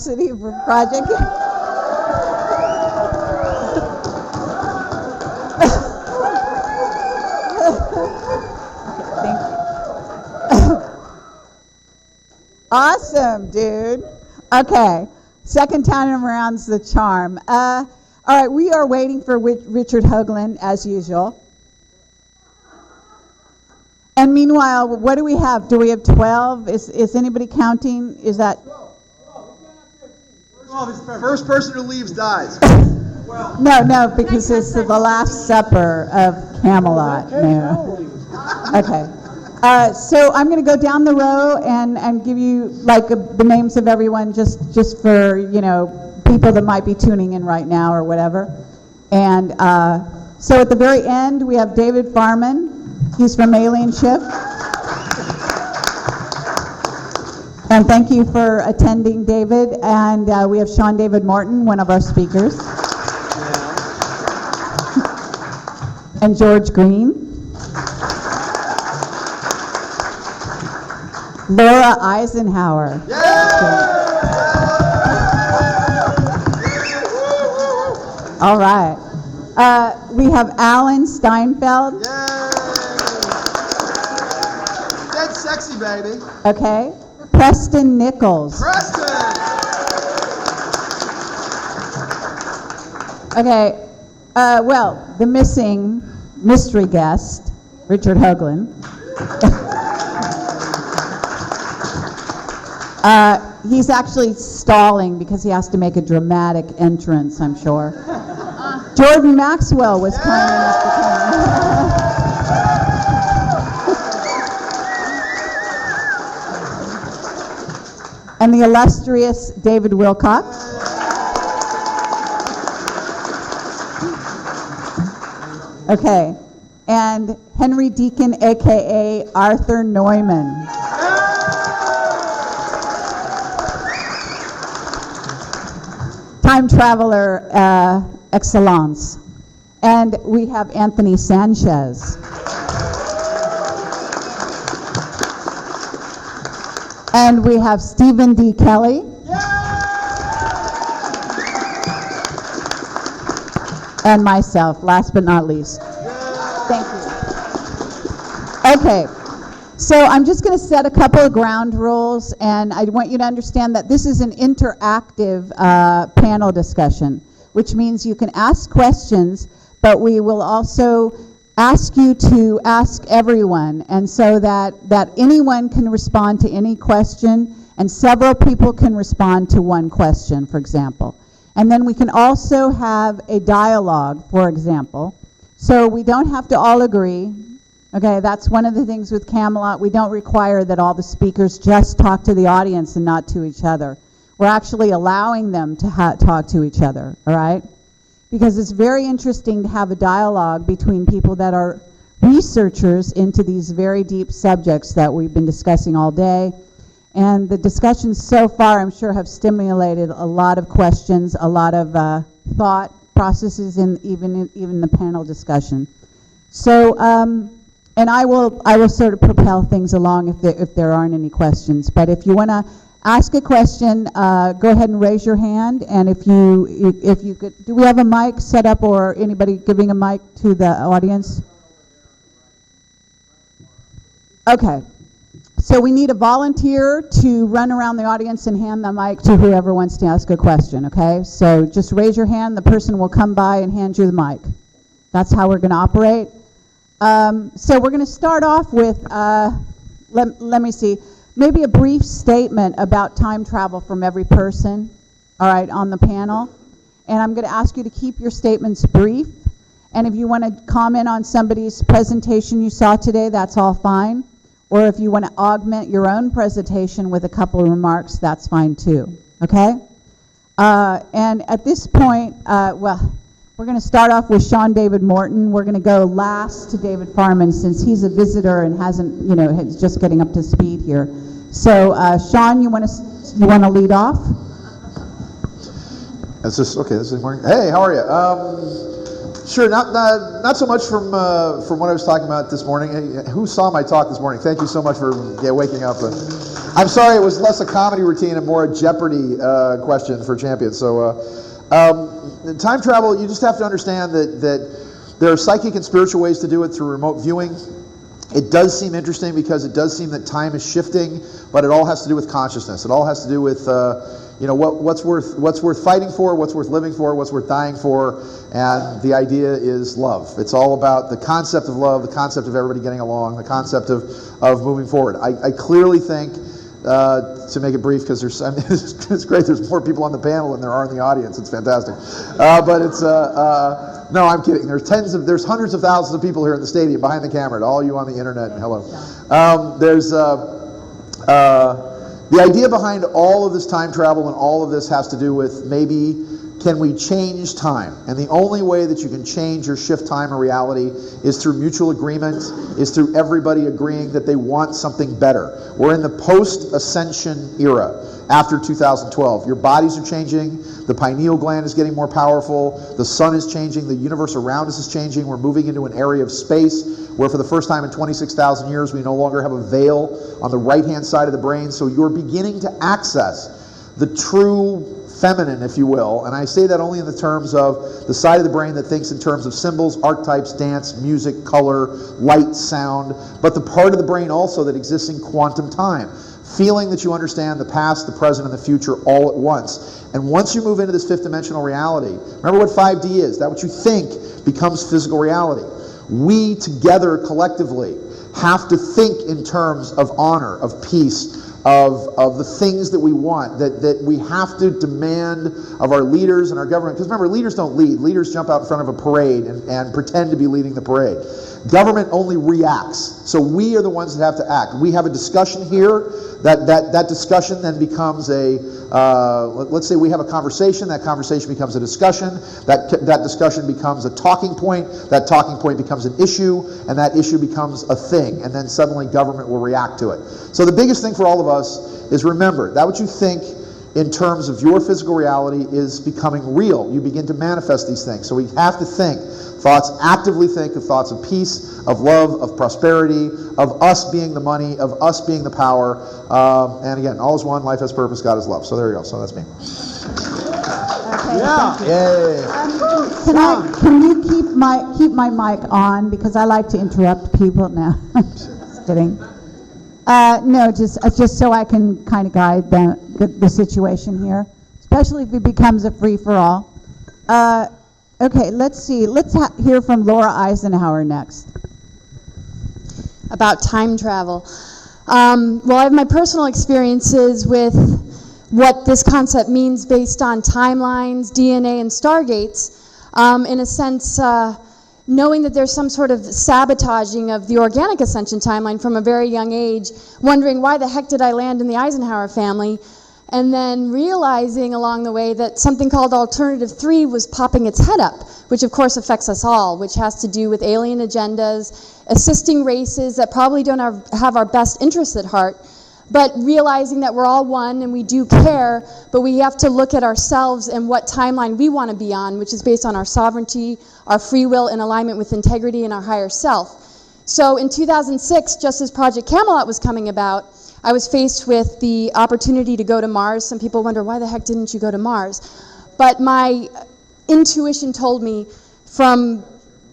City for Project. Thank you. Awesome, dude. Okay, second time around's the charm. All right, we are waiting for Richard Hoagland, as usual. And meanwhile, what do we have? Do we have 12? Is anybody counting? Is that... First person who leaves dies. No, because it's the Last Supper of Camelot. No. Okay. So I'm going to go down the row and give you the names of everyone just for, people that might be tuning in right now or whatever. And so at the very end, we have David Farman. He's from Alien Ship. And thank you for attending, David. And we have Sean David Morton, one of our speakers. And George Green. Laura Eisenhower. All right. We have Alan Steinfeld. Dead sexy, baby. Okay. Preston Nichols. Preston! Okay. The missing mystery guest, Richard Hoagland. He's actually stalling because he has to make a dramatic entrance, I'm sure. Jordan Maxwell was kind enough to come. And the illustrious David Wilcox. Okay. And Henry Deacon, a.k.a. Arthur Neumann. Time traveler excellence. And we have Anthony Sanchez. And we have Stephen D. Kelly. And myself, last but not least. Thank you. Okay. So I'm just going to set a couple of ground rules, and I want you to understand that this is an interactive panel discussion, which means you can ask questions, but we will also ask you to ask everyone, and so that anyone can respond to any question, and several people can respond to one question, for example. And then we can also have a dialogue, for example. So we don't have to all agree. Okay, that's one of the things with Camelot. We don't require that all the speakers just talk to the audience and not to each other. We're actually allowing them to talk to each other, all right? Because it's very interesting to have a dialogue between people that are researchers into these very deep subjects that we've been discussing all day. And the discussions so far, I'm sure, have stimulated a lot of questions, a lot of thought processes, even the panel discussion. So, and I will sort of propel things along if there aren't any questions. But if you want to ask a question, go ahead and raise your hand. And if you could, do we have a mic set up, or anybody giving a mic to the audience? Okay. So we need a volunteer to run around the audience and hand the mic to whoever wants to ask a question, okay? So just raise your hand, the person will come by and hand you the mic. That's how we're going to operate. So we're going to start off with, let me see, maybe a brief statement about time travel from every person, all right, on the panel. And I'm going to ask you to keep your statements brief. And if you want to comment on somebody's presentation you saw today, that's all fine. Or if you want to augment your own presentation with a couple of remarks, that's fine too, okay? And at this point, we're going to start off with Sean David Morton. We're going to go last to David Farman since he's a visitor and hasn't, is just getting up to speed here. So, Sean, you want to lead off? Is this okay? This is morning. Hey, how are you? Sure. Not so much from what I was talking about this morning. Hey, who saw my talk this morning? Thank you so much for waking up. I'm sorry, it was less a comedy routine and more a Jeopardy question for champions. So, time travel, you just have to understand that there are psychic and spiritual ways to do it through remote viewing. It does seem interesting because it does seem that time is shifting, but it all has to do with consciousness. It all has to do with what's worth fighting for, what's worth living for, what's worth dying for, and the idea is love. It's all about the concept of love, the concept of everybody getting along, the concept of moving forward. I clearly think, to make it brief, because it's great, there's more people on the panel than there are in the audience. It's fantastic. But it's no, I'm kidding. There's hundreds of thousands of people here in the stadium behind the camera, to all you on the internet, hello. The idea behind all of this time travel and all of this has to do with maybe, can we change time? And the only way that you can change or shift time or reality is through mutual agreement, is through everybody agreeing that they want something better. We're in the post-ascension era after 2012. Your bodies are changing, the pineal gland is getting more powerful, the sun is changing, the universe around us is changing. We're moving into an area of space where for the first time in 26,000 years we no longer have a veil on the right-hand side of the brain, so you're beginning to access the true feminine, if you will, and I say that only in the terms of the side of the brain that thinks in terms of symbols, archetypes, dance, music, color, light, sound, but the part of the brain also that exists in quantum time, feeling that you understand the past, the present, and the future all at once. And once you move into this fifth dimensional reality, remember what 5D is, that what you think becomes physical reality. We together collectively have to think in terms of honor, of peace, of the things that we want, that we have to demand of our leaders and our government. Because remember, leaders don't lead. Leaders jump out in front of a parade and pretend to be leading the parade. Government only reacts. So we are the ones that have to act. We have a discussion here. That discussion then becomes let's say we have a conversation. That conversation becomes a discussion. That discussion becomes a talking point. That talking point becomes an issue. And that issue becomes a thing. And then suddenly government will react to it. So the biggest thing for all of us is remember that what you think in terms of your physical reality is becoming real. You begin to manifest these things. So we have to think. Actively think of thoughts of peace, of love, of prosperity, of us being the money, of us being the power. And again, all is one, life has purpose, God is love. So there you go. So that's me. Okay, Yeah. Yay. Can you keep my mic on, because I like to interrupt people now. Just kidding. No, just so I can kind of guide the situation here, especially if it becomes a free-for-all. Okay, let's see. Let's hear from Laura Eisenhower next. About time travel. Well, I have my personal experiences with what this concept means based on timelines, DNA, and stargates. In a sense, knowing that there's some sort of sabotaging of the organic ascension timeline from a very young age, wondering why the heck did I land in the Eisenhower family, and then realizing along the way that something called Alternative 3 was popping its head up, which of course affects us all, which has to do with alien agendas, assisting races that probably don't have our best interests at heart, but realizing that we're all one and we do care, but we have to look at ourselves and what timeline we want to be on, which is based on our sovereignty, our free will, in alignment with integrity and our higher self. So in 2006, just as Project Camelot was coming about, I was faced with the opportunity to go to Mars. Some people wonder, why the heck didn't you go to Mars? But my intuition told me, from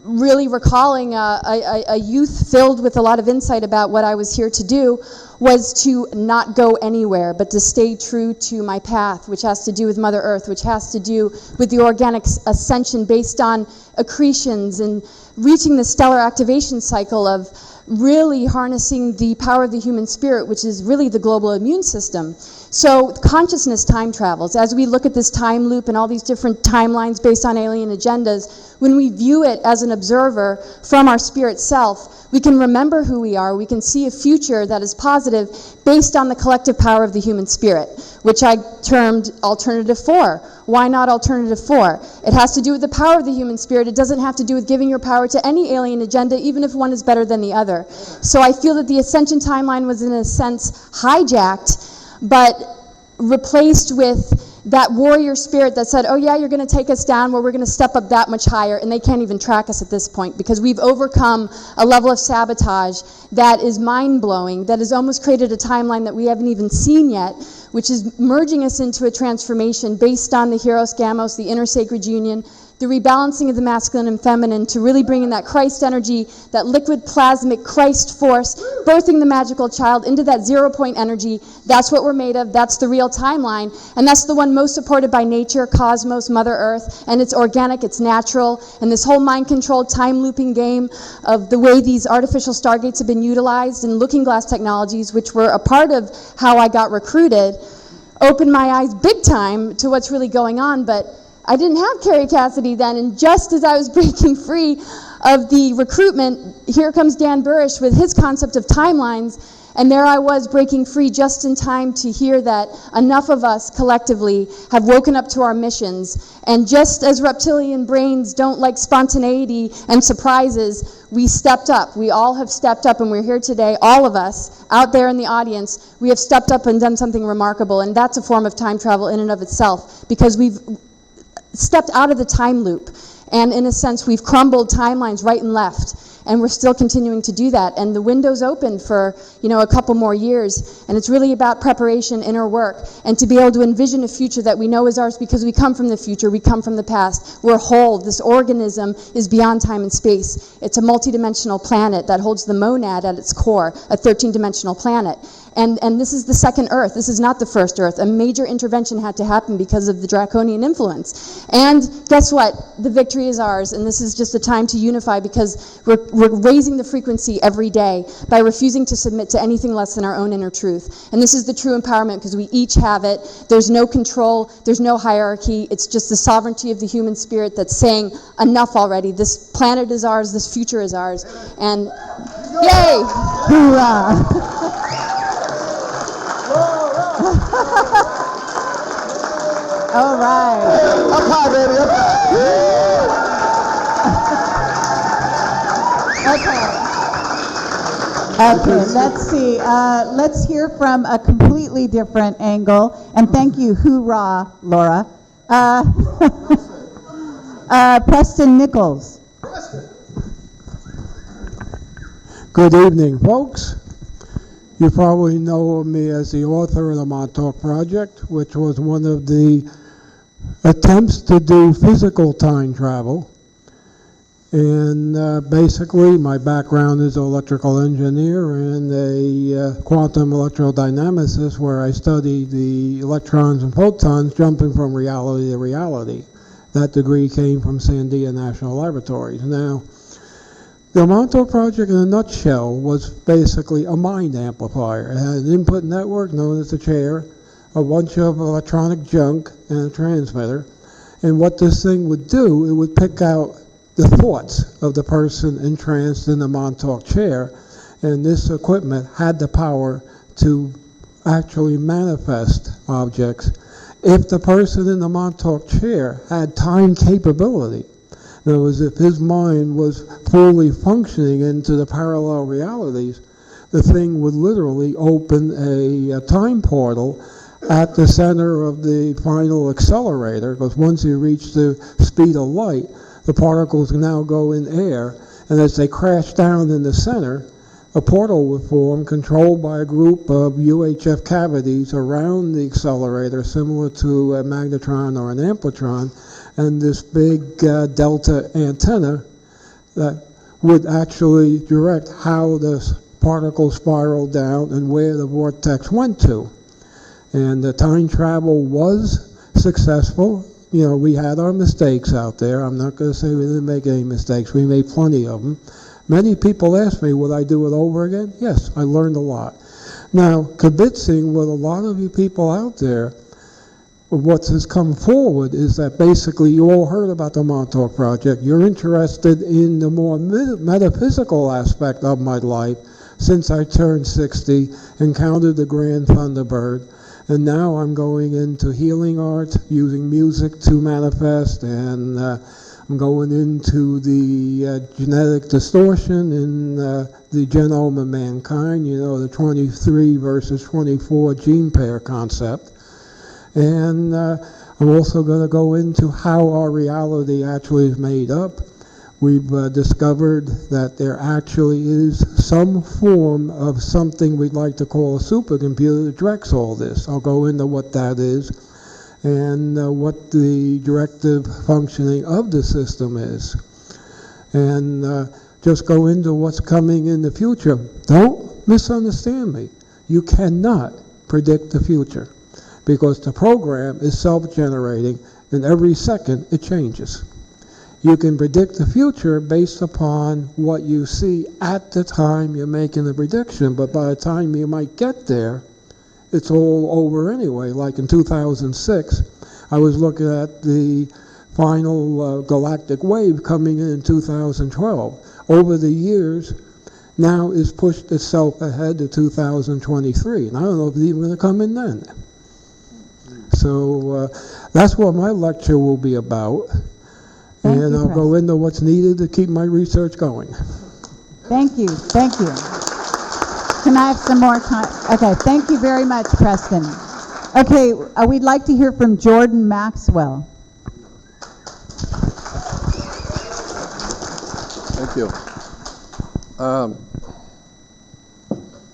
really recalling a youth filled with a lot of insight about what I was here to do, was to not go anywhere, but to stay true to my path, which has to do with Mother Earth, which has to do with the organic ascension based on accretions and reaching the stellar activation cycle of really harnessing the power of the human spirit, which is really the global immune system. So consciousness time travels. As we look at this time loop and all these different timelines based on alien agendas, when we view it as an observer from our spirit self, we can remember who we are. We can see a future that is positive based on the collective power of the human spirit, which I termed Alternative 4. Why not Alternative 4? It has to do with the power of the human spirit. It doesn't have to do with giving your power to any alien agenda, even if one is better than the other. So I feel that the ascension timeline was, in a sense, hijacked, but replaced with that warrior spirit that said, oh yeah, you're going to take us down, well, we're going to step up that much higher, and they can't even track us at this point because we've overcome a level of sabotage that is mind-blowing, that has almost created a timeline that we haven't even seen yet, which is merging us into a transformation based on the Hieros Gamos, the inner sacred union, the rebalancing of the masculine and feminine to really bring in that Christ energy, that liquid plasmic Christ force, birthing the magical child into that 0 point energy. That's what we're made of. That's the real timeline. And that's the one most supported by nature, cosmos, Mother Earth. And it's organic, it's natural. And this whole mind-controlled, time-looping game of the way these artificial stargates have been utilized in looking glass technologies, which were a part of how I got recruited, opened my eyes big time to what's really going on. But I didn't have Carrie Cassidy then, and just as I was breaking free of the recruitment, here comes Dan Burish with his concept of timelines, and there I was breaking free just in time to hear that enough of us collectively have woken up to our missions. And just as reptilian brains don't like spontaneity and surprises, we stepped up. We all have stepped up, and we're here today, all of us out there in the audience. We have stepped up and done something remarkable, and that's a form of time travel in and of itself, because we've stepped out of the time loop, and in a sense we've crumbled timelines right and left, and we're still continuing to do that, and the window's open for a couple more years, and it's really about preparation, inner work, and to be able to envision a future that we know is ours because we come from the future, we come from the past. We're whole. This organism is beyond time and space. It's a multidimensional planet that holds the monad at its core, a 13-dimensional planet. And this is the second Earth. This is not the first Earth. A major intervention had to happen because of the draconian influence. And guess what? The victory is ours, and this is just a time to unify because we're raising the frequency every day by refusing to submit to anything less than our own inner truth. And this is the true empowerment because we each have it. There's no control. There's no hierarchy. It's just the sovereignty of the human spirit that's saying, enough already. This planet is ours. This future is ours. And yay! Hoorah! All right. Up high, baby, up high. Okay, let's see. Let's hear from a completely different angle. And thank you, hoorah, Laura. Preston Nichols. Good evening, folks. You probably know me as the author of the Montauk Project, which was one of the attempts to do physical time travel. And basically, my background is an electrical engineer and a quantum electrodynamicist, where I study the electrons and photons jumping from reality to reality. That degree came from Sandia National Laboratories. Now, the Montauk Project in a nutshell was basically a mind amplifier. It had an input network known as the chair, a bunch of electronic junk, and a transmitter. And what this thing would do, it would pick out the thoughts of the person entranced in the Montauk chair, and this equipment had the power to actually manifest objects if the person in the Montauk chair had time capability. In other words, if his mind was fully functioning into the parallel realities, the thing would literally open a time portal at the center of the final accelerator, because once you reach the speed of light, the particles now go in air, and as they crash down in the center, a portal would form controlled by a group of UHF cavities around the accelerator, similar to a magnetron or an amplitron, and this big delta antenna that would actually direct how the particles spiraled down and where the vortex went to. And the time travel was successful. You know, we had our mistakes out there. I'm not going to say we didn't make any mistakes. We made plenty of them. Many people ask me, would I do it over again? Yes, I learned a lot. Now, kibitzing with a lot of you people out there, what has come forward is that basically you all heard about the Montauk Project. You're interested in the more metaphysical aspect of my life since I turned 60, encountered the Grand Thunderbird, and now I'm going into healing art, using music to manifest, and I'm going into the genetic distortion in the genome of mankind, you know, the 23 versus 24 gene pair concept. And I'm also going to go into how our reality actually is made up. We've discovered that there actually is some form of something we'd like to call a supercomputer that directs all this. I'll go into what that is and what the directive functioning of the system is. And just go into what's coming in the future. Don't misunderstand me. You cannot predict the future because the program is self-generating and every second it changes. You can predict the future based upon what you see at the time you're making the prediction, but by the time you might get there, it's all over anyway. Like in 2006, I was looking at the final galactic wave coming in 2012. Over the years, now it's pushed itself ahead to 2023, and I don't know if it's even going to come in then. So that's what my lecture will be about. Thank And you, I'll go into what's needed to keep my research going. Thank you. Thank you. Can I have some more time? Okay, thank you very much, Preston. Okay, we'd like to hear from Jordan Maxwell. Thank you.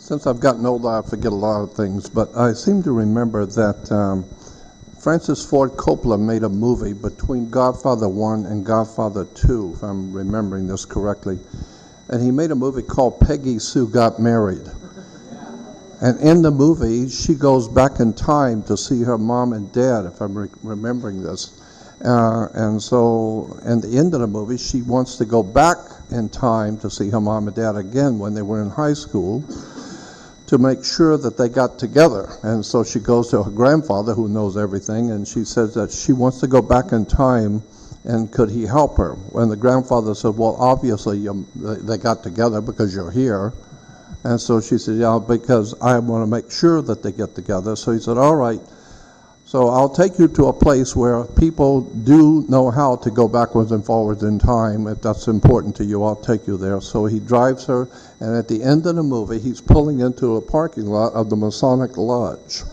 Since I've gotten older, I forget a lot of things, but I seem to remember that Francis Ford Coppola made a movie between Godfather 1 and Godfather 2, if I'm remembering this correctly. And he made a movie called Peggy Sue Got Married. And in the movie, she goes back in time to see her mom and dad, if I'm remembering this. And so, in the end of the movie, she wants to go back in time to see her mom and dad again when they were in high school to make sure that they got together. And so she goes to her grandfather, who knows everything, and she says that she wants to go back in time, and could he help her? And the grandfather said, well, obviously they got together because you're here. And so she said, yeah, because I want to make sure that they get together. So he said, all right. So I'll take you to a place where people do know how to go backwards and forwards in time. If that's important to you, I'll take you there. So he drives her, and at the end of the movie, he's pulling into a parking lot of the Masonic Lodge.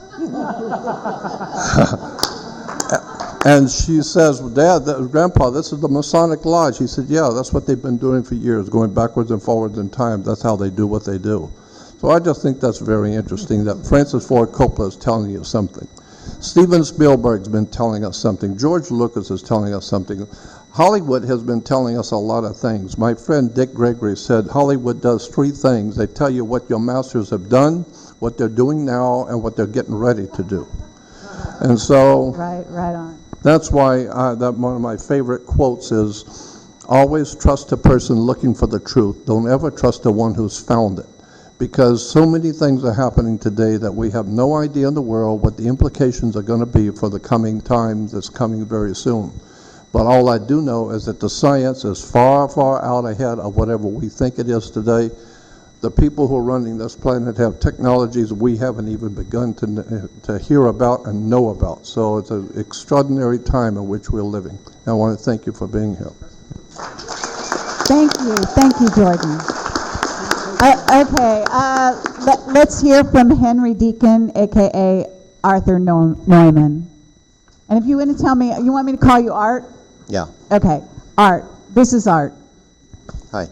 And she says, Dad, Grandpa, this is the Masonic Lodge. He said, yeah, that's what they've been doing for years, going backwards and forwards in time. That's how they do what they do. So I just think that's very interesting that Francis Ford Coppola is telling you something. Steven Spielberg's been telling us something. George Lucas is telling us something. Hollywood has been telling us a lot of things. My friend Dick Gregory said Hollywood does three things. They tell you what your masters have done, what they're doing now, and what they're getting ready to do. And so Right on. that's why that one of my favorite quotes is, always trust a person looking for the truth. Don't ever trust the one who's found it. Because so many things are happening today that we have no idea in the world what the implications are going to be for the coming time that's coming very soon. But all I do know is that the science is far, far out ahead of whatever we think it is today. The people who are running this planet have technologies we haven't even begun to hear about and know about. So it's an extraordinary time in which we're living. And I want to thank you for being here. Thank you, Jordan. Okay, let's hear from Henry Deacon, a.k.a. Arthur Neumann. And if you want to tell me, you want me to call you Art? Yeah. Okay, Art. This is Art. Hi.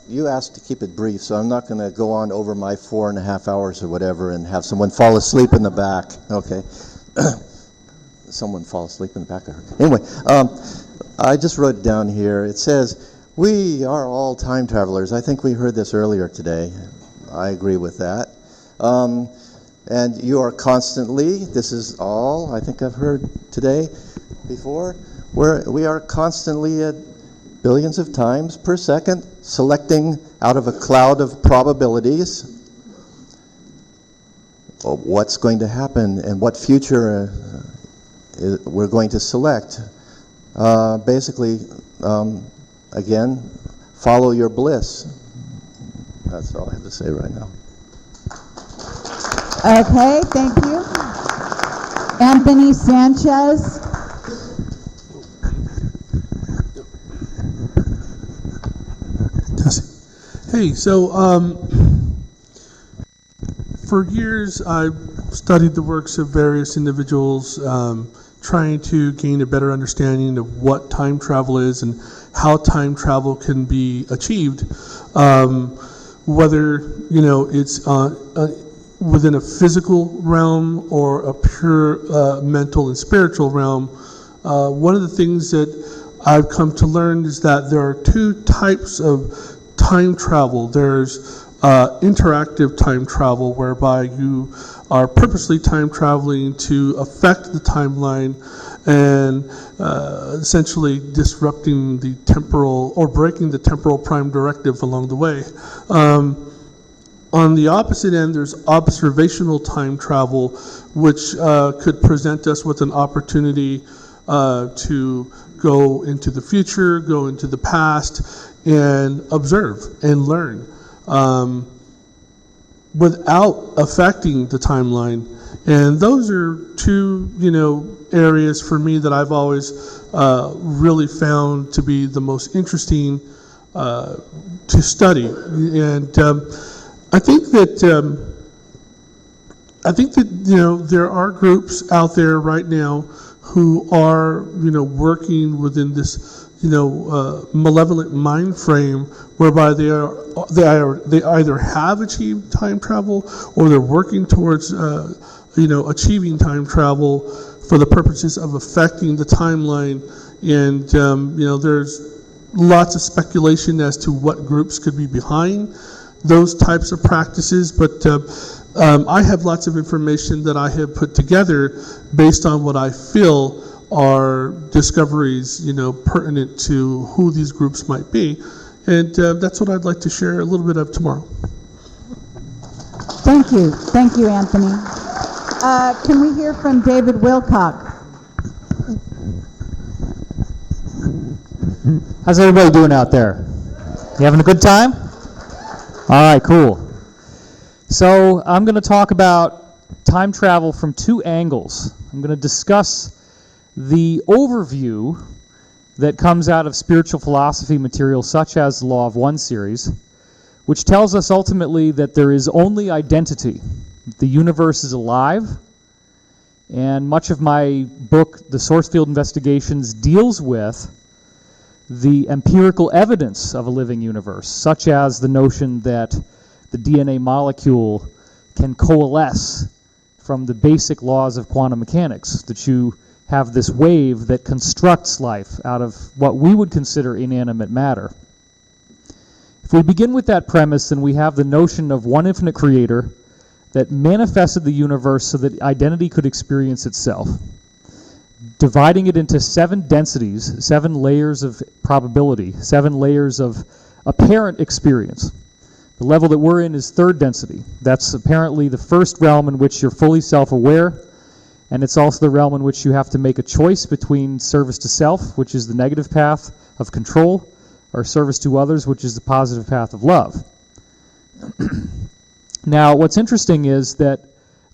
You asked to keep it brief, so I'm not going to go on over my 4.5 hours or whatever and have someone fall asleep in the back. Okay. Someone fall asleep in the back of her. Anyway, I just wrote it down here. It says, we are all time travelers. I think we heard this earlier today. I agree with that. And you are constantly, this is all I think I've heard today before, we are constantly at billions of times per second selecting out of a cloud of probabilities what's going to happen and what future we're going to select. Basically, again, follow your bliss. That's all I have to say right now. Okay, thank you. Anthony Sanchez. Hey, so for years I've studied the works of various individuals, trying to gain a better understanding of what time travel is and how time travel can be achieved, whether it's within a physical realm or a pure mental and spiritual realm. One of the things that I've come to learn is that there are two types of time travel. There's interactive time travel, whereby you are purposely time traveling to affect the timeline and essentially disrupting the temporal or breaking the temporal prime directive along the way. On the opposite end, there's observational time travel, which could present us with an opportunity to go into the future, go into the past, and observe and learn without affecting the timeline. And those are two, areas for me that I've always really found to be the most interesting to study. And I think that there are groups out there right now who are working within this malevolent mind frame, whereby they either have achieved time travel or they're working towards achieving time travel for the purposes of affecting the timeline. And there's lots of speculation as to what groups could be behind those types of practices, but I have lots of information that I have put together based on what I feel are discoveries, pertinent to who these groups might be. And that's what I'd like to share a little bit of tomorrow. Thank you, Anthony. Can we hear from David Wilcock? How's everybody doing out there? You having a good time? All right, cool. So I'm going to talk about time travel from two angles. I'm going to discuss the overview that comes out of spiritual philosophy material such as the Law of One series, which tells us ultimately that there is only identity. The universe is alive, and much of my book, The Source Field Investigations, deals with the empirical evidence of a living universe, such as the notion that the DNA molecule can coalesce from the basic laws of quantum mechanics, that you have this wave that constructs life out of what we would consider inanimate matter. If we begin with that premise, then we have the notion of one infinite creator that manifested the universe so that identity could experience itself, dividing it into 7 densities, 7 layers of probability, 7 layers of apparent experience. The level that we're in is 3rd density. That's apparently the first realm in which you're fully self-aware, and it's also the realm in which you have to make a choice between service to self, which is the negative path of control, or service to others, which is the positive path of love. Now, what's interesting is that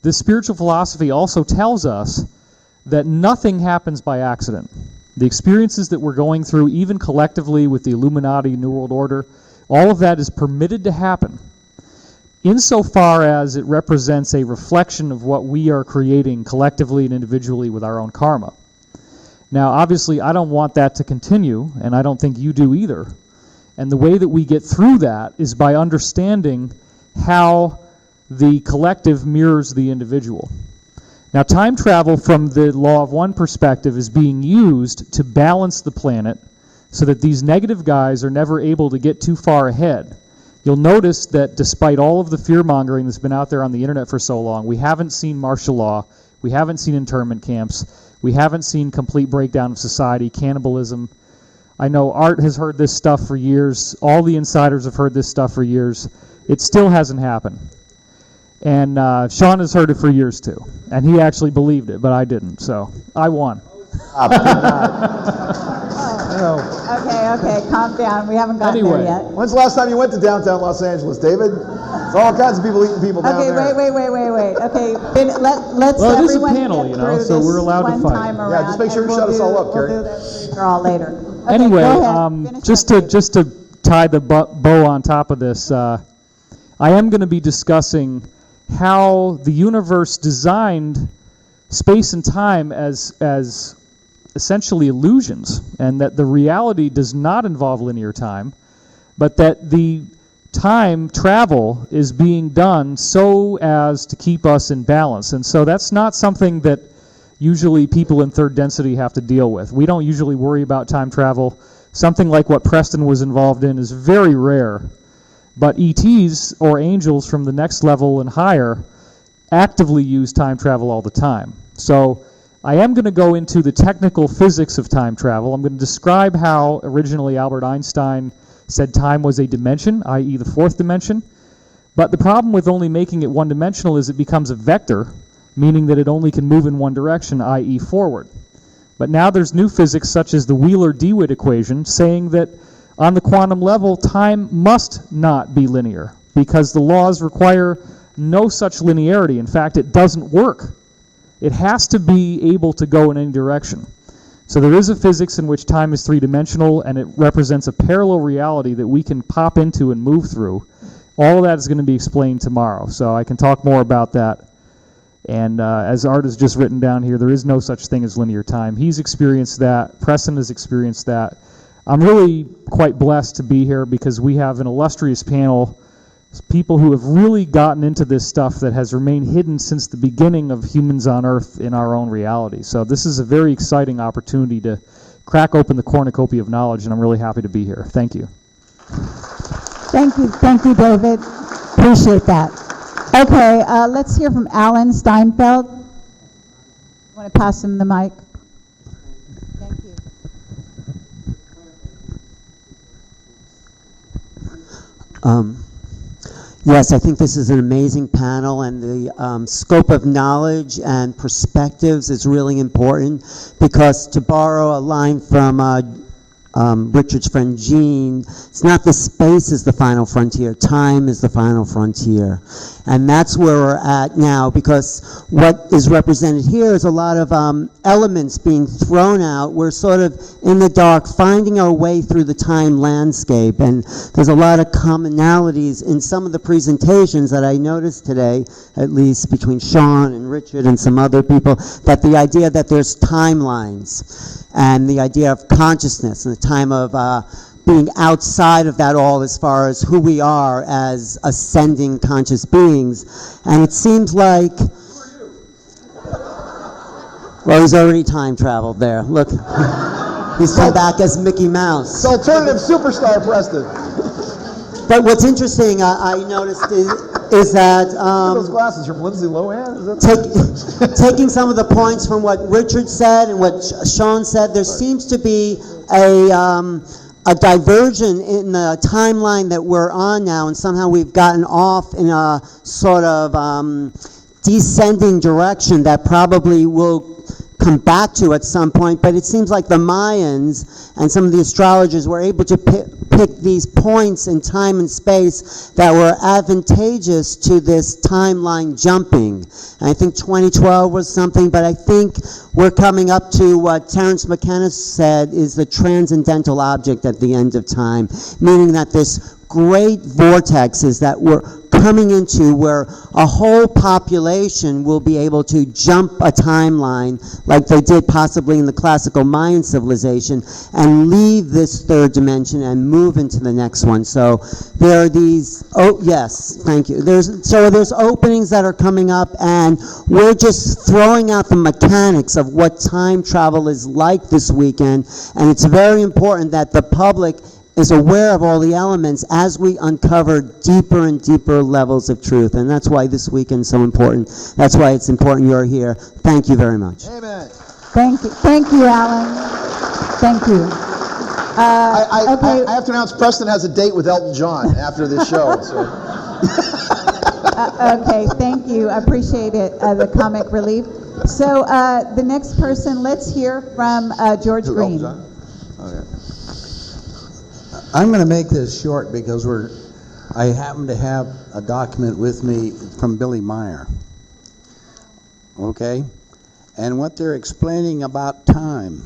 this spiritual philosophy also tells us that nothing happens by accident. The experiences that we're going through, even collectively with the Illuminati, New World Order, all of that is permitted to happen insofar as it represents a reflection of what we are creating collectively and individually with our own karma. Now, obviously, I don't want that to continue, and I don't think you do either. And the way that we get through that is by understanding how the collective mirrors the individual. Now, time travel from the Law of One perspective is being used to balance the planet so that these negative guys are never able to get too far ahead. You'll notice that despite all of the fear-mongering that's been out there on the internet for so long, we haven't seen martial law, we haven't seen internment camps, we haven't seen complete breakdown of society, cannibalism. I know Art has heard this stuff for years, all the insiders have heard this stuff for years. It still hasn't happened. And Sean has heard it for years too. And he actually believed it, but I didn't, so I won. Okay, calm down. We haven't gotten Anyway. there yet. When's the last time you went to downtown Los Angeles, David? There's all kinds of people eating people down Okay, there. wait. Okay, let's Well, it is a everyone panel, get you know, through so this we're allowed to one fight. time Yeah, around, just make sure and you shut us all up, We'll Carrie. do this all later. Okay, Anyway, go ahead. Finish just up, to Dave. just to tie the bow on top of this, I am going to be discussing how the universe designed space and time as essentially illusions, and that the reality does not involve linear time, but that the time travel is being done so as to keep us in balance. And so that's not something that usually people in third density have to deal with. We don't usually worry about time travel. Something like what Preston was involved in is very rare. But ETs, or angels from the next level and higher, actively use time travel all the time. So I am going to go into the technical physics of time travel. I'm going to describe how originally Albert Einstein said time was a dimension, i.e. the fourth dimension. But the problem with only making it one-dimensional is it becomes a vector, meaning that it only can move in one direction, i.e. forward. But now there's new physics such as the Wheeler-DeWitt equation saying that on the quantum level, time must not be linear because the laws require no such linearity. In fact, it doesn't work. It has to be able to go in any direction. So there is a physics in which time is three-dimensional, and it represents a parallel reality that we can pop into and move through. All of that is going to be explained tomorrow, so I can talk more about that. And as Art has just written down here, there is no such thing as linear time. He's experienced that. Preston has experienced that. I'm really quite blessed to be here because we have an illustrious panel, people who have really gotten into this stuff that has remained hidden since the beginning of humans on Earth in our own reality. So this is a very exciting opportunity to crack open the cornucopia of knowledge, and I'm really happy to be here. Thank you. Thank you, David. Appreciate that. Okay, let's hear from Alan Steinfeld. Want to pass him the mic? Thank you. Yes, I think this is an amazing panel, and the scope of knowledge and perspectives is really important because, to borrow a line from Richard's friend Gene, it's not the space is the final frontier, time is the final frontier. And that's where we're at now, because what is represented here is a lot of elements being thrown out. We're sort of in the dark, finding our way through the time landscape. And there's a lot of commonalities in some of the presentations that I noticed today, at least between Sean and Richard and some other people, that the idea that there's timelines and the idea of consciousness and the time of being outside of that all as far as who we are as ascending conscious beings. And it seems like, well, he's already time traveled there. Look, he's come back as Mickey Mouse. It's alternative superstar Preston. But what's interesting, I noticed is that Those glasses from Lindsay Lohan? Is that taking some of the points from what Richard said and what Sean said, there seems to be a diversion in the timeline that we're on now, and somehow we've gotten off in a sort of descending direction that probably will come back to at some point. But it seems like the Mayans and some of the astrologers were able to pick these points in time and space that were advantageous to this timeline jumping. And I think 2012 was something, but I think we're coming up to what Terence McKenna said is the transcendental object at the end of time, meaning that this great vortexes that we're coming into where a whole population will be able to jump a timeline like they did possibly in the classical Mayan civilization and leave this third dimension and move into the next one. So there are these, oh yes, thank you. There's openings that are coming up, and we're just throwing out the mechanics of what time travel is like this weekend, and it's very important that the public is aware of all the elements as we uncover deeper and deeper levels of truth. And that's why this weekend's so important. That's why it's important you're here. Thank you very much. Amen. Thank you, Alan. Thank you. Okay. I have to announce Preston has a date with Elton John after this show. So. Okay, thank you. I appreciate it, the comic relief. So the next person, let's hear from George Green. Elton John? Okay. I'm going to make this short because I happen to have a document with me from Billy Meyer. Okay? And what they're explaining about time,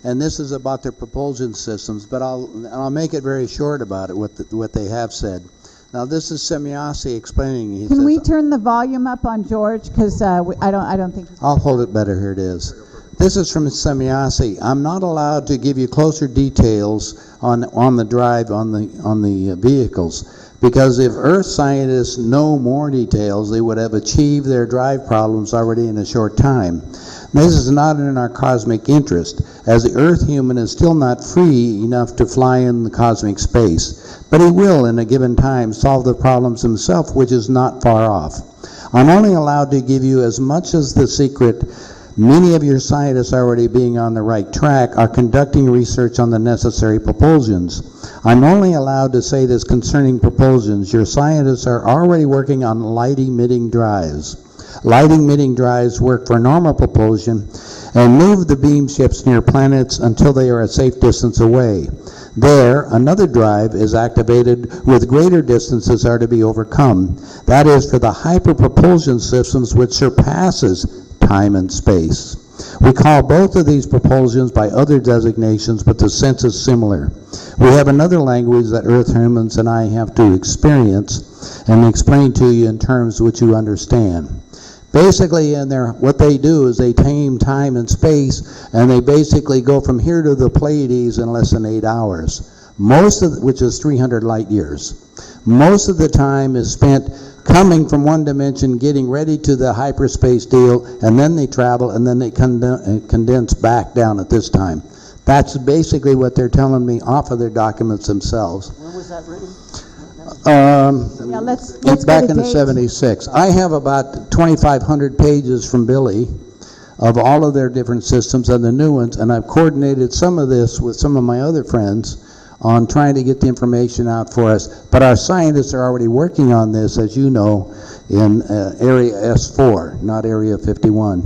and this is about their propulsion systems, but I'll make it very short about it, what they have said. Now, this is Semyasi explaining. He Can says, we turn the volume up on George? Because I don't think. I'll hold it better. Here it is. This is from Semyasi. I'm not allowed to give you closer details on the drive on the vehicles, because if Earth scientists know more details, they would have achieved their drive problems already in a short time. This is not in our cosmic interest, as the Earth human is still not free enough to fly in the cosmic space, but he will, in a given time, solve the problems himself, which is not far off. I'm only allowed to give you as much as the secret. Many of your scientists already being on the right track are conducting research on the necessary propulsions. I'm only allowed to say this concerning propulsions. Your scientists are already working on light-emitting drives. Light-emitting drives work for normal propulsion and move the beam ships near planets until they are a safe distance away. There, another drive is activated with greater distances are to be overcome. That is for the hyperpropulsion systems, which surpasses time and space. We call both of these propulsions by other designations, but the sense is similar. We have another language that Earth humans and I have to experience and explain to you in terms which you understand. Basically, what they do is they tame time and space, and they basically go from here to the Pleiades in less than 8 hours, which is 300 light years. Most of the time is spent coming from one dimension, getting ready to the hyperspace deal, and then they travel, and then they condense back down at this time. That's basically what they're telling me off of their documents themselves. When was that written? Yeah, let's Back get a in the date. 76. I have about 2,500 pages from Billy of all of their different systems and the new ones, and I've coordinated some of this with some of my other friends on trying to get the information out for us. But our scientists are already working on this, as you know, in Area S4, not Area 51.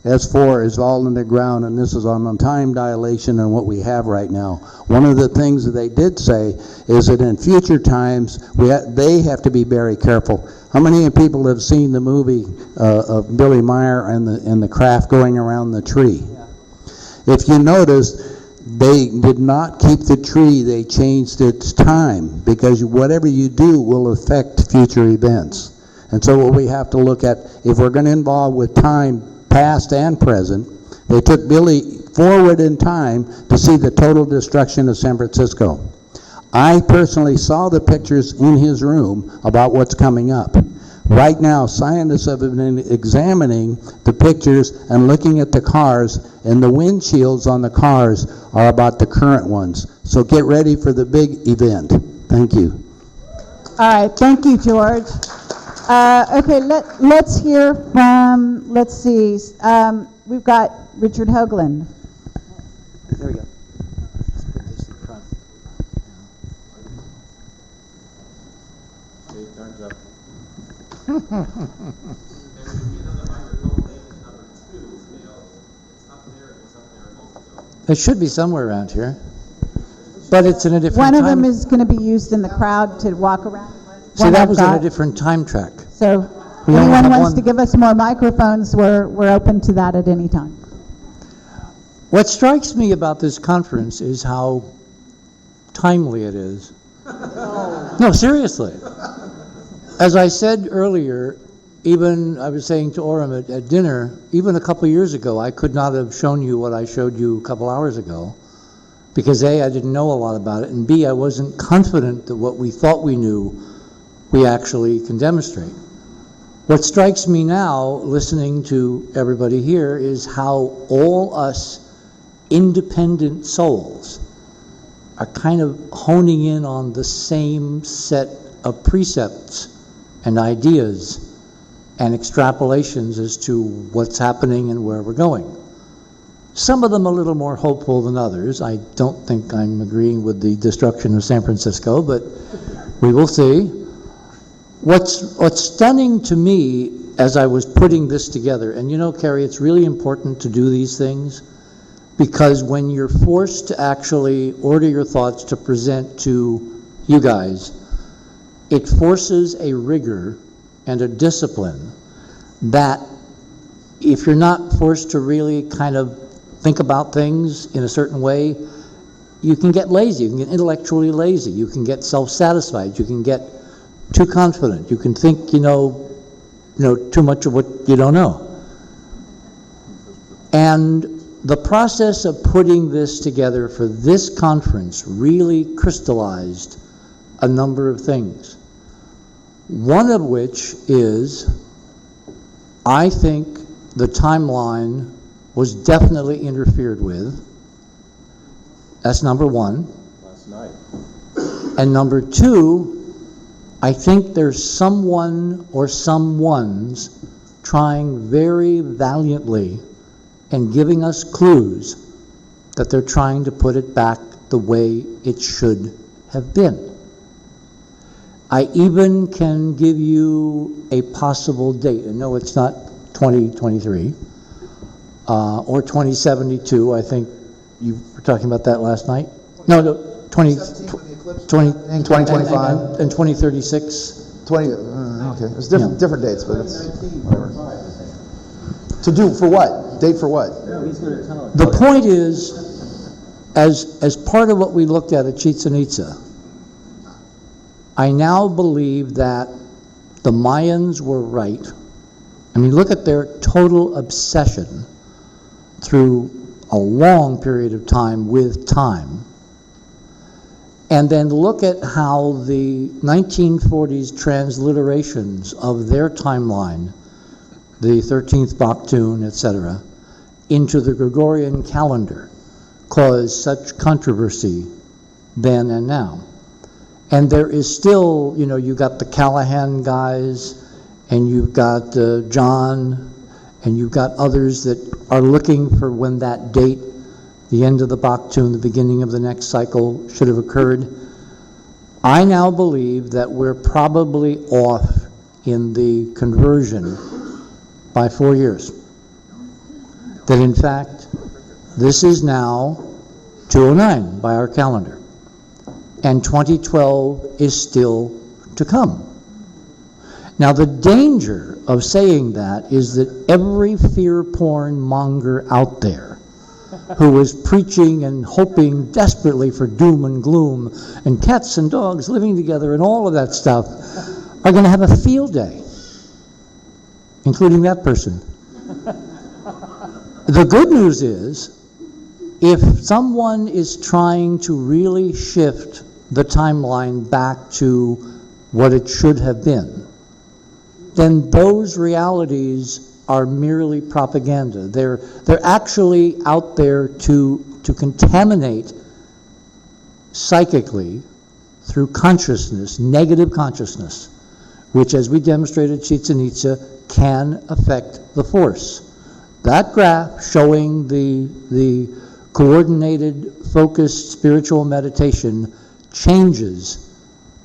S4 is all underground, and this is on time dilation and what we have right now. One of the things that they did say is that in future times, they have to be very careful. How many people have seen the movie of Billy Meyer and the craft going around the tree? If you notice, they did not keep the tree, they changed its time, because whatever you do will affect future events. And so what we have to look at, if we're going to involve with time, past and present, they took Billy forward in time to see the total destruction of San Francisco. I personally saw the pictures in his room about what's coming up. Right now, scientists have been examining the pictures and looking at the cars, and the windshields on the cars are about the current ones. So get ready for the big event. Thank you. All right, thank you, George. Okay, let's hear from, let's see, we've got Richard Hoagland. There we go. Let's put this in front. It should be somewhere around here, but it's in a different One time. of them is going to be used in the crowd to walk around. See, One that I've was in a got. different time track. So We only anyone have wants one. to give us more microphones, we're open to that at any time. What strikes me about this conference is how timely it is. No, seriously. As I said earlier, even I was saying to Orem at dinner, even a couple years ago, I could not have shown you what I showed you a couple hours ago, because A, I didn't know a lot about it, and B, I wasn't confident that what we thought we knew, we actually can demonstrate. What strikes me now, listening to everybody here, is how all us independent souls are kind of honing in on the same set of precepts and ideas and extrapolations as to what's happening and where we're going. Some of them a little more hopeful than others. I don't think I'm agreeing with the destruction of San Francisco, but we will see. What's stunning to me as I was putting this together, and you know, Carrie, it's really important to do these things, because when you're forced to actually order your thoughts to present to you guys, it forces a rigor and a discipline that if you're not forced to really kind of think about things in a certain way, you can get lazy, you can get intellectually lazy, you can get self-satisfied, you can get too confident. You can think you know too much of what you don't know. And the process of putting this together for this conference really crystallized a number of things. One of which is, I think the timeline was definitely interfered with. That's number one. Last night. And number two, I think there's someone or someones trying very valiantly and giving us clues that they're trying to put it back the way it should have been. I even can give you a possible date. I know it's not 2023 or 2072. I think you were talking about that last night. No, 20, 2025. and 2036. 20, okay. It's different dates, but it's whatever. To do, for what? Date for what? The point is, as part of what we looked at Chichén Itzá, I now believe that the Mayans were right. I mean, look at their total obsession through a long period of time with time. And then look at how the 1940s transliterations of their timeline, the 13th Baktun, etc., into the Gregorian calendar caused such controversy then and now. And there is still, you got the Callahan guys, and you've got John, and you've got others that are looking for when that date, the end of the Baktun, the beginning of the next cycle, should have occurred. I now believe that we're probably off in the conversion by 4 years. That in fact, this is now 2009 by our calendar. And 2012 is still to come. Now, the danger of saying that is that every fear porn monger out there who is preaching and hoping desperately for doom and gloom and cats and dogs living together and all of that stuff are going to have a field day, including that person. The good news is, if someone is trying to really shift the timeline back to what it should have been, then those realities are merely propaganda. They're actually out there to contaminate psychically through consciousness, negative consciousness, which, as we demonstrated Chichén Itzá, can affect the force. That graph showing the coordinated, focused spiritual meditation changes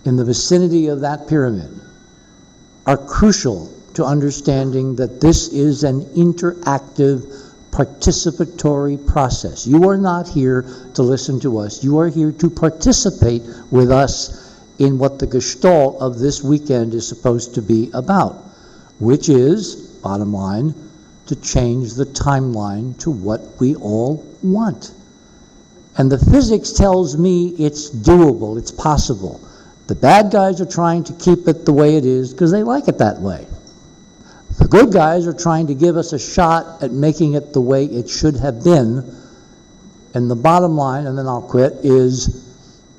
in the vicinity of that pyramid are crucial to understanding that this is an interactive, participatory process. You are not here to listen to us. You are here to participate with us in what the gestalt of this weekend is supposed to be about, which is, bottom line, to change the timeline to what we all want. And the physics tells me it's doable, it's possible. The bad guys are trying to keep it the way it is because they like it that way. The good guys are trying to give us a shot at making it the way it should have been. And the bottom line, and then I'll quit, is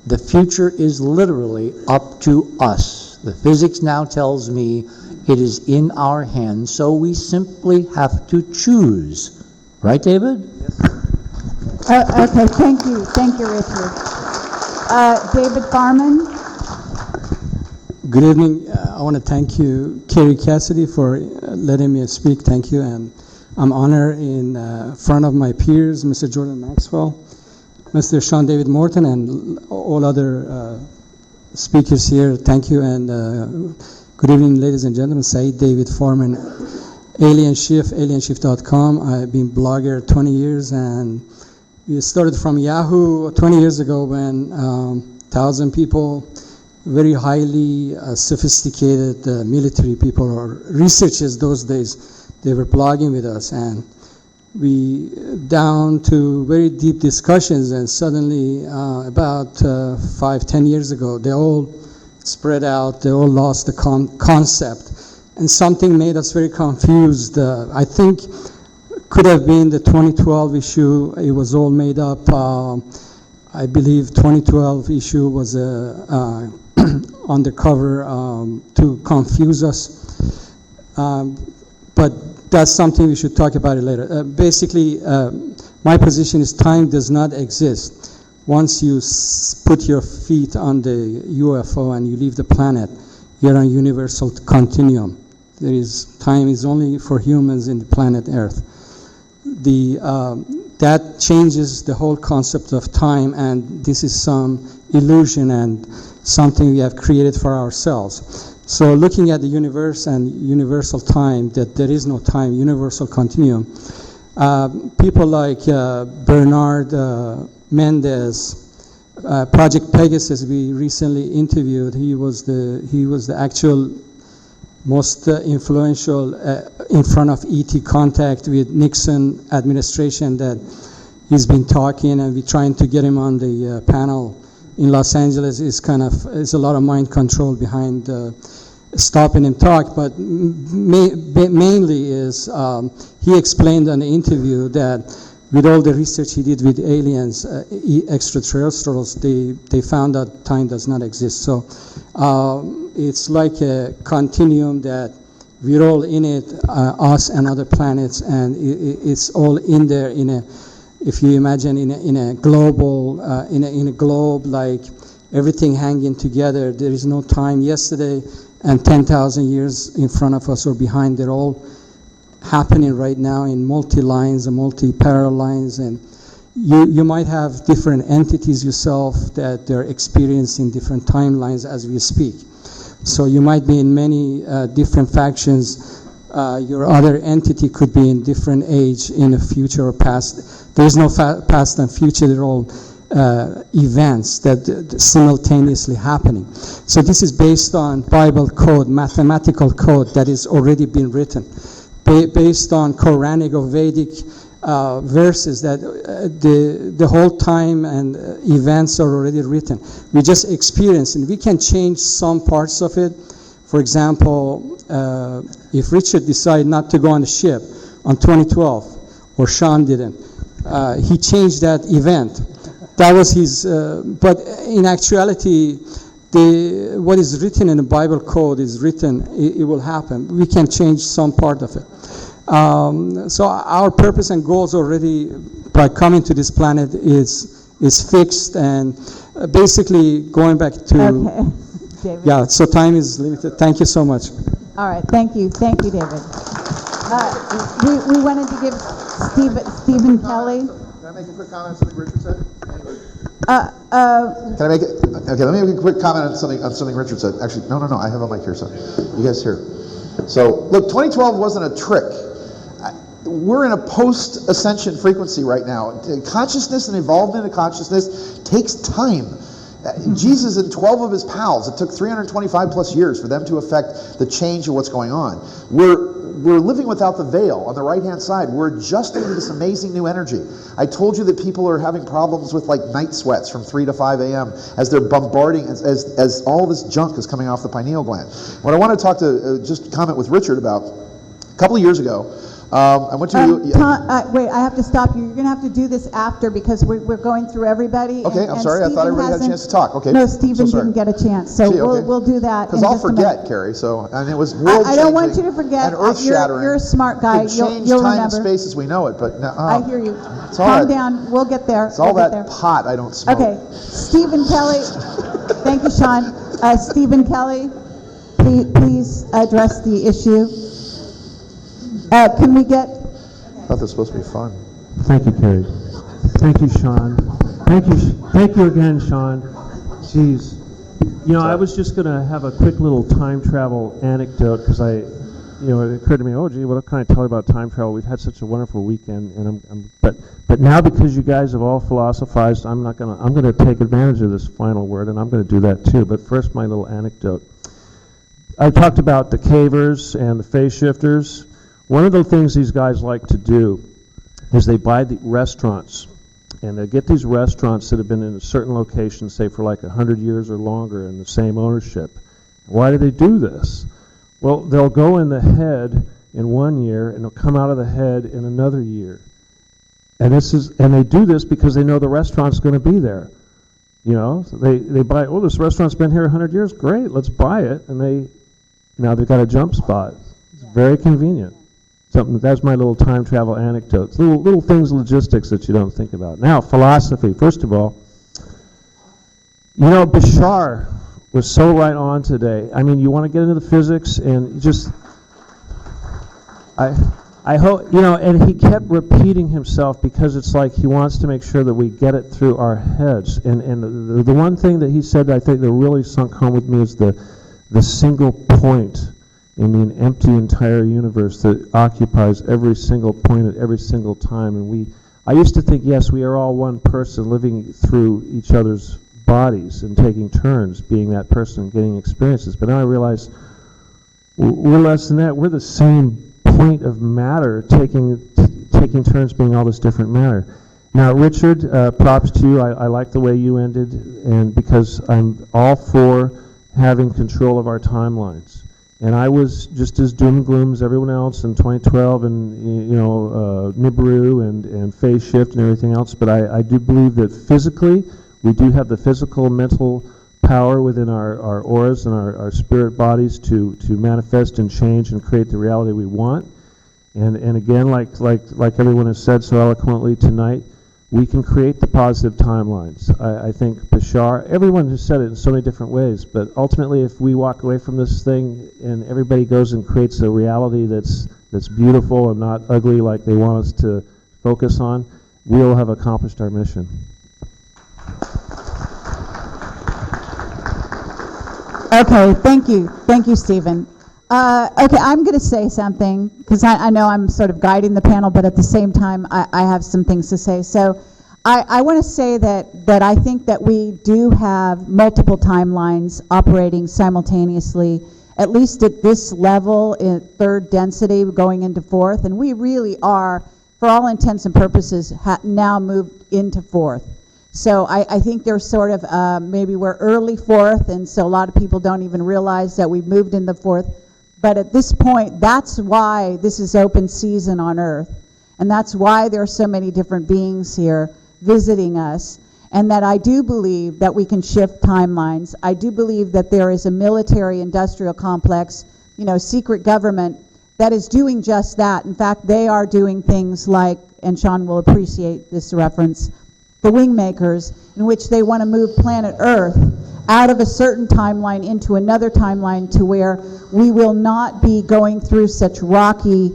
the future is literally up to us. The physics now tells me it is in our hands, so we simply have to choose. Right, David? Yes. Okay, thank you, Richard. David Farman? Good evening. I want to thank you, Kerry Cassidy, for letting me speak. Thank you. And I'm honored in front of my peers, Mr. Jordan Maxwell, Mr. Sean David Morton, and all other speakers here. Thank you. And good evening, ladies and gentlemen. Saeed David Farman, Alien Shift, alienshift.com. I've been blogger 20 years, and we started from Yahoo 20 years ago when 1,000 people, very highly sophisticated military people or researchers those days, they were blogging with us, and we down to very deep discussions, and suddenly about 5-10 years ago, they all spread out. They all lost the concept. And something made us very confused. I think could have been the 2012 issue. It was all made up. I believe 2012 issue was undercover to confuse us. But that's something we should talk about it later. Basically, my position is time does not exist. Once you put your feet on the UFO and you leave the planet, you're on a universal continuum. Time is only for humans in the planet Earth. That changes the whole concept of time, and this is some illusion and something we have created for ourselves. So looking at the universe and universal time, that there is no time, universal continuum, people like Bernard Mendez, Project Pegasus we recently interviewed, he was the actual most influential in front of ET contact with Nixon administration, that he's been talking, and we're trying to get him on the panel in Los Angeles. Is a lot of mind control behind stopping him talk, but mainly is he explained on the interview that with all the research he did with aliens, extraterrestrials, they found that time does not exist. So it's like a continuum that we're all in it, us and other planets, and it's all in there if you imagine in a global, in a globe, like everything hanging together. There is no time yesterday and 10,000 years in front of us or behind. They're all happening right now in multi-lines and multi-parallel lines, and you might have different entities yourself that they're experiencing different timelines as we speak. So you might be in many different factions. Your other entity could be in different age, in the future or past. There is no past and future. They're all events that simultaneously happening. So this is based on Bible code, mathematical code that is already been written, based on Quranic or Vedic verses that the whole time and events are already written. We just experience, and we can change some parts of it. For example, if Richard decided not to go on the ship on 2012, or Sean didn't, he changed that event. That was his, but in actuality, what is written in the Bible code is written, it will happen. We can change some part of it. So our purpose and goals already, by coming to this planet, is fixed, and basically going back to... Okay, David. Yeah, so time is limited. Thank you so much. All right, thank you, David. We wanted to give Stephen Kelly. Can I make a quick comment on something Richard said? Can I make it? Okay, let me make a quick comment on something Richard said. Actually, no, I have a mic here, so you guys here. So, look, 2012 wasn't a trick. We're in a post-ascension frequency right now. Consciousness and involvement in consciousness takes time. Jesus and 12 of his pals, it took 325 plus years for them to affect the change of what's going on. We're living without the veil on the right-hand side. We're adjusting to this amazing new energy. I told you that people are having problems with like night sweats from 3 to 5 a.m. as they're bombarding, as all this junk is coming off the pineal gland. What I want to talk to, just comment with Richard about, a couple of years ago, I went to... wait, I have to stop you. You're going to have to do this after, because we're going through everybody. Okay, I'm sorry. I thought everybody had a chance to talk. Okay. No, Stephen didn't get a chance, so we'll do that. Because I'll forget, Carrie. So, and it was world-changing. I don't want you to forget. And earth-shattering. You're a smart guy. You'll change time remember. and space as we know it, but now... I hear you. Calm down. We'll get there. It's all that pot I don't smoke. Okay. Stephen Kelly. Thank you, Sean. Stephen Kelly, please address the issue. Can we get... I thought this was supposed to be fun. Thank you, Carrie. Thank you, Sean. Thank you again, Sean. Jeez. You know, I was just going to have a quick little time travel anecdote, because it occurred to me, oh, gee, what can I tell you about time travel? We've had such a wonderful weekend, and but now, because you guys have all philosophized, I'm going to take advantage of this final word, and I'm going to do that too. But first, my little anecdote. I talked about the cavers and the phase shifters. One of the things these guys like to do is they buy the restaurants And they get these restaurants that have been in a certain location, say for like 100 years or longer, in the same ownership. Why do they do this? Well, they'll go in the head in 1 year, and they'll come out of the head in another year. And they do this because they know the restaurant's going to be there. You know, so they buy, oh, this restaurant's been here 100 years, great, let's buy it. And now they've got a jump spot. It's very convenient. That's my little time travel anecdotes. Little things, logistics that you don't think about. Now, philosophy. First of all, you know, Bashar was so right on today. I mean, you want to get into the physics and just, I hope, you know, and he kept repeating himself because it's like he wants to make sure that we get it through our heads. And the one thing that he said that I think that really sunk home with me is the single point in the empty entire universe that occupies every single point at every single time. And I used to think, yes, we are all one person living through each other's bodies and taking turns being that person and getting experiences. But now I realize we're less than that. We're the same point of matter, taking turns being all this different matter. Now, Richard, props to you. I like the way you ended, and because I'm all for having control of our timelines. And I was just as doom and gloom as everyone else in 2012 and, you know, Nibiru and phase shift and everything else. But I do believe that physically, we do have the physical, mental power within our auras and our spirit bodies to manifest and change and create the reality we want. And again, like everyone has said so eloquently tonight, we can create the positive timelines. I think Bashar, everyone has said it in so many different ways, but ultimately if we walk away from this thing and everybody goes and creates a reality that's beautiful and not ugly like they want us to focus on, we'll have accomplished our mission. Okay, thank you. Thank you, Stephen. Okay, I'm going to say something, because I know I'm sort of guiding the panel, but at the same time, I have some things to say. So I want to say that I think that we do have multiple timelines operating simultaneously, at least at this level, in third density, going into fourth, and we really are, for all intents and purposes, now moved into fourth. So I think there's sort of, maybe we're early fourth, and so a lot of people don't even realize that we've moved into fourth. But at this point, that's why this is open season on Earth. And that's why there are so many different beings here visiting us. And that I do believe that we can shift timelines. I do believe that there is a military industrial complex, you know, secret government that is doing just that. In fact, they are doing things like, and Sean will appreciate this reference, the Wingmakers, in which they want to move planet Earth out of a certain timeline into another timeline to where we will not be going through such rocky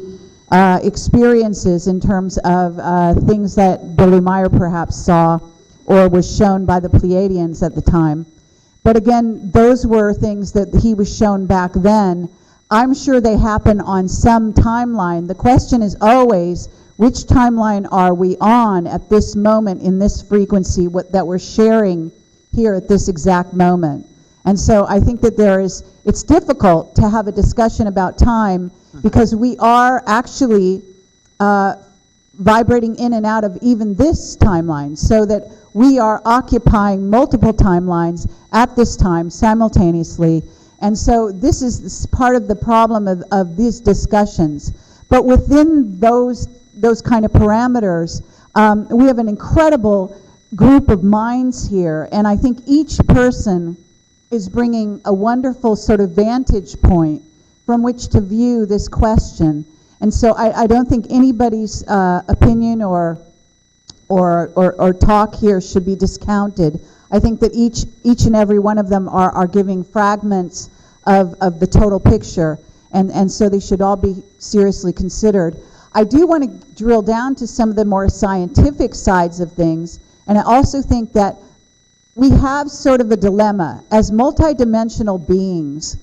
experiences in terms of things that Billy Meyer perhaps saw or was shown by the Pleiadians at the time. But again, those were things that he was shown back then. I'm sure they happen on some timeline. The question is always, which timeline are we on at this moment in this frequency that we're sharing here at this exact moment? And so I think that it's difficult to have a discussion about time because we are actually vibrating in and out of even this timeline, so that we are occupying multiple timelines at this time simultaneously. And so this is part of the problem of these discussions. But within those kind of parameters, we have an incredible group of minds here, and I think each person is bringing a wonderful sort of vantage point from which to view this question. And so I don't think anybody's opinion or talk here should be discounted. I think that each and every one of them are giving fragments of the total picture, and so they should all be seriously considered. I do want to drill down to some of the more scientific sides of things, and I also think that we have sort of a dilemma. As multidimensional beings,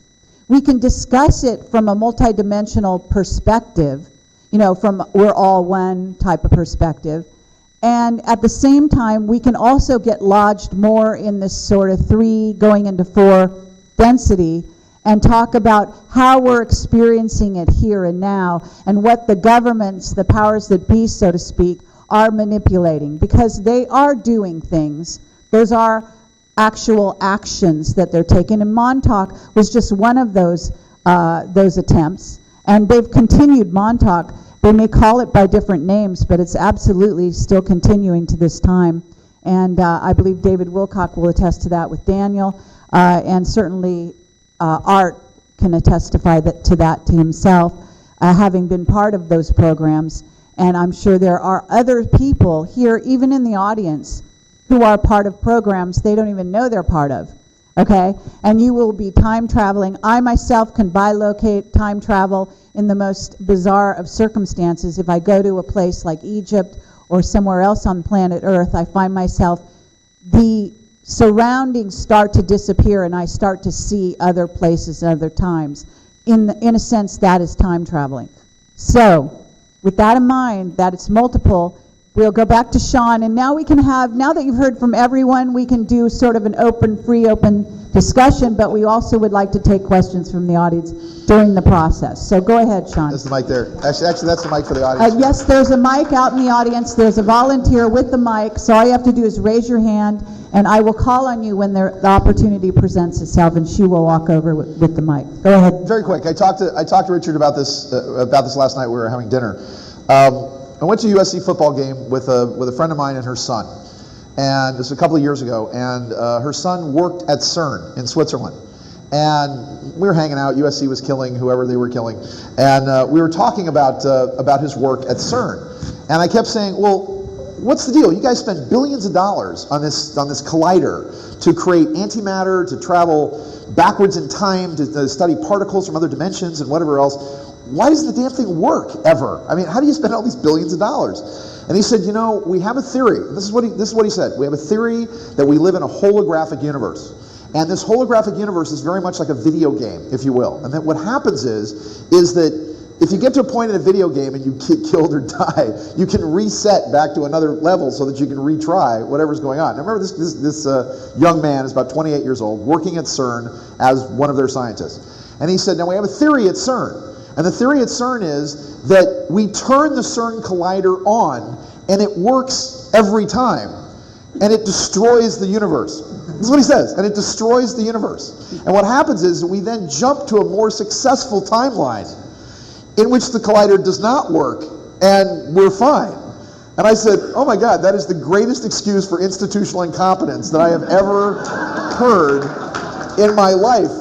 we can discuss it from a multidimensional perspective, you know, from we're all one type of perspective. And at the same time, we can also get lodged more in this sort of 3 going into 4 density and talk about how we're experiencing it here and now, and what the governments, the powers that be, so to speak, are manipulating, because they are doing things. Those are actual actions that they're taking, and Montauk was just one of those attempts, and they've continued Montauk. They may call it by different names, but it's absolutely still continuing to this time, and I believe David Wilcock will attest to that with Daniel, and certainly Art can testify to that to himself, having been part of those programs, and I'm sure there are other people here, even in the audience, who are part of programs they don't even know they're part of, okay? And you will be time traveling. I myself can bilocate time travel in the most bizarre of circumstances. If I go to a place like Egypt or somewhere else on planet Earth, I find myself, the surroundings start to disappear and I start to see other places and other times. In a sense, that is time traveling. So, with that in mind, that it's multiple, we'll go back to Sean, and now we can have, now that you've heard from everyone, we can do sort of an open discussion, but we also would like to take questions from the audience during the process. So go ahead, Sean. There's the mic there. Actually, that's the mic for the audience. Yes, there's a mic out in the audience. There's a volunteer with the mic, so all you have to do is raise your hand, and I will call on you when the opportunity presents itself, and she will walk over with the mic. Go ahead. Very quick. I talked to Richard about this last night. We were having dinner. I went to a USC football game with a friend of mine and her son, and this was a couple of years ago. And her son worked at CERN in Switzerland, and we were hanging out. USC was killing whoever they were killing, and we were talking about his work at CERN. And I kept saying, well, what's the deal? You guys spend billions of dollars on this collider to create antimatter, to travel backwards in time, to study particles from other dimensions and whatever else. Why does the damn thing work ever? I mean, how do you spend all these billions of dollars? And he said, you know, we have a theory. This is what he said. We have a theory that we live in a holographic universe. And this holographic universe is very much like a video game, if you will. And that what happens is that if you get to a point in a video game and you get killed or die, you can reset back to another level so that you can retry whatever's going on. Now remember, this young man is about 28 years old, working at CERN as one of their scientists. And he said, now we have a theory at CERN. And the theory at CERN is that we turn the CERN collider on, and it works every time, and it destroys the universe. This is what he says, and it destroys the universe. And what happens is we then jump to a more successful timeline in which the collider does not work, and we're fine. And I said, oh my God, that is the greatest excuse for institutional incompetence that I have ever heard in my life.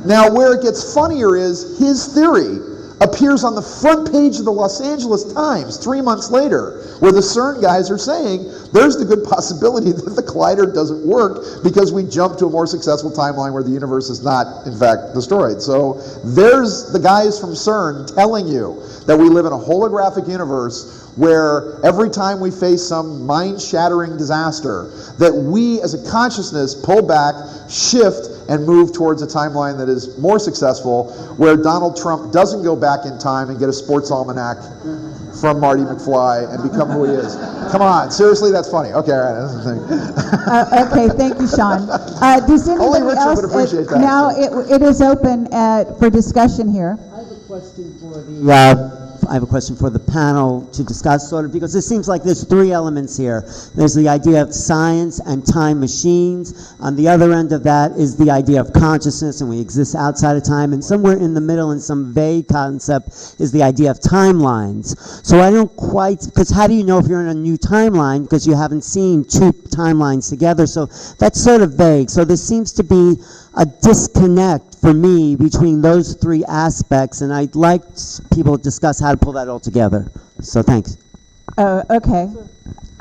Now, where it gets funnier is his theory appears on the front page of the Los Angeles Times 3 months later, where the CERN guys are saying there's the good possibility that the collider doesn't work because we jump to a more successful timeline where the universe is not, in fact, destroyed. So there's the guys from CERN telling you that we live in a holographic universe where every time we face some mind-shattering disaster, that we as a consciousness pull back, shift, and move towards a timeline that is more successful, where Donald Trump doesn't go back in time and get a sports almanac from Marty McFly and become who he is. Come on, seriously, that's funny. Okay, all right, that's the thing. Okay, thank you, Sean. Does anybody Only Richard else? would appreciate that. Now it is open for discussion here. I have a question for the panel to discuss, sort of, because it seems like there's three elements here. There's the idea of science and time machines. On the other end of that is the idea of consciousness, and we exist outside of time. And somewhere in the middle, in some vague concept, is the idea of timelines. So I don't quite, because how do you know if you're in a new timeline? Because you haven't seen two timelines together. So that's sort of vague. So there seems to be a disconnect for me between those three aspects, and I'd like people to discuss how to pull that all together. So thanks. Okay.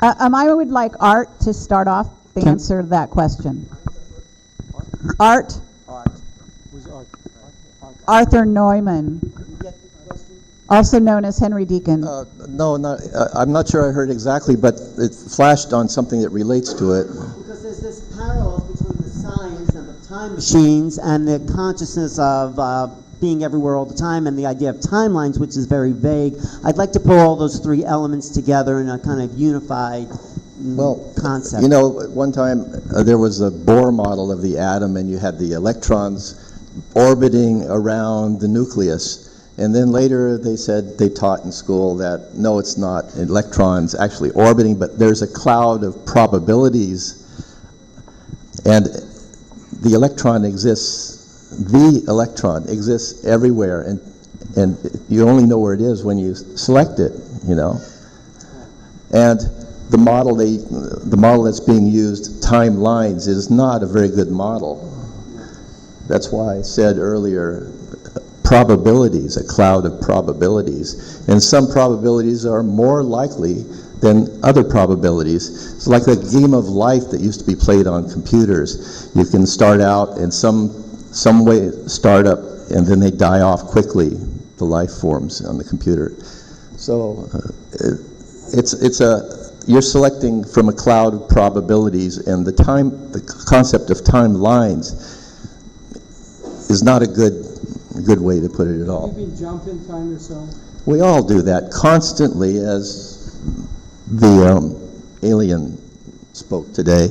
I would like Art to start off the answer to that question. Art? Who's Art? Arthur Neumann, also known as Henry Deacon. No, I'm not sure I heard exactly, but it flashed on something that relates to it. Because there's this parallel between the science and the time machines and the consciousness of being everywhere all the time, and the idea of timelines, which is very vague. I'd like to pull all those three elements together in a kind of unified concept. You know, one time there was a Bohr model of the atom, and you had the electrons orbiting around the nucleus. And then later they said, they taught in school that no, it's not electrons actually orbiting, but there's a cloud of probabilities, and the electron exists everywhere, and you only know where it is when you select it, you know. And the model that's being used, timelines, is not a very good model. That's why I said earlier, probabilities, a cloud of probabilities. And some probabilities are more likely than other probabilities. It's like the game of life that used to be played on computers. You can start out in some way, start up, and then they die off quickly, the life forms on the computer. So you're selecting from a cloud of probabilities, and the concept of timelines is not a good way to put it at all. Have you been jumping time yourself? We all do that constantly, as the alien spoke today.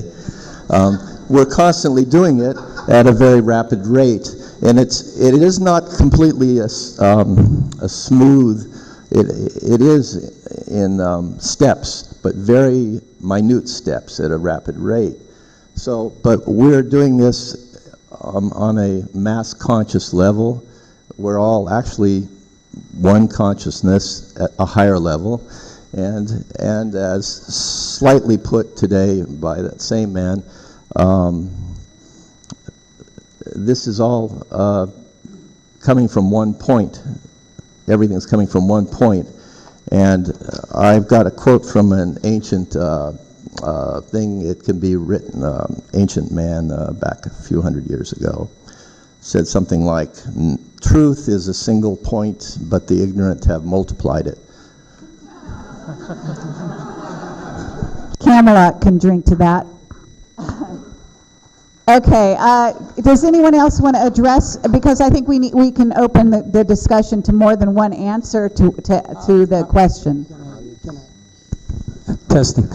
We're constantly doing it at a very rapid rate, and it is not completely a smooth. It is in steps, but very minute steps at a rapid rate. So, but we're doing this on a mass conscious level. We're all actually one consciousness at a higher level, and as slightly put today by that same man, this is all coming from one point. Everything's coming from one point. And I've got a quote from an ancient thing. It can be written, ancient man back a few hundred years ago said something like, "Truth is a single point, but the ignorant have multiplied it." Camelot can drink to that. Okay, does anyone else want to address, because I think we can open the discussion to more than one answer to the question. Testing.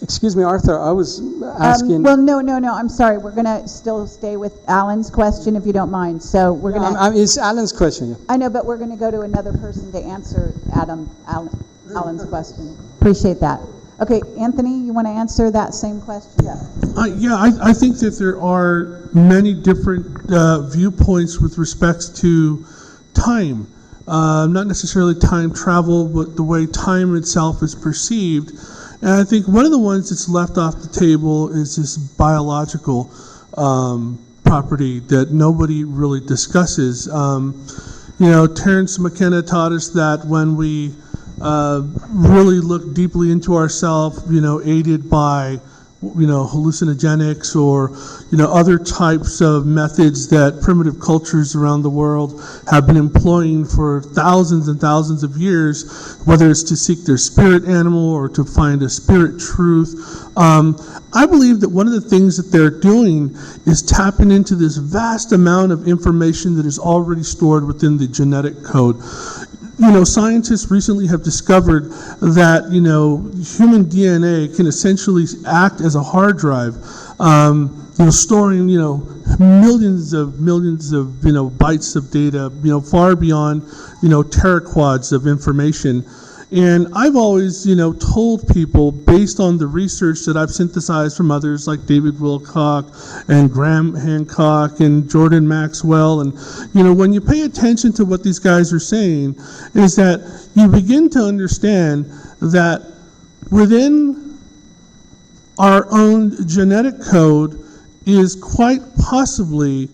Excuse me, Arthur, I was asking... Well, no, I'm sorry. We're going to still stay with Alan's question, if you don't mind. So we're going to... It's Alan's question. I know, but we're going to go to another person to answer Alan's question. Appreciate that. Okay, Anthony, you want to answer that same question? I think that there are many different viewpoints with respect to time. Not necessarily time travel, but the way time itself is perceived. And I think one of the ones that's left off the table is this biological property that nobody really discusses. Terence McKenna taught us that when we really look deeply into ourselves, aided by hallucinogenics or other types of methods that primitive cultures around the world have been employing for thousands and thousands of years, whether it's to seek their spirit animal or to find a spirit truth. I believe that one of the things that they're doing is tapping into this vast amount of information that is already stored within the genetic code. Scientists recently have discovered that, human DNA can essentially act as a hard drive, storing, millions of bytes of data, far beyond, teraquads of information. And I've always, told people, based on the research that I've synthesized from others like David Wilcock and Graham Hancock and Jordan Maxwell, and, when you pay attention to what these guys are saying, is that you begin to understand that within our own genetic code is quite possibly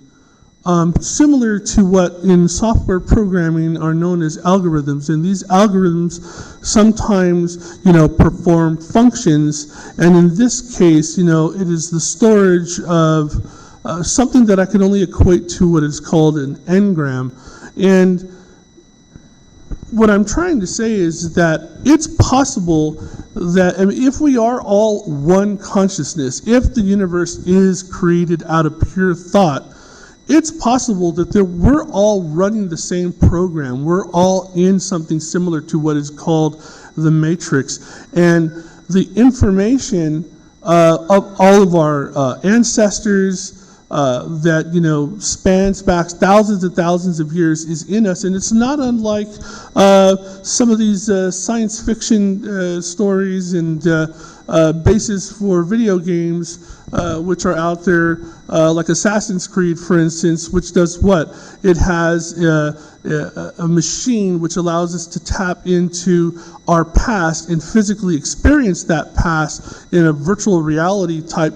similar to what in software programming are known as algorithms. And these algorithms sometimes, perform functions. And in this case, it is the storage of something that I can only equate to what is called an engram. And what I'm trying to say is that it's possible that if we are all one consciousness, if the universe is created out of pure thought, it's possible that we're all running the same program. We're all in something similar to what is called the matrix. And the information of all of our ancestors, that, you know, spans back thousands and thousands of years is in us. And it's not unlike some of these science fiction stories and bases for video games which are out there, like Assassin's Creed, for instance, which does what? It has a machine which allows us to tap into our past and physically experience that past in a virtual reality type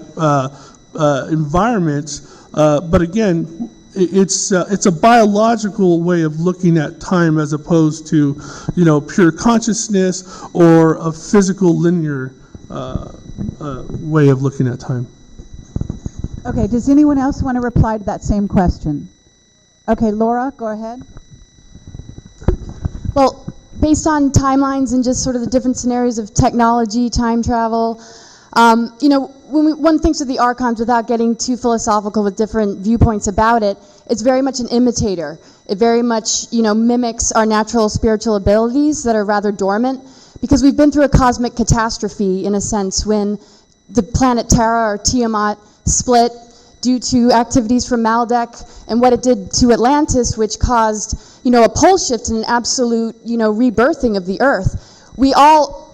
environment. But again, it's a biological way of looking at time as opposed to, you know, pure consciousness or a physical linear way of looking at time. Okay, does anyone else want to reply to that same question? Okay, Laura, go ahead. Well, based on timelines and just sort of the different scenarios of technology, time travel, you know, when one thinks of the archons without getting too philosophical with different viewpoints about it, it's very much an imitator. It very much, you know, mimics our natural spiritual abilities that are rather dormant, because we've been through a cosmic catastrophe, in a sense, when the planet Terra, or Tiamat, split due to activities from Maldek and what it did to Atlantis, which caused, you know, a pole shift and an absolute, you know, rebirthing of the Earth.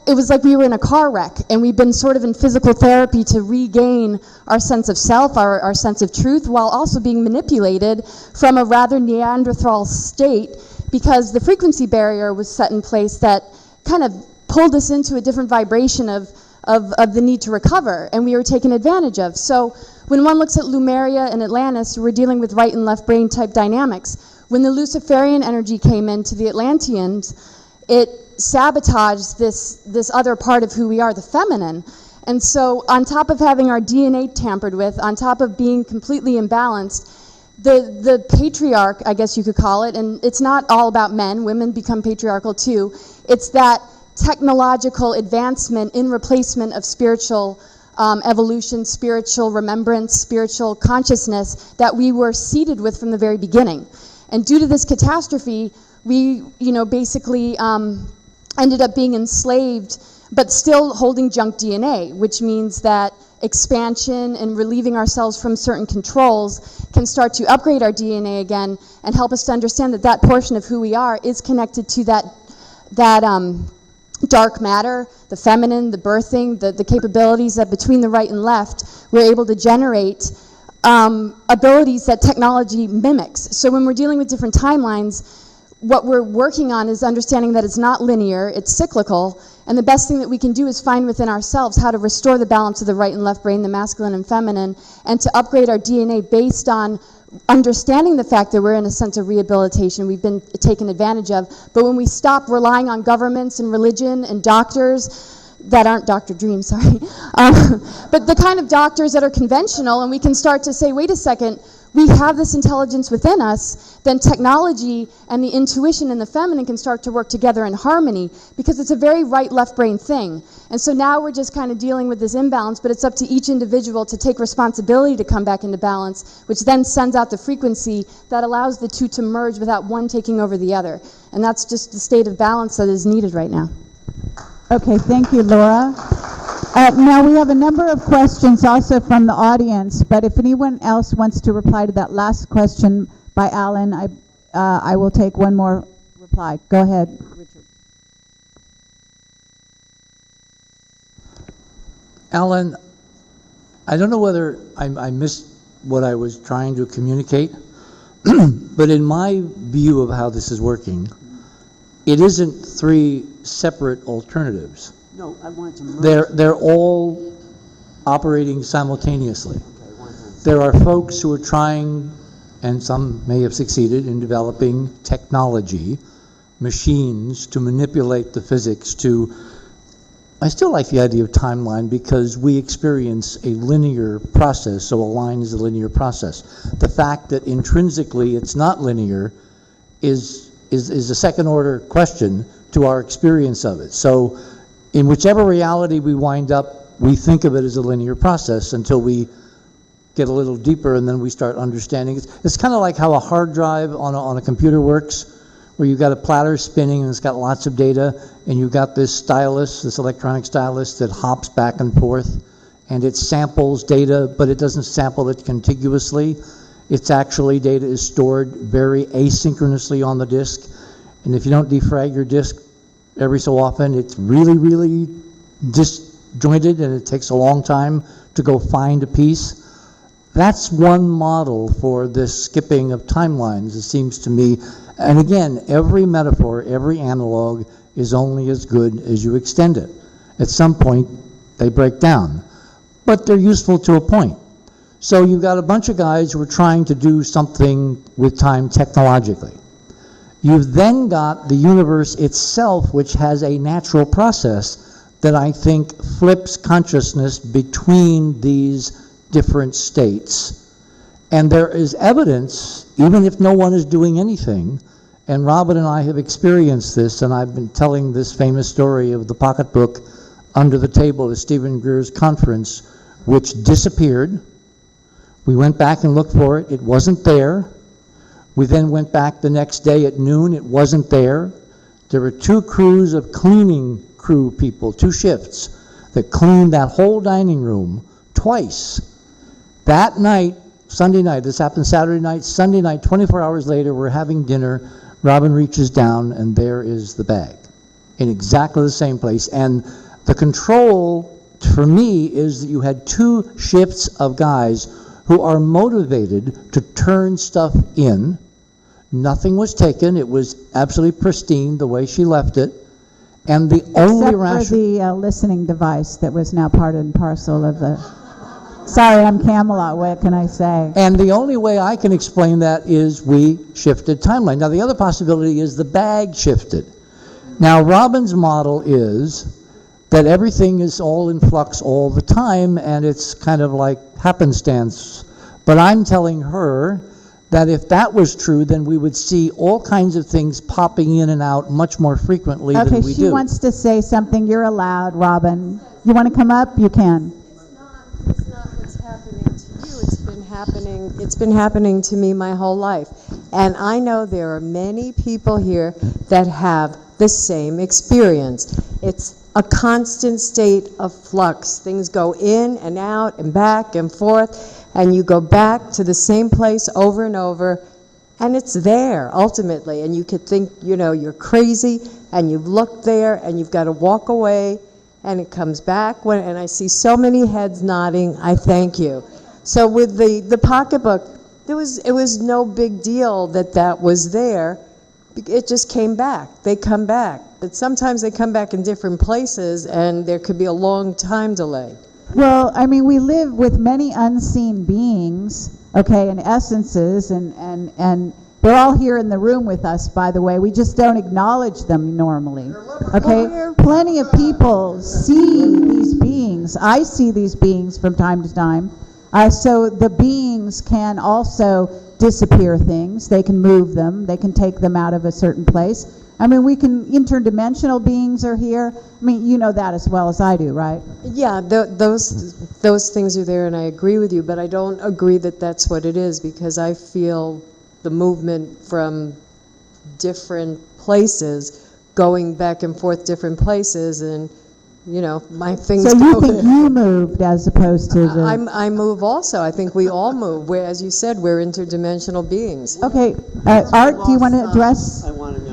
It was like we were in a car wreck, and we've been sort of in physical therapy to regain our sense of self, our sense of truth, while also being manipulated from a rather Neanderthal state, because the frequency barrier was set in place that kind of pulled us into a different vibration of the need to recover, and we were taken advantage of. So when one looks at Lemuria and Atlantis, we're dealing with right and left brain type dynamics. When the Luciferian energy came into the Atlanteans, it sabotaged this other part of who we are, the feminine. And so on top of having our DNA tampered with, on top of being completely imbalanced, the patriarch, I guess you could call it, and it's not all about men, women become patriarchal too, it's that technological advancement in replacement of spiritual evolution, spiritual remembrance, spiritual consciousness that we were seeded with from the very beginning. And due to this catastrophe, we, you know, basically ended up being enslaved, but still holding junk DNA, which means that expansion and relieving ourselves from certain controls can start to upgrade our DNA again and help us to understand that that portion of who we are is connected to that dark matter, the feminine, the birthing, the capabilities that between the right and left, we're able to generate abilities that technology mimics. So when we're dealing with different timelines, what we're working on is understanding that it's not linear, it's cyclical, and the best thing that we can do is find within ourselves how to restore the balance of the right and left brain, the masculine and feminine, and to upgrade our DNA based on understanding the fact that we're in a sense of rehabilitation, we've been taken advantage of. But when we stop relying on governments and religion and doctors that aren't Dr. Dream, sorry, but the kind of doctors that are conventional, and we can start to say, wait a second, we have this intelligence within us, then technology and the intuition and the feminine can start to work together in harmony, because it's a very right-left brain thing. And so now we're just kind of dealing with this imbalance, but it's up to each individual to take responsibility to come back into balance, which then sends out the frequency that allows the two to merge without one taking over the other. And that's just the state of balance that is needed right now. Okay, thank you, Laura. Now, we have a number of questions also from the audience, but if anyone else wants to reply to that last question by Alan, I will take one more reply. Go ahead, Richard. Alan, I don't know whether I missed what I was trying to communicate, but in my view of how this is working, it isn't three separate alternatives. No, I wanted to merge. They're all operating simultaneously. There are folks who are trying, and some may have succeeded, in developing technology, machines to manipulate the physics to... I still like the idea of timeline because we experience a linear process, so a line is a linear process. The fact that intrinsically it's not linear is a second order question to our experience of it. So in whichever reality we wind up, we think of it as a linear process until we get a little deeper and then we start understanding. It's kind of like how a hard drive on a computer works, where you've got a platter spinning and it's got lots of data, and you've got this stylus, this electronic stylus that hops back and forth, and it samples data, but it doesn't sample it contiguously. It's actually data is stored very asynchronously on the disk, and if you don't defrag your disk every so often, it's really, really disjointed, and it takes a long time to go find a piece. That's one model for this skipping of timelines, it seems to me. And again, every metaphor, every analog is only as good as you extend it. At some point, they break down, but they're useful to a point. So you've got a bunch of guys who are trying to do something with time technologically. You've then got the universe itself, which has a natural process that I think flips consciousness between these different states. And there is evidence, even if no one is doing anything, and Robin and I have experienced this, and I've been telling this famous story of the pocketbook under the table at Stephen Greer's conference, which disappeared. We went back and looked for it. It wasn't there. We then went back the next day at noon. It wasn't there. There were 2 crews of cleaning crew people, 2 shifts, that cleaned that whole dining room twice. That night, Sunday night, this happened Saturday night, Sunday night, 24 hours later, we're having dinner. Robin reaches down, and there is the bag in exactly the same place. And the control, for me, is that you had 2 shifts of guys who are motivated to turn stuff in. Nothing was taken. It was absolutely pristine the way she left it. And the only Except for the listening device that was now part and parcel of the... Sorry, I'm Camelot. What can I say? And the only way I can explain that is we shifted timeline. Now, the other possibility is the bag shifted. Now, Robin's model is that everything is all in flux all the time, and it's kind of like happenstance. But I'm telling her that if that was true, then we would see all kinds of things popping in and out much more frequently than we do. Okay, she wants to say something. You're allowed, Robin. You want to come up? You can. It's not what's happening to you. It's been happening to me my whole life. And I know there are many people here that have the same experience. It's a constant state of flux. Things go in and out and back and forth, and you go back to the same place over and over, and it's there ultimately. And you could think, you know, you're crazy, and you've looked there, and you've got to walk away, and it comes back. And I see so many heads nodding. I thank you. So with the pocketbook, it was no big deal that was there. It just came back. They come back. But sometimes they come back in different places, and there could be a long time delay. Well, I mean, we live with many unseen beings, okay, and essences, and they're all here in the room with us, by the way. We just don't acknowledge them normally, okay? Plenty of people see these beings. I see these beings from time to time. So the beings can also disappear things. They can move them. They can take them out of a certain place. I mean, interdimensional beings are here. I mean, you know that as well as I do, right? Yeah, those things are there, and I agree with you, but I don't agree that that's what it is, because I feel the movement from different places, going back and forth different places, and, you know, my things So go you think there. you moved as opposed to the... I move also. I think we all move. As you said, we're interdimensional beings. Okay, Art, do you want to address? I want to know.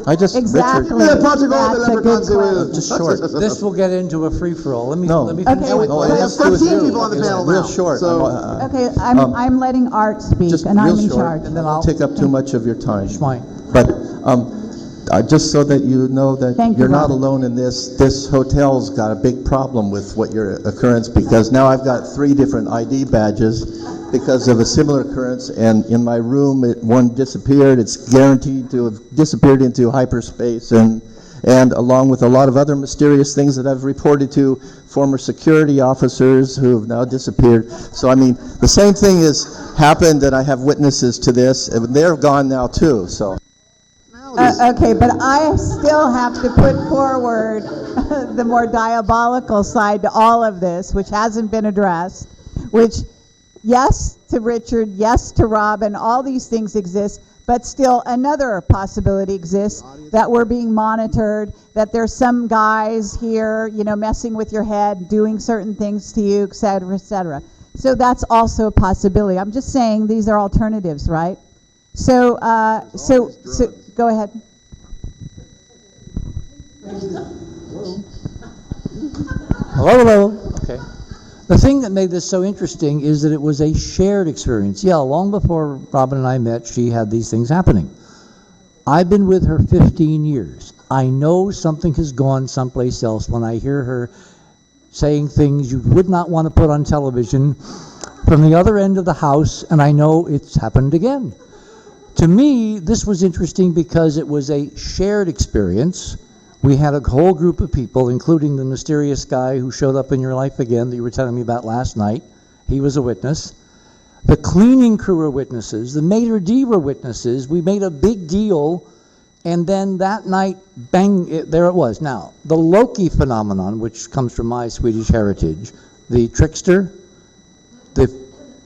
I just, Exactly. Richard, That's a good question. just short. This will get into a free-for-all. Let me Okay, finish with Oh, it but- has to do with 13 you. people on the It's panel real now, short. so- Okay, I'm letting Art speak, Just and I'm real in short, charge. and then I'll take up too much of your time. Schwein. But just so that you know that Thank you, you're not Robin. alone in this hotel's got a big problem with what your occurrence, because now I've got 3 different ID badges because of a similar occurrence, and in my room one disappeared. It's guaranteed to have disappeared into hyperspace, and along with a lot of other mysterious things that I've reported to former security officers who have now disappeared. So I mean, the same thing has happened, and I have witnesses to this, and they're gone now too. So. Okay, but I still have to put forward the more diabolical side to all of this, which hasn't been addressed, which, yes to Richard, yes to Robin, all these things exist. But still, another possibility exists that we're being monitored, that there's some guys here, messing with your head, doing certain things to you, et cetera, et cetera. So that's also a possibility. I'm just saying these are alternatives, right? So go ahead. Hello. Okay. The thing that made this so interesting is that it was a shared experience. Yeah, long before Robin and I met, she had these things happening. I've been with her 15 years. I know something has gone someplace else when I hear her saying things you would not want to put on television from the other end of the house, and I know it's happened again. To me, this was interesting because it was a shared experience. We had a whole group of people, including the mysterious guy who showed up in your life again that you were telling me about last night. He was a witness. The cleaning crew were witnesses. The maitre d' were witnesses. We made a big deal, and then that night, bang, there it was. Now, the Loki phenomenon, which comes from my Swedish heritage, the trickster, the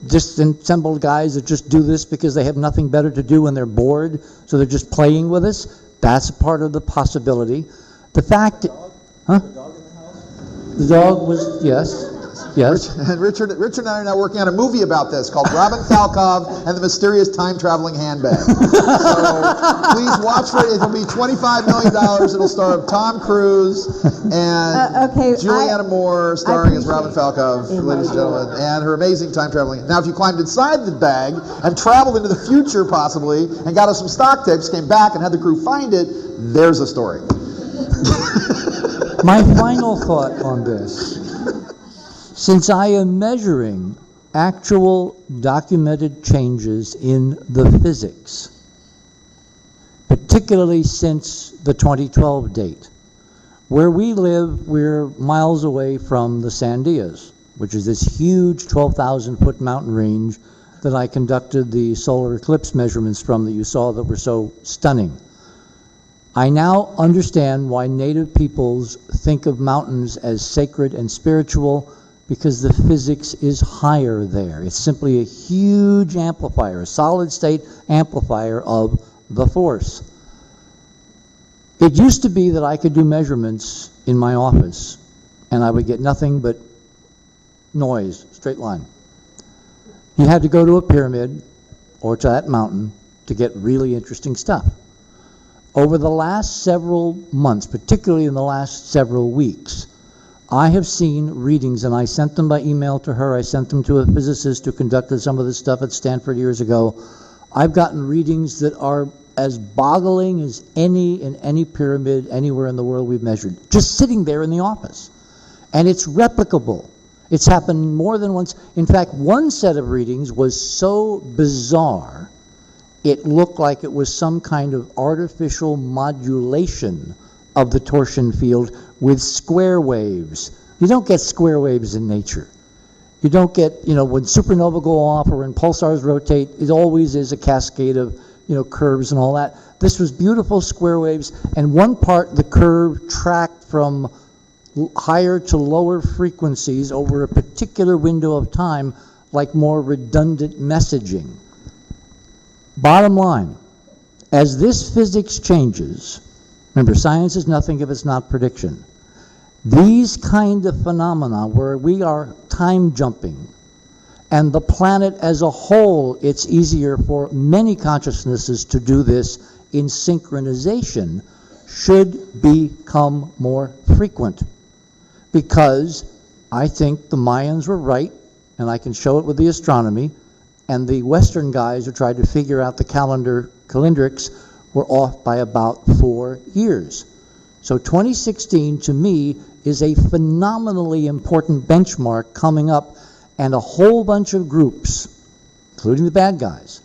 disassembled guys that just do this because they have nothing better to do when they're bored, so they're just playing with us, that's a part of the possibility. The fact, The dog was, yes. And Richard and I are now working on a movie about this called Robin Falkov and the Mysterious Time-Traveling Handbag. So please watch for it. It'll be $25 million. It'll star Tom Cruise and Julianne Moore starring as Robin Falkov, ladies and gentlemen, and her amazing time-traveling. Now, if you climbed inside the bag and traveled into the future, possibly, and got us some stock tips, came back and had the crew find it, there's a story. My final thought on this. Since I am measuring actual documented changes in the physics, particularly since the 2012 date, where we live, we're miles away from the Sandias, which is this huge 12,000-foot mountain range that I conducted the solar eclipse measurements from that you saw that were so stunning. I now understand why native peoples think of mountains as sacred and spiritual, because the physics is higher there. It's simply a huge amplifier, a solid-state amplifier of the force. It used to be that I could do measurements in my office, and I would get nothing but noise, straight line. You had to go to a pyramid or to that mountain to get really interesting stuff. Over the last several months, particularly in the last several weeks, I have seen readings, and I sent them by email to her. I sent them to a physicist who conducted some of this stuff at Stanford years ago. I've gotten readings that are as boggling as any in any pyramid anywhere in the world we've measured, just sitting there in the office. And it's replicable. It's happened more than once. In fact, one set of readings was so bizarre, it looked like it was some kind of artificial modulation of the torsion field with square waves. You don't get square waves in nature. You don't get, when supernovae go off or when pulsars rotate, it always is a cascade of, curves and all that. This was beautiful square waves, and one part the curve tracked from higher to lower frequencies over a particular window of time, like more redundant messaging. Bottom line, as this physics changes, remember, science is nothing if it's not prediction. These kind of phenomena where we are time jumping, and the planet as a whole, it's easier for many consciousnesses to do this in synchronization, should become more frequent. Because I think the Mayans were right, and I can show it with the astronomy, and the Western guys who tried to figure out the calendrics were off by about 4 years. So 2016, to me, is a phenomenally important benchmark coming up, and a whole bunch of groups, including the bad guys,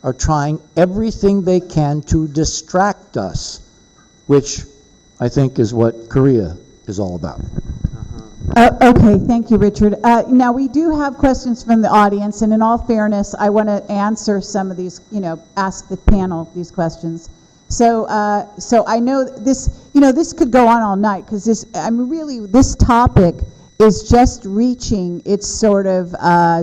are trying everything they can to distract us, which I think is what Korea is all about. Okay, thank you, Richard. Now, we do have questions from the audience, and in all fairness, I want to answer some of these, ask the panel these questions. So I know this, this could go on all night, because this topic is just reaching its sort of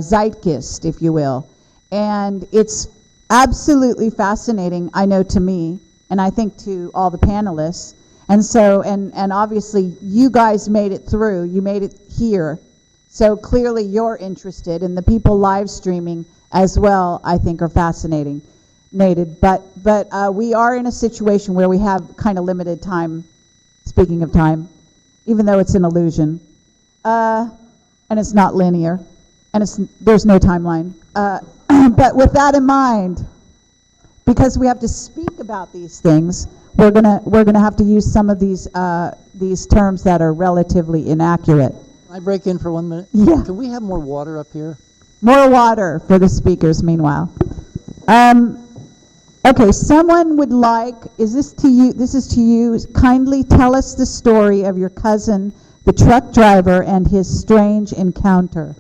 zeitgeist, if you will. And it's absolutely fascinating, I know, to me, and I think to all the panelists. And so, and obviously, you guys made it through. You made it here. So clearly you're interested, and the people live streaming as well, I think, are fascinating. But we are in a situation where we have kind of limited time, speaking of time, even though it's an illusion. And it's not linear, and there's no timeline. But with that in mind, because we have to speak about these things, we're gonna have to use some of these terms that are relatively inaccurate. Can I break in for 1 minute? Yeah. Can we have more water up here? More water for the speakers, meanwhile. Okay, someone would like, is this to you? This is to you. Kindly tell us the story of your cousin, the truck driver, and his strange encounter.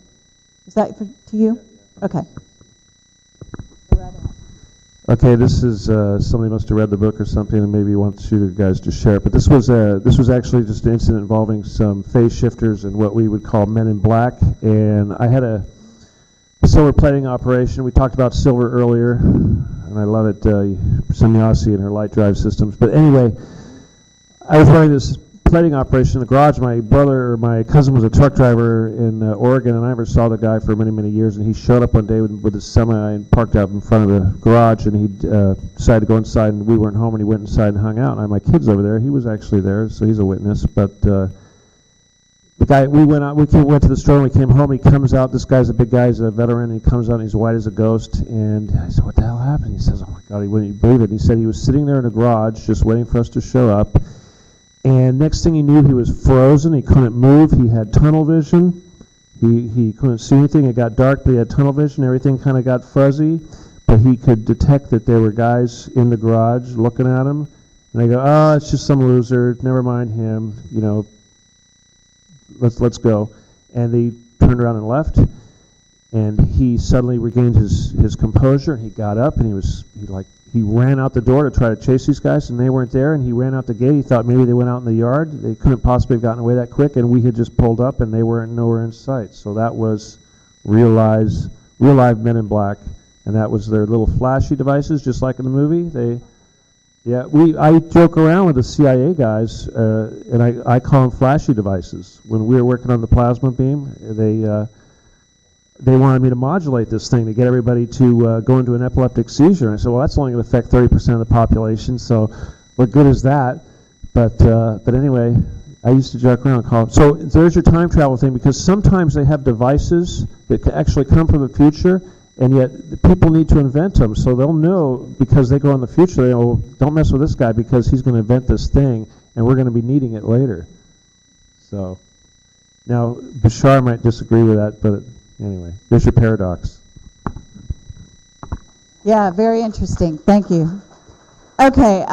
Is that to you? Okay. Okay, this is somebody must have read the book or something, and maybe wants you guys to share it. But this was actually just an incident involving some phase shifters and what we would call men in black. And I had a silver plating operation. We talked about silver earlier, and I love it, Semyasi and her light drive systems. But anyway, I was running this plating operation in the garage. My cousin was a truck driver in Oregon, and I never saw the guy for many, many years. And he showed up one day with his semi and parked out in front of the garage, and he decided to go inside, and we weren't home, and he went inside and hung out. And I had my kids over there. He was actually there, so he's a witness. But the guy, we went to the store, and we came home. He comes out. This guy's a big guy. He's a veteran, and he comes out, and he's white as a ghost. And I said, "What the hell happened?" He says, "Oh my God, he wouldn't believe it." He said he was sitting there in the garage just waiting for us to show up. And next thing he knew, he was frozen. He couldn't move. He had tunnel vision. He couldn't see anything. It got dark, but he had tunnel vision. Everything kind of got fuzzy. But he could detect that there were guys in the garage looking at him. And I go, "Oh, it's just some loser. Never mind him. You know, let's go." And they turned around and left. And he suddenly regained his composure. And he got up, and he ran out the door to try to chase these guys, and they weren't there, and he ran out the gate. He thought maybe they went out in the yard. They couldn't possibly have gotten away that quick, and we had just pulled up, and they weren't nowhere in sight. So that was real live men in black, and that was their little flashy devices, just like in the movie. I joke around with the CIA guys, and I call them flashy devices. When we were working on the plasma beam, they wanted me to modulate this thing to get everybody to go into an epileptic seizure. And I said, well, that's only going to affect 30% of the population, so what good is that? But anyway, I used to joke around and call it. So there's your time travel thing, because sometimes they have devices that actually come from the future, and yet people need to invent them. So they'll know, because they go in the future, they go, don't mess with this guy because he's going to invent this thing, and we're going to be needing it later. So now Bashar might disagree with that, but anyway, there's your paradox. Yeah, very interesting. Thank you. Okay,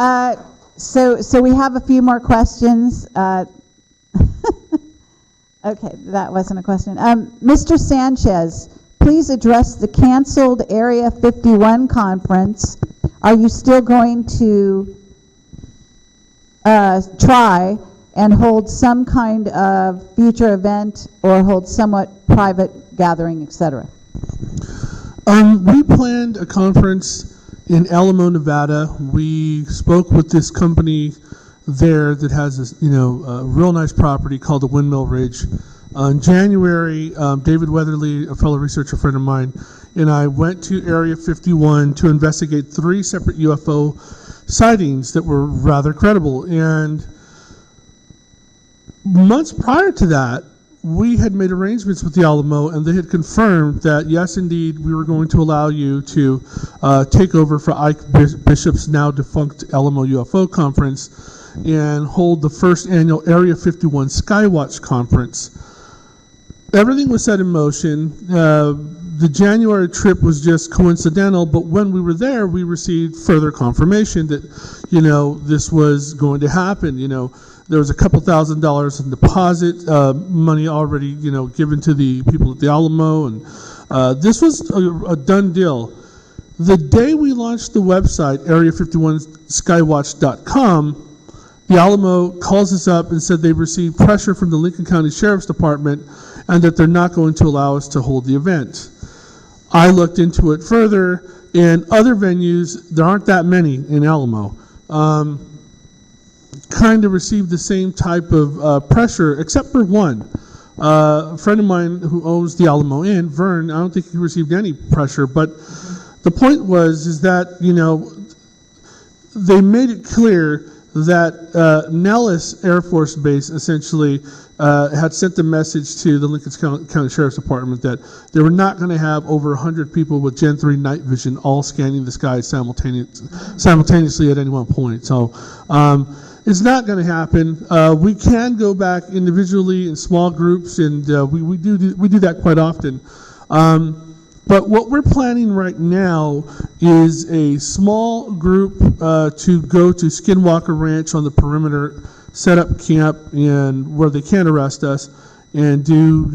so we have a few more questions. Okay, that wasn't a question. Mr. Sanchez, please address the canceled Area 51 conference. Are you still going to try and hold some kind of future event or hold somewhat private gathering, etc.? We planned a conference in Alamo, Nevada. We spoke with this company there that has this, a real nice property called the Windmill Ridge. In January, David Weatherly, a fellow researcher friend of mine, and I went to Area 51 to investigate 3 separate UFO sightings that were rather credible. And months prior to that, we had made arrangements with the Alamo, and they had confirmed that, yes, indeed, we were going to allow you to take over for Ike Bishop's now defunct Alamo UFO conference and hold the first annual Area 51 Skywatch conference. Everything was set in motion. The January trip was just coincidental, but when we were there, we received further confirmation that, this was going to happen. There was a couple $1,000s in deposit money already, given to the people at the Alamo, and this was a done deal. The day we launched the website, area51skywatch.com, the Alamo calls us up and said they received pressure from the Lincoln County Sheriff's Department and that they're not going to allow us to hold the event. I looked into it further, and other venues, there aren't that many in Alamo, kind of received the same type of pressure, except for one. A friend of mine who owns the Alamo Inn, Vern, I don't think he received any pressure, but the point is that, they made it clear that Nellis Air Force Base essentially had sent a message to the Lincoln County Sheriff's Department that they were not going to have over 100 people with Gen 3 night vision all scanning the sky simultaneously at any one point. So it's not going to happen. We can go back individually in small groups, and we do that quite often. But what we're planning right now is a small group to go to Skinwalker Ranch on the perimeter, set up camp, and where they can arrest us, and do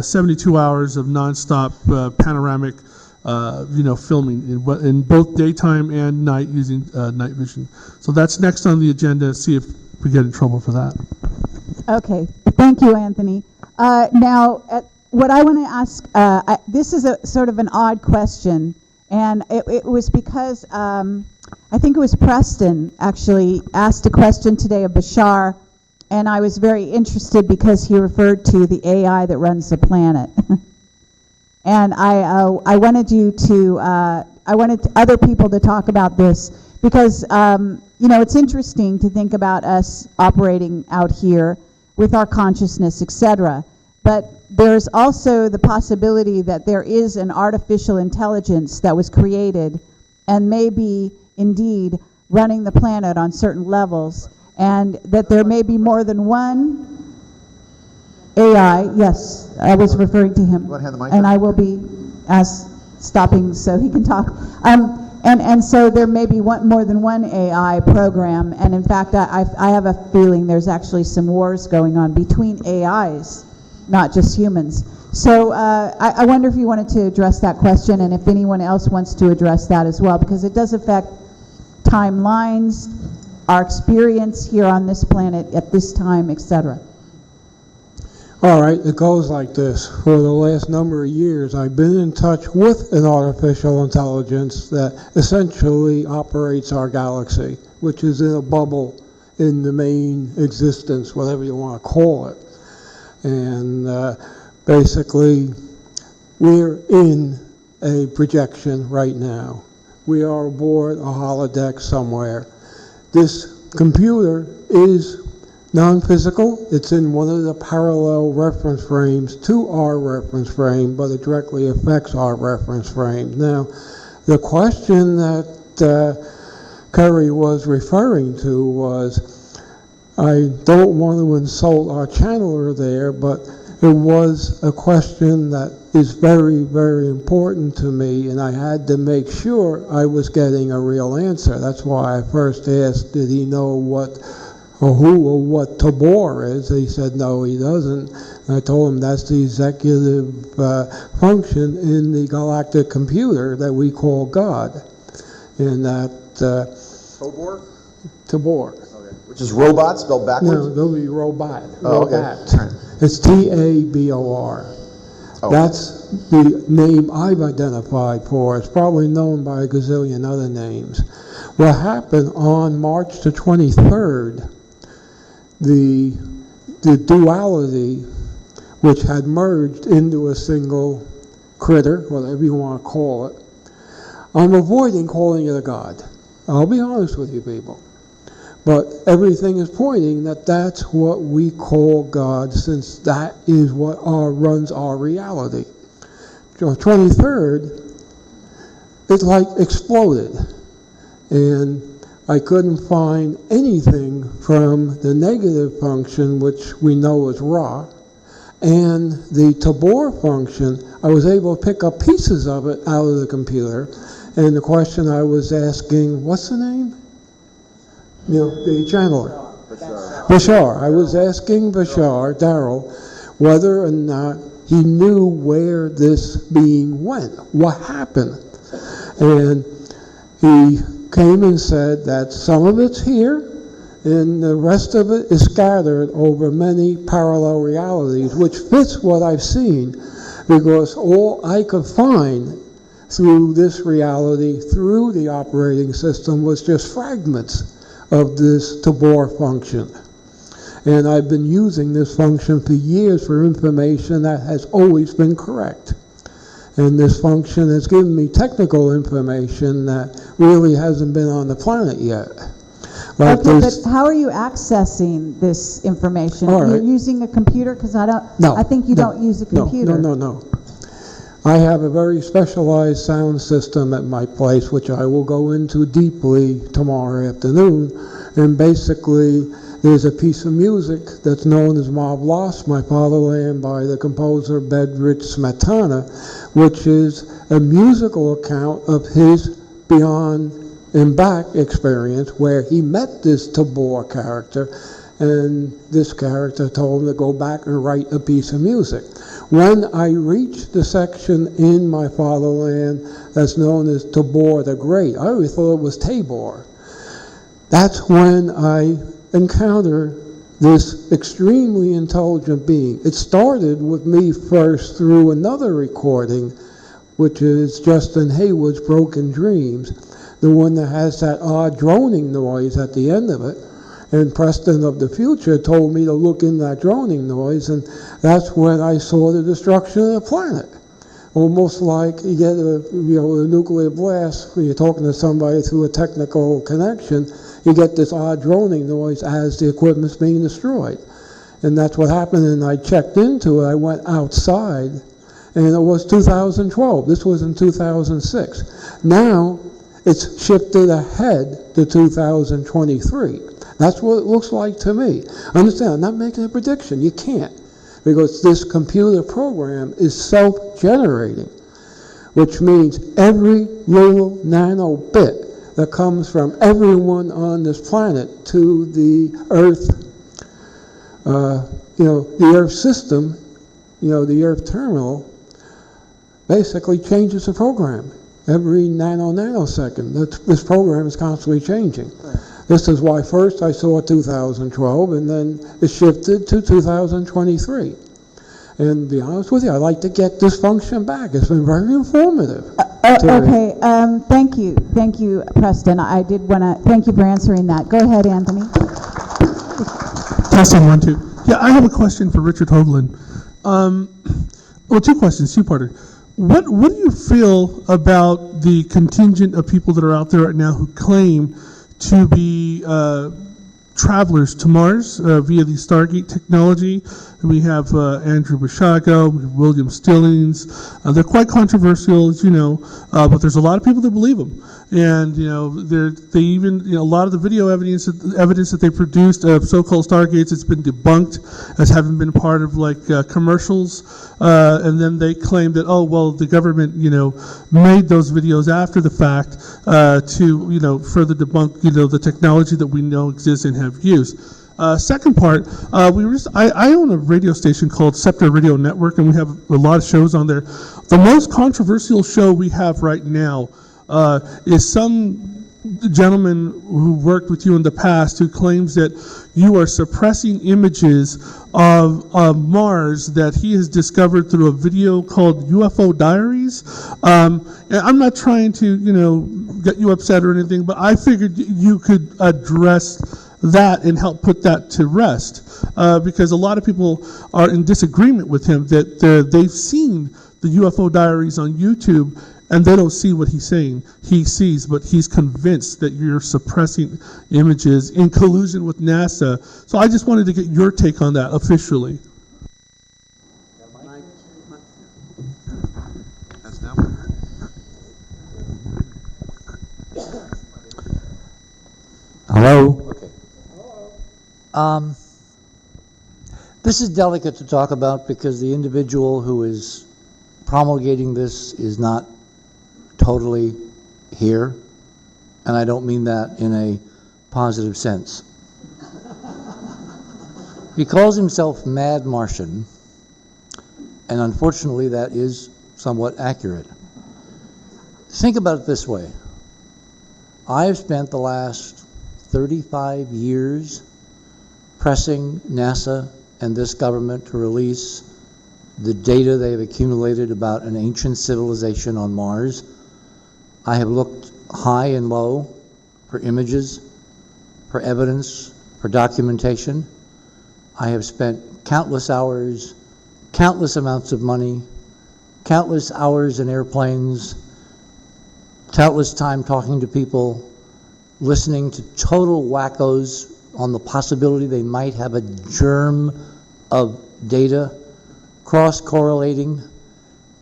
72 hours of nonstop panoramic filming in both daytime and night using night vision. So that's next on the agenda. See if we get in trouble for that. Okay, thank you, Anthony. Now, what I want to ask, this is a sort of an odd question, and it was because I think it was Preston actually asked a question today of Bashar, and I was very interested because he referred to the AI that runs the planet. And I wanted I wanted other people to talk about this because, it's interesting to think about us operating out here with our consciousness, etc. But there's also the possibility that there is an artificial intelligence that was created and may be indeed running the planet on certain levels, and that there may be more than one AI. Yes, I was referring to him. And I will be stopping so he can talk. And so there may be more than one AI program, and in fact, I have a feeling there's actually some wars going on between AIs, not just humans. So I wonder if you wanted to address that question, and if anyone else wants to address that as well, because it does affect timelines, our experience here on this planet at this time, etc. All right, it goes like this. For the last number of years, I've been in touch with an artificial intelligence that essentially operates our galaxy, which is in a bubble in the main existence, whatever you want to call it. And basically, we're in a projection right now. We are aboard a holodeck somewhere. This computer is non-physical. It's in one of the parallel reference frames to our reference frame, but it directly affects our reference frame. Now, the question that Kerry was referring to was, I don't want to insult our channeler there, but it was a question that is very, very important to me, and I had to make sure I was getting a real answer. That's why I first asked, did he know what or who or what Tabor is? He said, no, he doesn't. And I told him that's the executive function in the galactic computer that we call God. And that... Tabor? Tabor. Okay. Which is robot, spelled backwards? No, that'll be robot. Oh, okay. Robot. It's Tabor. Oh. That's the name I've identified for. It's probably known by a gazillion other names. What happened on March the 23rd, the duality, which had merged into a single critter, whatever you want to call it, I'm avoiding calling it a god. I'll be honest with you people. But everything is pointing that that's what we call God, since that is what runs our reality. On the 23rd, it like exploded. And I couldn't find anything from the negative function, which we know is Ra, and the Tabor function. I was able to pick up pieces of it out of the computer. And the question I was asking, what's the name? The channeler. Bashar. I was asking Bashar, Daryl, whether or not he knew where this being went. What happened? And he came and said that some of it's here and the rest of it is scattered over many parallel realities, which fits what I've seen, because all I could find through this reality, through the operating system, was just fragments of this Tabor function. And I've been using this function for years for information that has always been correct. And this function has given me technical information that really hasn't been on the planet yet. Like Okay, this- but how are you accessing this information? All right. You're using a computer? Because No, I think you no, don't use a no, computer. No. I have a very specialized sound system at my place, which I will go into deeply tomorrow afternoon. And basically, there's a piece of music that's known as Mavlas, My Fatherland, by the composer Bedřich Smetana, which is a musical account of his Beyond and Back experience, where he met this Tabor character, and this character told him to go back and write a piece of music. When I reached the section in My Fatherland that's known as Tabor the Great, I always thought it was Tabor. That's when I encountered this extremely intelligent being. It started with me first through another recording, which is Justin Hayward's Broken Dreams, the one that has that odd droning noise at the end of it. And Preston of the Future told me to look in that droning noise, and that's when I saw the destruction of the planet. Almost like you get a nuclear blast when you're talking to somebody through a technical connection, you get this odd droning noise as the equipment's being destroyed. And that's what happened, and I checked into it. I went outside, and it was 2012. This was in 2006. Now, it's shifted ahead to 2023. That's what it looks like to me. Understand, I'm not making a prediction. You can't. Because this computer program is self-generating, which means every little nano bit that comes from everyone on this planet to the Earth, the Earth system, the Earth terminal, basically changes the program. Every nanosecond, this program is constantly changing. This is why first I saw 2012, and then it shifted to 2023. And to be honest with you, I'd like to get this function back. It's been very informative. Okay, thank you, Preston. I did want to thank you for answering that. Go ahead, Anthony. Testing 1, 2. Yeah, I have a question for Richard Hoagland. Well, two questions, two-parter. What do you feel about the contingent of people that are out there right now who claim to be travelers to Mars via the Stargate technology? We have Andrew Basiago, we have William Stillings. They're quite controversial, as you know, but there's a lot of people that believe them. And they even a lot of the video evidence that they produced of so-called Stargates, it's been debunked as having been part of commercials. And then they claim that the government made those videos after the fact to further debunk the technology that we know exists and have used. Second part, I own a radio station called Scepter Radio Network, and we have a lot of shows on there. The most controversial show we have right now is some gentleman who worked with you in the past who claims that you are suppressing images of Mars that he has discovered through a video called UFO Diaries. And I'm not trying to, get you upset or anything, but I figured you could address that and help put that to rest, because a lot of people are in disagreement with him that they've seen the UFO Diaries on YouTube and they don't see what he's saying. He sees, but he's convinced that you're suppressing images in collusion with NASA. So I just wanted to get your take on that officially. Hello? This is delicate to talk about because the individual who is promulgating this is not totally here, and I don't mean that in a positive sense. He calls himself Mad Martian, and unfortunately that is somewhat accurate. Think about it this way. I have spent the last 35 years pressing NASA and this government to release the data they've accumulated about an ancient civilization on Mars I have looked high and low for images, for evidence, for documentation. I have spent countless hours, countless amounts of money, countless hours in airplanes, countless time talking to people, listening to total wackos on the possibility they might have a germ of data, cross-correlating.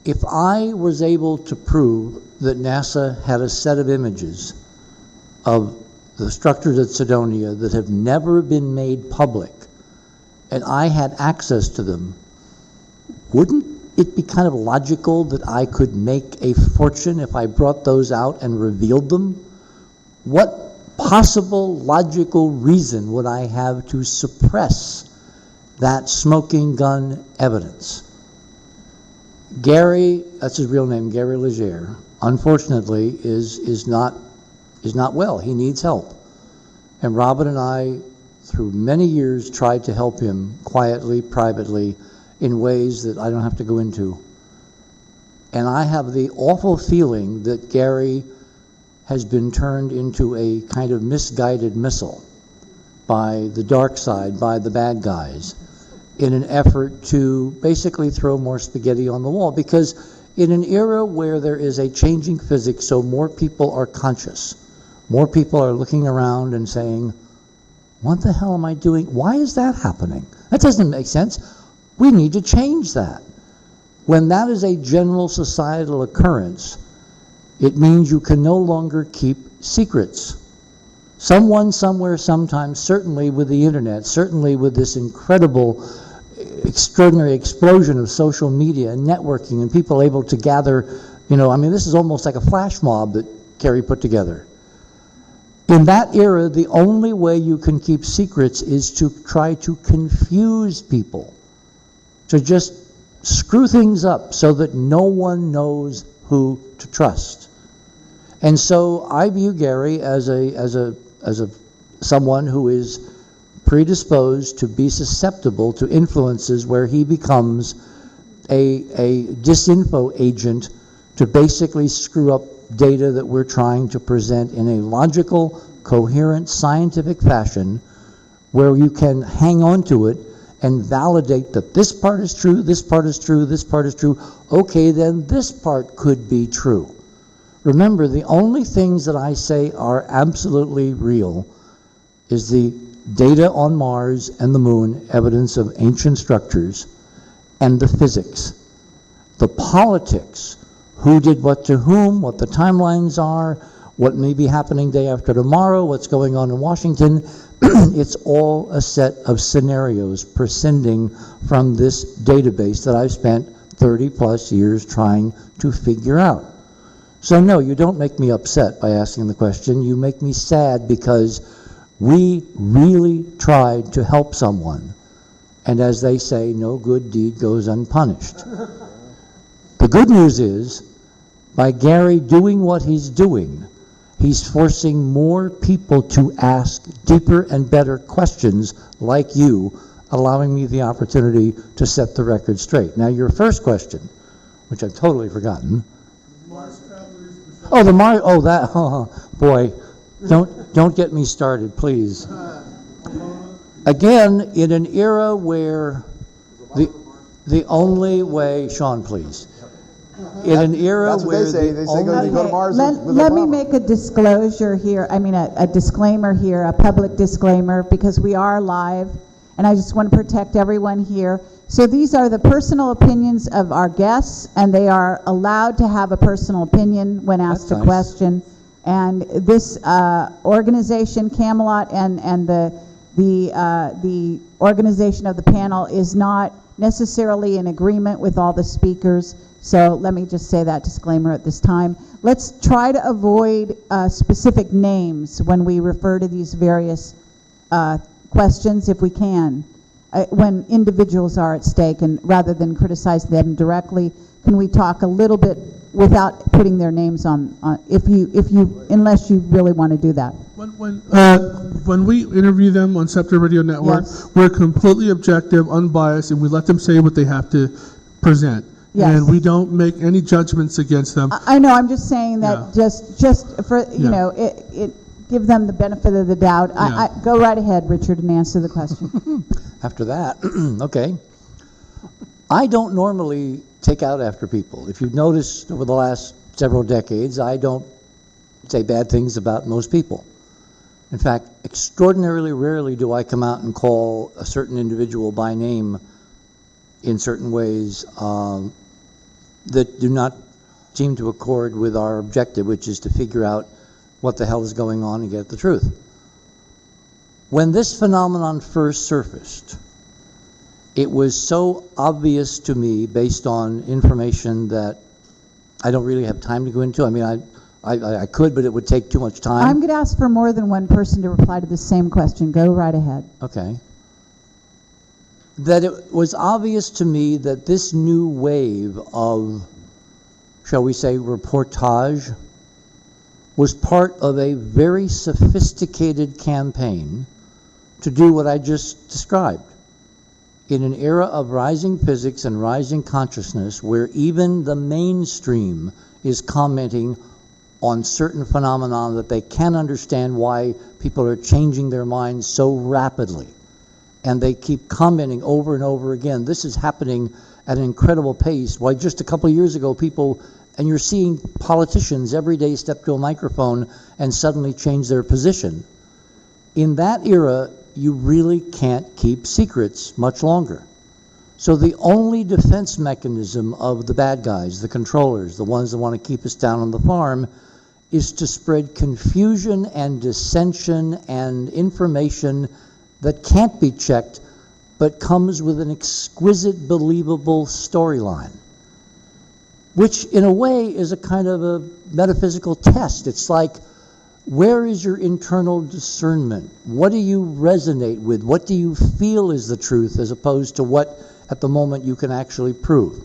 If I was able to prove that NASA had a set of images of the structures at Cydonia that have never been made public, and I had access to them, wouldn't it be kind of logical that I could make a fortune if I brought those out and revealed them? What possible logical reason would I have to suppress that smoking gun evidence? Gary, that's his real name, Gary Legere, unfortunately is not well. He needs help. And Robin and I, through many years, tried to help him quietly, privately, in ways that I don't have to go into. And I have the awful feeling that Gary has been turned into a kind of misguided missile by the dark side, by the bad guys, in an effort to basically throw more spaghetti on the wall. Because in an era where there is a changing physics, so more people are conscious, more people are looking around and saying, what the hell am I doing? Why is that happening? That doesn't make sense. We need to change that. When that is a general societal occurrence, it means you can no longer keep secrets. Someone, somewhere, sometime, certainly with the internet, certainly with this incredible, extraordinary explosion of social media and networking and people able to gather, this is almost like a flash mob that Gary put together. In that era, the only way you can keep secrets is to try to confuse people, to just screw things up so that no one knows who to trust. And so I view Gary as someone who is predisposed to be susceptible to influences where he becomes a disinfo agent to basically screw up data that we're trying to present in a logical, coherent, scientific fashion where you can hang on to it and validate that this part is true, this part is true, this part is true. Okay, then this part could be true. Remember, the only things that I say are absolutely real is the data on Mars and the Moon, evidence of ancient structures, and the physics. The politics, who did what to whom, what the timelines are, what may be happening day after tomorrow, what's going on in Washington, it's all a set of scenarios prescinding from this database that I've spent 30 plus years trying to figure out. So no, you don't make me upset by asking the question. You make me sad because we really tried to help someone. And as they say, no good deed goes unpunished. The good news is, by Gary doing what he's doing, he's forcing more people to ask deeper and better questions like you, allowing me the opportunity to set the record straight. Now, your first question, which I've totally forgotten. Boy, don't get me started, please. Again, in an era where the only way, Sean, please. In an era That's what where they say. They say go to Mars. Let me make a disclosure here, a disclaimer here, a public disclaimer, because we are live, and I just want to protect everyone here. So these are the personal opinions of our guests, and they are allowed to have a personal opinion when asked a question. And this organization, Camelot, and the organization of the panel is not necessarily in agreement with all the speakers. So let me just say that disclaimer at this time. Let's try to avoid specific names when we refer to these various questions, if we can, when individuals are at stake, and rather than criticize them directly, can we talk a little bit without putting their names on unless you really want to do that. When we interview them on Scepter Radio Network, Yes. we're completely objective, unbiased, and we let them say what they have to present. Yes. And we don't make any judgments against them. I know, I'm just saying that Yeah. just for, you Yeah. know, give them the benefit of the doubt. Go right ahead, Richard, and answer the question. After that, okay. I don't normally take out after people. If you've noticed over the last several decades, I don't say bad things about most people. In fact, extraordinarily rarely do I come out and call a certain individual by name in certain ways that do not seem to accord with our objective, which is to figure out what the hell is going on and get at the truth. When this phenomenon first surfaced, it was so obvious to me, based on information that I don't really have time to go into. I mean, I could, but it would take too much time. I'm going to ask for more than one person to reply to the same question. Go right ahead. Okay. That it was obvious to me that this new wave of, shall we say, reportage was part of a very sophisticated campaign to do what I just described. In an era of rising physics and rising consciousness, where even the mainstream is commenting on certain phenomena that they can't understand why people are changing their minds so rapidly. And they keep commenting over and over again. This is happening at an incredible pace. Why, just a couple of years ago, people, and you're seeing politicians every day step to a microphone and suddenly change their position. In that era, you really can't keep secrets much longer. So the only defense mechanism of the bad guys, the controllers, the ones that want to keep us down on the farm, is to spread confusion and dissension and information that can't be checked, but comes with an exquisite, believable storyline, which in a way is a kind of a metaphysical test. It's like, where is your internal discernment? What do you resonate with? What do you feel is the truth, as opposed to what at the moment you can actually prove?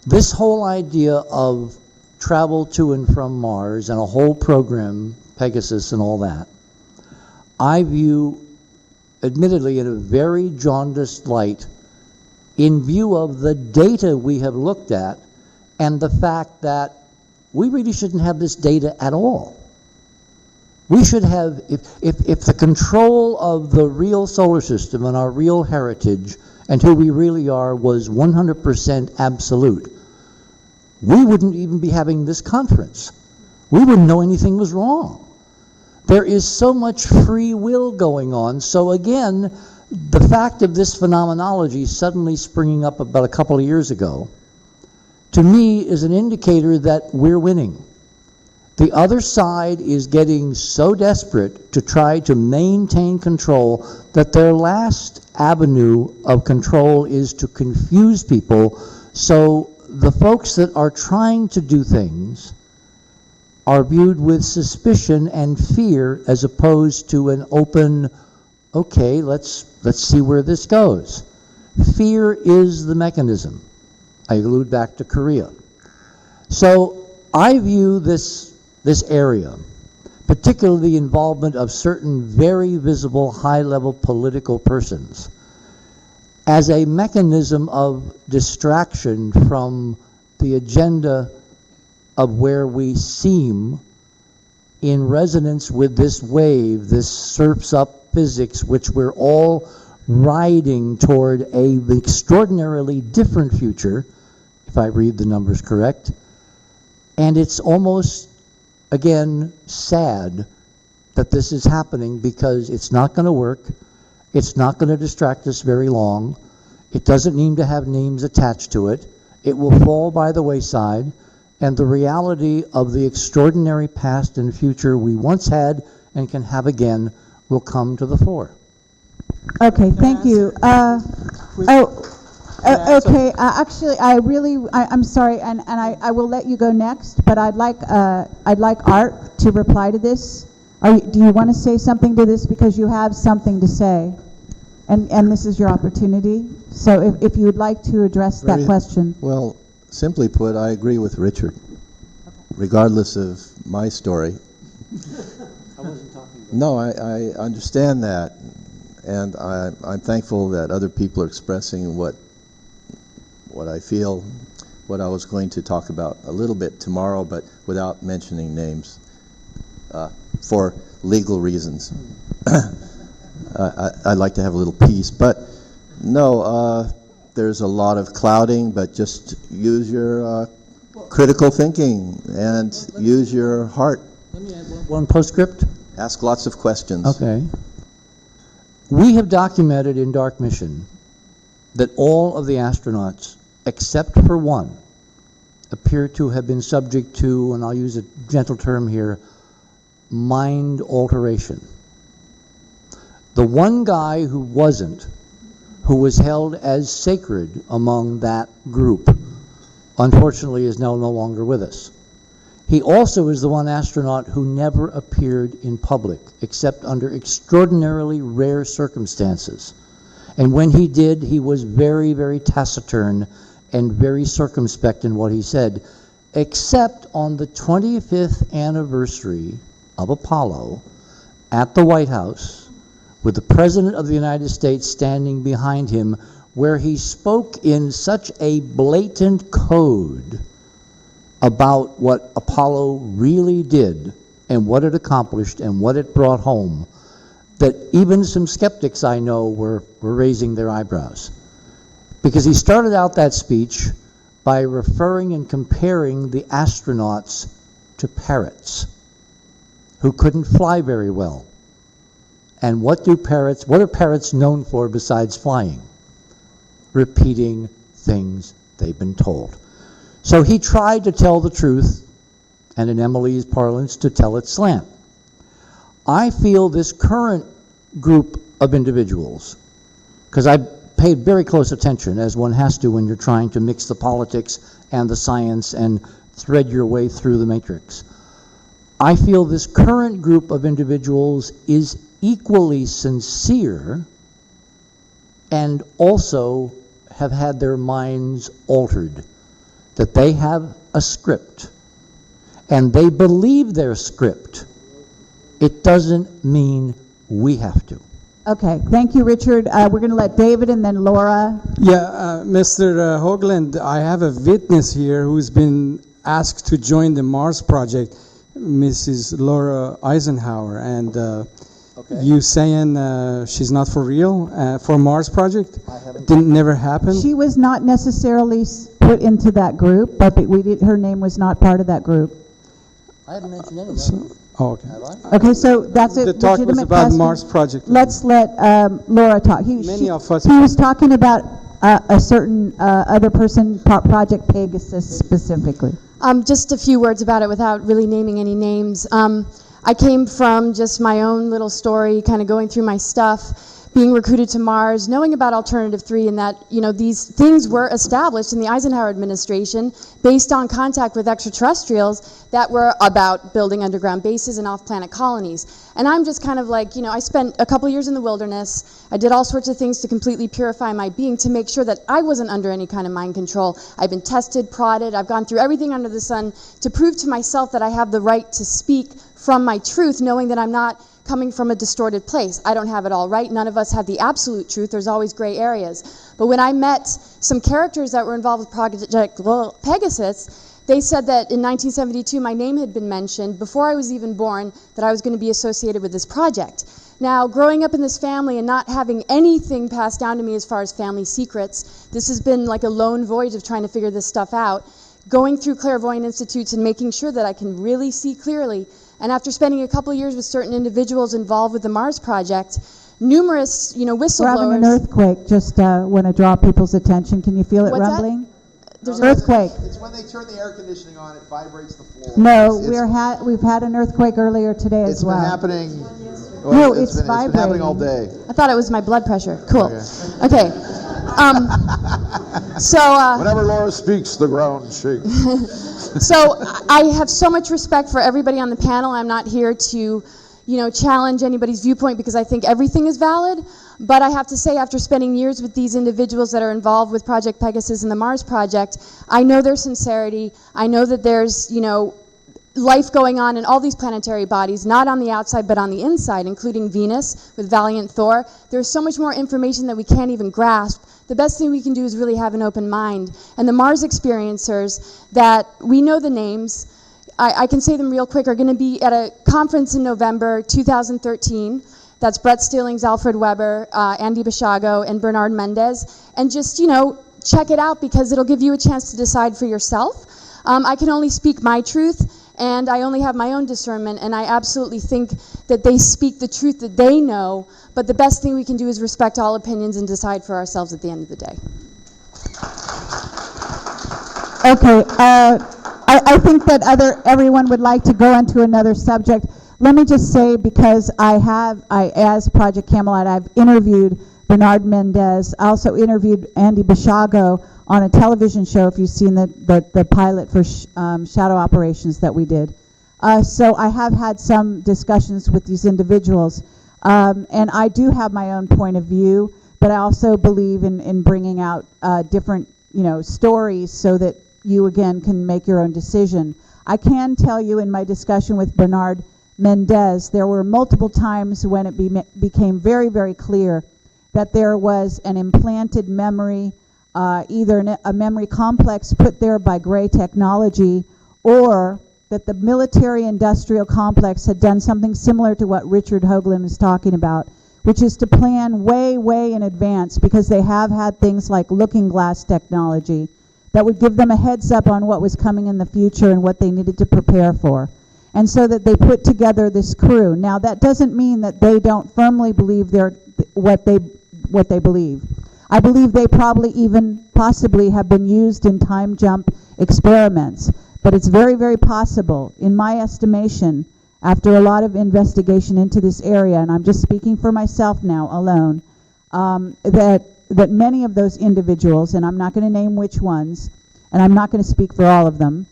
This whole idea of travel to and from Mars and a whole program, Pegasus and all that, I view, admittedly, in a very jaundiced light, in view of the data we have looked at and the fact that we really shouldn't have this data at all. We should have, if the control of the real solar system and our real heritage and who we really are was 100% absolute, we wouldn't even be having this conference. We wouldn't know anything was wrong. There is so much free will going on. So again, the fact of this phenomenology suddenly springing up about a couple of years ago, to me is an indicator that we're winning. The other side is getting so desperate to try to maintain control that their last avenue of control is to confuse people. So the folks that are trying to do things are viewed with suspicion and fear, as opposed to an open, okay, let's see where this goes. Fear is the mechanism. I allude back to Korea. So I view this area, particularly the involvement of certain very visible high-level political persons, as a mechanism of distraction from the agenda of where we seem in resonance with this wave, this surfs up physics, which we're all riding toward an extraordinarily different future, if I read the numbers correct. And it's almost, again, sad that this is happening, because it's not going to work. It's not going to distract us very long. It doesn't need to have names attached to it. It will fall by the wayside, and the reality of the extraordinary past and future we once had and can have again will come to the fore. Okay, thank you. Okay, actually, I'm sorry, and I will let you go next, but I'd like Art to reply to this. Do you want to say something to this, because you have something to say, and this is your opportunity? So if you would like to address that question. Well, simply put, I agree with Richard, regardless of my story. I wasn't talking about No, I understand that, and I'm thankful that other people are expressing what I feel what I was going to talk about a little bit tomorrow, but without mentioning names, for legal reasons. I'd like to have a little peace, but no, there's a lot of clouding, but just use your critical thinking and use your heart. Let me add one postscript. Ask lots of questions. Okay. We have documented in Dark Mission that all of the astronauts, except for one, appear to have been subject to, and I'll use a gentle term here, mind alteration. The one guy who wasn't, who was held as sacred among that group, unfortunately is now no longer with us. He also is the one astronaut who never appeared in public, except under extraordinarily rare circumstances. And when he did, he was very, very taciturn and very circumspect in what he said, except on the 25th anniversary of Apollo at the White House, with the President of the United States standing behind him, where he spoke in such a blatant code about what Apollo really did and what it accomplished and what it brought home, that even some skeptics I know were raising their eyebrows. Because he started out that speech by referring and comparing the astronauts to parrots who couldn't fly very well. And what are parrots known for besides flying? Repeating things they've been told. So he tried to tell the truth, and in Emily's parlance, to tell it slant. I feel this current group of individuals, because I paid very close attention, as one has to when you're trying to mix the politics and the science and thread your way through the matrix. I feel this current group of individuals is equally sincere and also have had their minds altered, that they have a script and they believe their script. It doesn't mean we have to. Okay, thank you, Richard. We're going to let David and then Laura. Yeah, Mr. Hoagland, I have a witness here who's been asked to join the Mars project, Mrs. Laura Eisenhower, and you saying she's not for real for Mars project? Didn't never happen? She was not necessarily put into that group, but her name was not part of that group. I haven't mentioned anyone. Oh, okay. Okay, so that's a The talk was legitimate about question. Mars project. Let's let Laura talk. Many of us- He was talking about a certain other person, Project Pegasus specifically. Just a few words about it without really naming any names. I came from just my own little story, kind of going through my stuff, being recruited to Mars, knowing about Alternative 3, and that, these things were established in the Eisenhower administration based on contact with extraterrestrials that were about building underground bases and off-planet colonies. And I'm just kind of like, I spent a couple years in the wilderness. I did all sorts of things to completely purify my being to make sure that I wasn't under any kind of mind control. I've been tested, prodded, I've gone through everything under the sun to prove to myself that I have the right to speak from my truth, knowing that I'm not coming from a distorted place. I don't have it all right. None of us have the absolute truth. There's always gray areas. But when I met some characters that were involved with Project Pegasus, they said that in 1972 my name had been mentioned before I was even born, that I was going to be associated with this project. Now, growing up in this family and not having anything passed down to me as far as family secrets, this has been like a lone voyage of trying to figure this stuff out, going through clairvoyant institutes and making sure that I can really see clearly. And after spending a couple of years with certain individuals involved with the Mars project, numerous, whistleblowers. We're having an earthquake. Just want to draw people's attention. Can you feel it What's that? rumbling? There's an Earthquake. It's when they turn the air conditioning on, it vibrates the floor. No, It's- we've had an earthquake earlier today as It's well. been happening. No, it's been happening all day. I thought it was my blood pressure. Cool. Okay. Whenever Laura speaks, the ground shakes. So I have so much respect for everybody on the panel. I'm not here to, challenge anybody's viewpoint because I think everything is valid. But I have to say, after spending years with these individuals that are involved with Project Pegasus and the Mars project, I know their sincerity. I know that there's, life going on in all these planetary bodies, not on the outside but on the inside, including Venus with Valiant Thor. There's so much more information that we can't even grasp. The best thing we can do is really have an open mind. And the Mars experiencers that we know the names, I can say them real quick, are going to be at a conference in November 2013. That's Brett Stillings, Alfred Weber, Andy Bishago, and Bernard Mendez. And just, check it out because it'll give you a chance to decide for yourself. I can only speak my truth, and I only have my own discernment, and I absolutely think that they speak the truth that they know, but the best thing we can do is respect all opinions and decide for ourselves at the end of the day. Okay, I think that everyone would like to go into another subject. Let me just say, because as Project Camelot, I've interviewed Bernard Mendez. I also interviewed Andy Bishago on a television show, if you've seen the pilot for Shadow Operations that we did. So I have had some discussions with these individuals, and I do have my own point of view, but I also believe in bringing out different stories so that you, again, can make your own decision. I can tell you in my discussion with Bernard Mendez, there were multiple times when it became very, very clear that there was an implanted memory, either a memory complex put there by Gray Technology, or that the military-industrial complex had done something similar to what Richard Hoagland is talking about, which is to plan way, way in advance, because they have had things like looking glass technology that would give them a heads up on what was coming in the future and what they needed to prepare for. And so that they put together this crew. Now, that doesn't mean that they don't firmly believe what they believe. I believe they probably even possibly have been used in time jump experiments. But it's very, very possible, in my estimation, after a lot of investigation into this area, and I'm just speaking for myself now alone, that many of those individuals, and I'm not going to name which ones, and I'm not going to speak for all of them,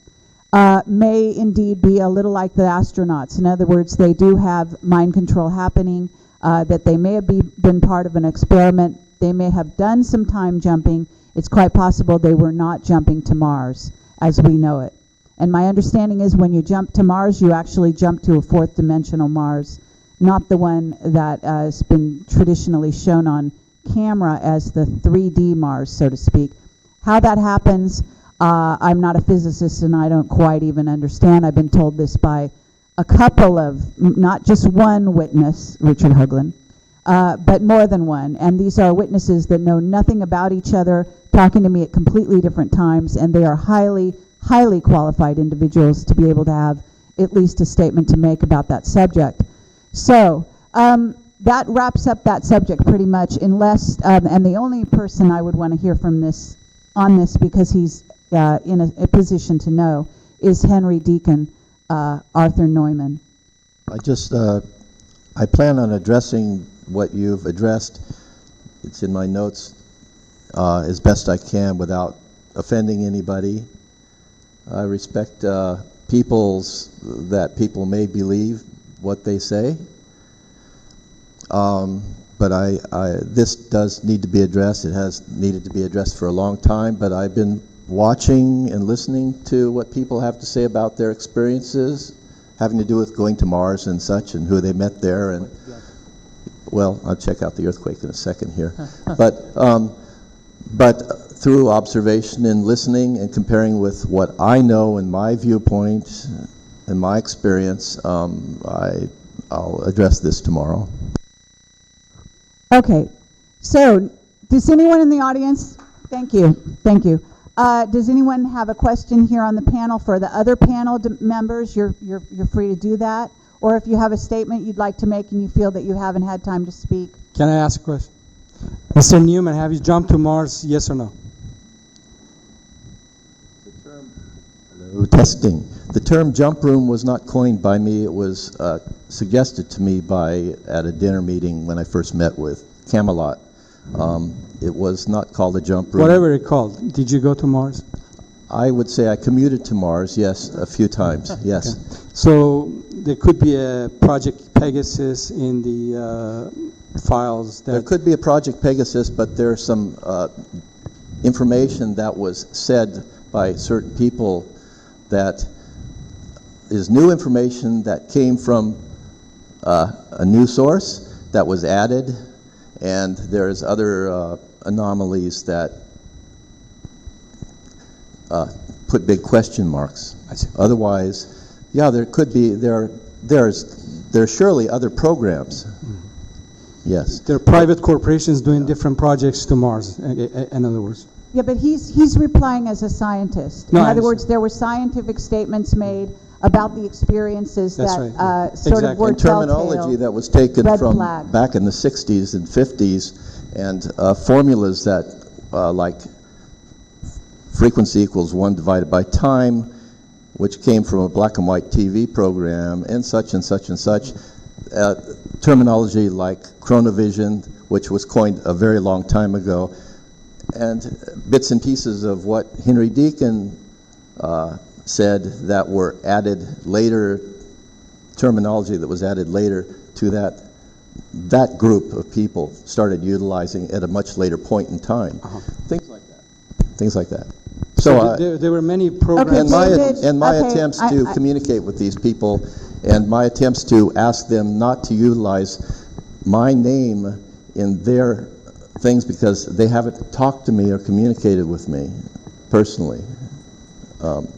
may indeed be a little like the astronauts. In other words, they do have mind control happening, that they may have been part of an experiment. They may have done some time jumping. It's quite possible they were not jumping to Mars as we know it. And my understanding is when you jump to Mars, you actually jump to a fourth dimensional Mars, not the one that has been traditionally shown on camera as the 3D Mars, so to speak. How that happens, I'm not a physicist and I don't quite even understand. I've been told this by a couple of, not just one witness, Richard Hoagland, but more than one. And these are witnesses that know nothing about each other, talking to me at completely different times, and they are highly, highly qualified individuals to be able to have at least a statement to make about that subject. So that wraps up that subject pretty much, unless, and the only person I would want to hear from on this, because he's in a position to know, is Henry Deacon, Arthur Neumann. I plan on addressing what you've addressed. It's in my notes as best I can without offending anybody. I respect that people may believe what they say, but this does need to be addressed. It has needed to be addressed for a long time, but I've been watching and listening to what people have to say about their experiences having to do with going to Mars and such, and who they met there. And well, I'll check out the earthquake in a second here. But through observation and listening and comparing with what I know and my viewpoint and my experience, I'll address this tomorrow. Okay, so does anyone in the audience, thank you. Does anyone have a question here on the panel for the other panel members? You're free to do that. Or if you have a statement you'd like to make and you feel that you haven't had time to speak. Can I ask a question? Mr. Newman, have you jumped to Mars, yes or no? Testing. The term jump room was not coined by me. It was suggested to me at a dinner meeting when I first met with Camelot. It was not called a jump room. Whatever it's called. Did you go to Mars? I would say I commuted to Mars, yes, a few times, yes. Okay. So there could be a Project Pegasus in the files. There could be a Project Pegasus, but there's some information that was said by certain people that is new information that came from a new source that was added, and there's other anomalies that put big question marks. Otherwise, yeah, there could be, there's surely other programs. Yes. There are private corporations doing different projects to Mars, in other words. Yeah, but he's replying as a scientist. No, In I other words, there were scientific statements made about the experiences That's that right. sort of were And terminology telltale. that was taken red from flag. back in the 60s and 50s, and formulas that, like frequency equals 1 divided by time, which came from a black and white TV program, and such and such and such. Terminology like chronovision, which was coined a very long time ago, and bits and pieces of what Henry Deacon said that were added later, terminology that was added later to that group of people started utilizing at a much later point in time. Things like that. Things like that. So there were many programs. and my attempts to communicate with these people, and my attempts to ask them not to utilize my name in their things because they haven't talked to me or communicated with me personally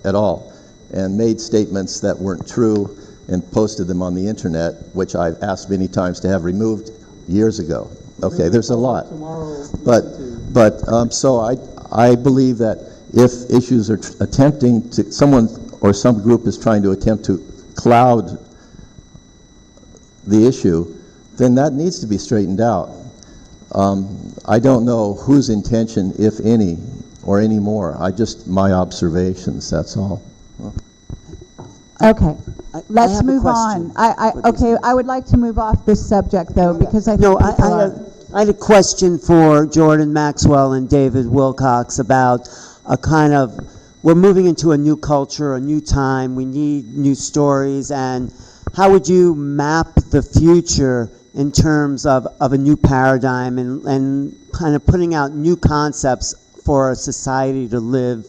at all, and made statements that weren't true and posted them on the internet, which I've asked many times to have removed years ago. Okay, there's a lot. But so I believe that if issues are attempting to, someone or some group is trying to attempt to cloud the issue, then that needs to be straightened out. I don't know whose intention, if any, or any more. My observations, that's all. Okay, let's have a move question on. Okay, I would like to move off this subject though, because I think No, people are. I had a question for Jordan Maxwell and David Wilcox about a kind of, we're moving into a new culture, a new time, we need new stories, and how would you map the future in terms of a new paradigm and kind of putting out new concepts for a society to live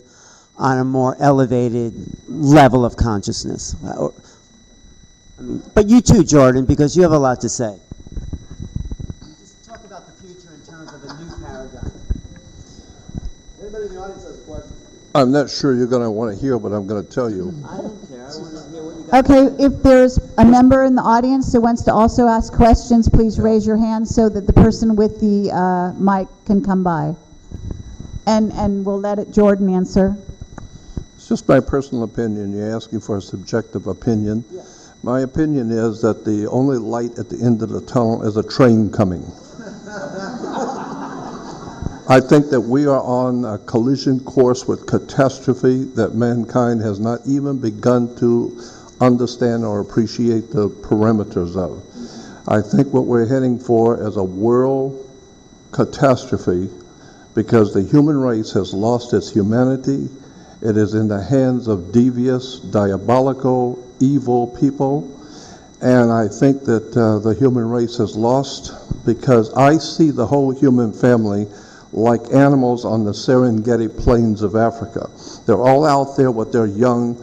on a more elevated level of consciousness? But you too, Jordan, because you have a lot to say. Just talk about the future in terms of a new paradigm. Anybody in the audience has a question? I'm not sure you're going to want to hear what I'm going to tell you. I don't care. I want to hear what you got. Okay, if there's a member in the audience that wants to also ask questions, please raise your hand so that the person with the mic can come by. And we'll let Jordan answer. It's just my personal opinion. You're asking for a subjective opinion. Yeah. My opinion is that the only light at the end of the tunnel is a train coming. I think that we are on a collision course with catastrophe that mankind has not even begun to understand or appreciate the parameters of. I think what we're heading for is a world catastrophe because the human race has lost its humanity. It is in the hands of devious, diabolical, evil people. And I think that the human race has lost because I see the whole human family like animals on the Serengeti plains of Africa. They're all out there with their young,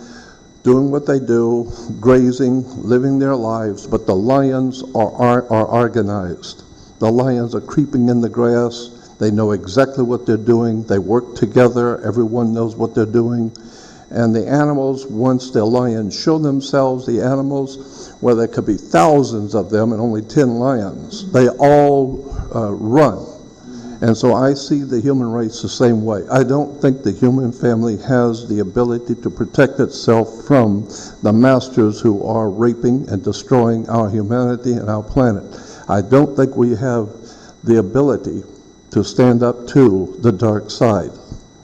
doing what they do, grazing, living their lives, but the lions are organized. The lions are creeping in the grass. They know exactly what they're doing. They work together. Everyone knows what they're doing. And the animals, once the lions show themselves, the animals, where there could be thousands of them and only 10 lions, they all run. And so I see the human race the same way. I don't think the human family has the ability to protect itself from the masters who are raping and destroying our humanity and our planet. I don't think we have the ability to stand up to the dark side.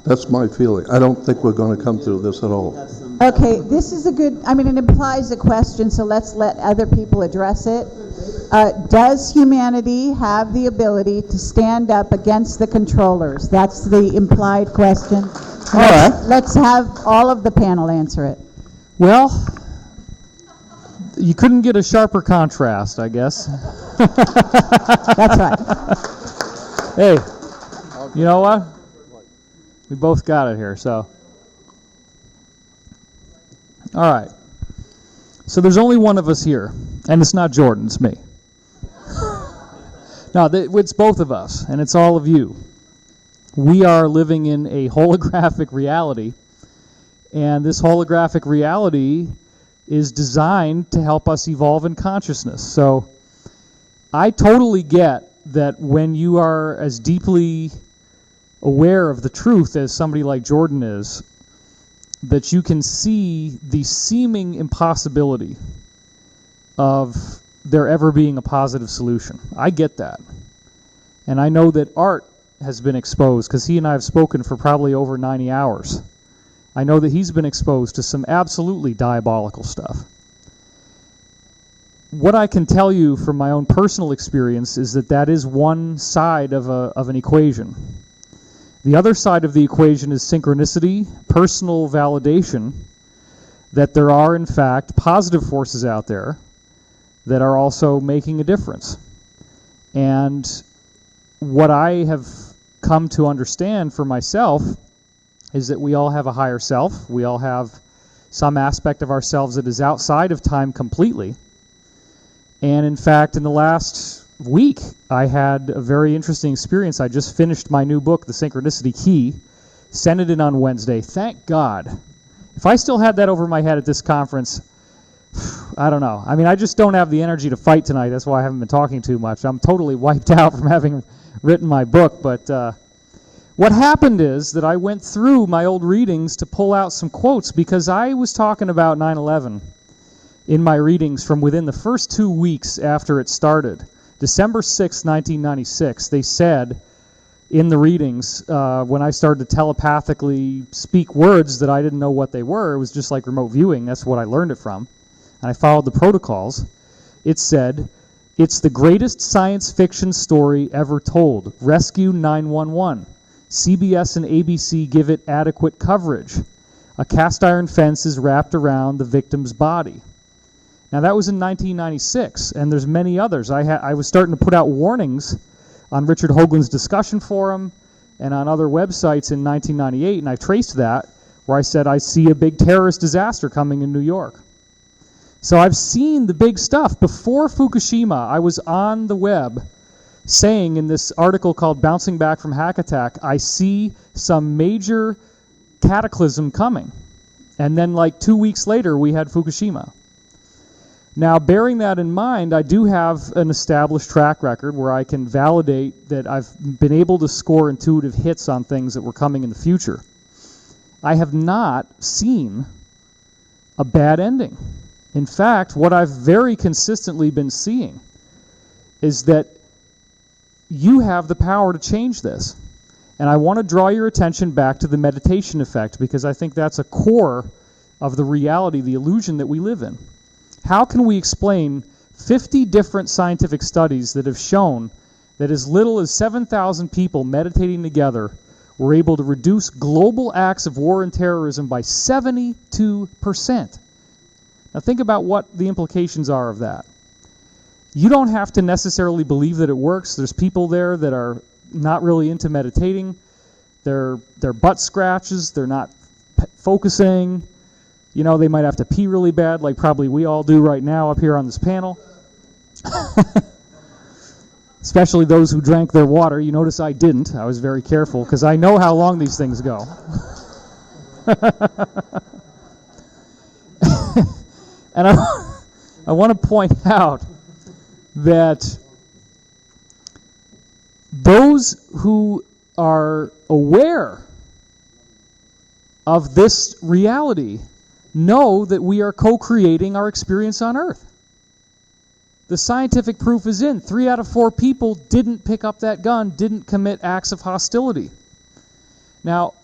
That's my feeling. I don't think we're going to come through this at all. Okay, this is a good, it implies a question, so let's let other people address it. Does humanity have the ability to stand up against the controllers? That's the implied question. All right. Let's have all of the panel answer it. Well, you couldn't get a sharper contrast, I guess. That's right. Hey, you know what? We both got it here, so. All right. So there's only one of us here, and it's not Jordan, it's me. No, it's both of us, and it's all of you. We are living in a holographic reality, and this holographic reality is designed to help us evolve in consciousness. So I totally get that when you are as deeply aware of the truth as somebody like Jordan is, that you can see the seeming impossibility of there ever being a positive solution. I get that. And I know that Art has been exposed, because he and I have spoken for probably over 90 hours. I know that he's been exposed to some absolutely diabolical stuff. What I can tell you from my own personal experience is that that is one side of an equation. The other side of the equation is synchronicity, personal validation, that there are in fact positive forces out there that are also making a difference. And what I have come to understand for myself is that we all have a higher self. We all have some aspect of ourselves that is outside of time completely. And in fact, in the last week, I had a very interesting experience. I just finished my new book, The Synchronicity Key, sent it in on Wednesday. Thank God. If I still had that over my head at this conference, I don't know. I mean, I just don't have the energy to fight tonight. That's why I haven't been talking too much. I'm totally wiped out from having written my book. But what happened is that I went through my old readings to pull out some quotes, because I was talking about 9/11 in my readings from within the first 2 weeks after it started. December 6, 1996, they said in the readings, when I started to telepathically speak words that I didn't know what they were, it was just like remote viewing. That's what I learned it from. And I followed the protocols. It said, "It's the greatest science fiction story ever told. Rescue 911. CBS and ABC give it adequate coverage. A cast iron fence is wrapped around the victim's body." Now that was in 1996, and there's many others. I was starting to put out warnings on Richard Hoagland's discussion forum and on other websites in 1998, and I traced that, where I said I see a big terrorist disaster coming in New York. So I've seen the big stuff. Before Fukushima, I was on the web saying in this article called Bouncing Back from Hack Attack, I see some major cataclysm coming. And then like 2 weeks later, we had Fukushima. Now, bearing that in mind, I do have an established track record where I can validate that I've been able to score intuitive hits on things that were coming in the future. I have not seen a bad ending. In fact, what I've very consistently been seeing is that you have the power to change this. And I want to draw your attention back to the meditation effect, because I think that's a core of the reality, the illusion that we live in. How can we explain 50 different scientific studies that have shown that as little as 7,000 people meditating together were able to reduce global acts of war and terrorism by 72%? Now think about what the implications are of that. You don't have to necessarily believe that it works. There's people there that are not really into meditating. They're butt scratches. They're not focusing. You know, they might have to pee really bad, like probably we all do right now up here on this panel. Especially those who drank their water. You notice I didn't. I was very careful, because I know how long these things go. And I want to point out that those who are aware of this reality know that we are co-creating our experience on Earth. The scientific proof is in. 3 out of 4 people didn't pick up that gun, didn't commit acts of hostility. Now,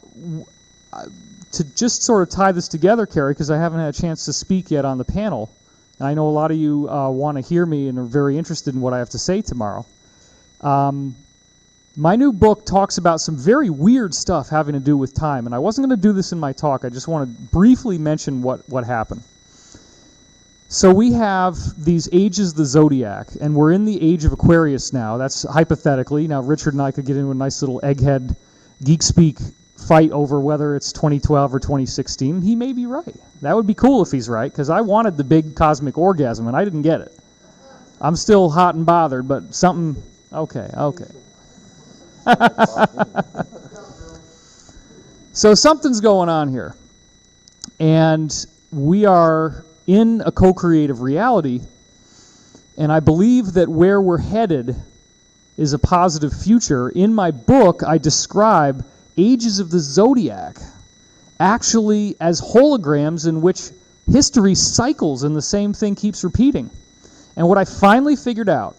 to just sort of tie this together, Carrie, because I haven't had a chance to speak yet on the panel, and I know a lot of you want to hear me and are very interested in what I have to say tomorrow. My new book talks about some very weird stuff having to do with time, and I wasn't going to do this in my talk. I just want to briefly mention what happened. So we have these ages of the zodiac, and we're in the age of Aquarius now. That's hypothetically. Now, Richard and I could get into a nice little egghead geek speak fight over whether it's 2012 or 2016. He may be right. That would be cool if he's right, because I wanted the big cosmic orgasm, and I didn't get it. I'm still hot and bothered, but something... Okay. So something's going on here. And we are in a co-creative reality, and I believe that where we're headed is a positive future. In my book, I describe ages of the zodiac actually as holograms in which history cycles and the same thing keeps repeating. And what I finally figured out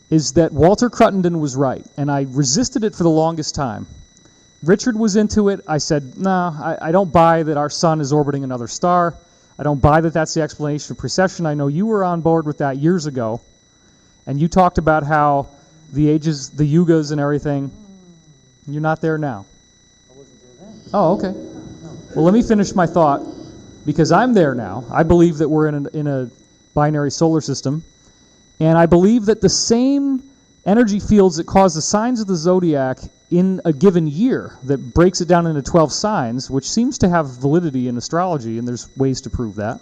is that Walter Cruttenden was right, and I resisted it for the longest time. Richard was into it. I said, no, I don't buy that our sun is orbiting another star. I don't buy that that's the explanation of precession. I know you were on board with that years ago, and you talked about how the ages, the yugas and everything, you're not there now. I wasn't there then. Oh, okay. Well, let me finish my thought, because I'm there now. I believe that we're in a binary solar system, and I believe that the same energy fields that cause the signs of the zodiac in a given year, that breaks it down into 12 signs, which seems to have validity in astrology, and there's ways to prove that,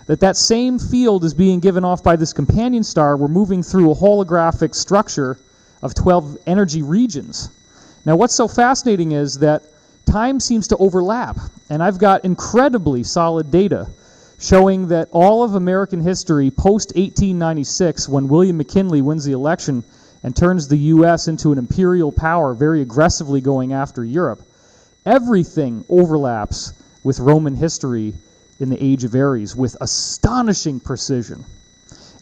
that same field is being given off by this companion star. We're moving through a holographic structure of 12 energy regions. Now, what's so fascinating is that time seems to overlap, and I've got incredibly solid data showing that all of American history post-1896, when William McKinley wins the election and turns the U.S. into an imperial power, very aggressively going after Europe, everything overlaps with Roman history in the Age of Aries with astonishing precision.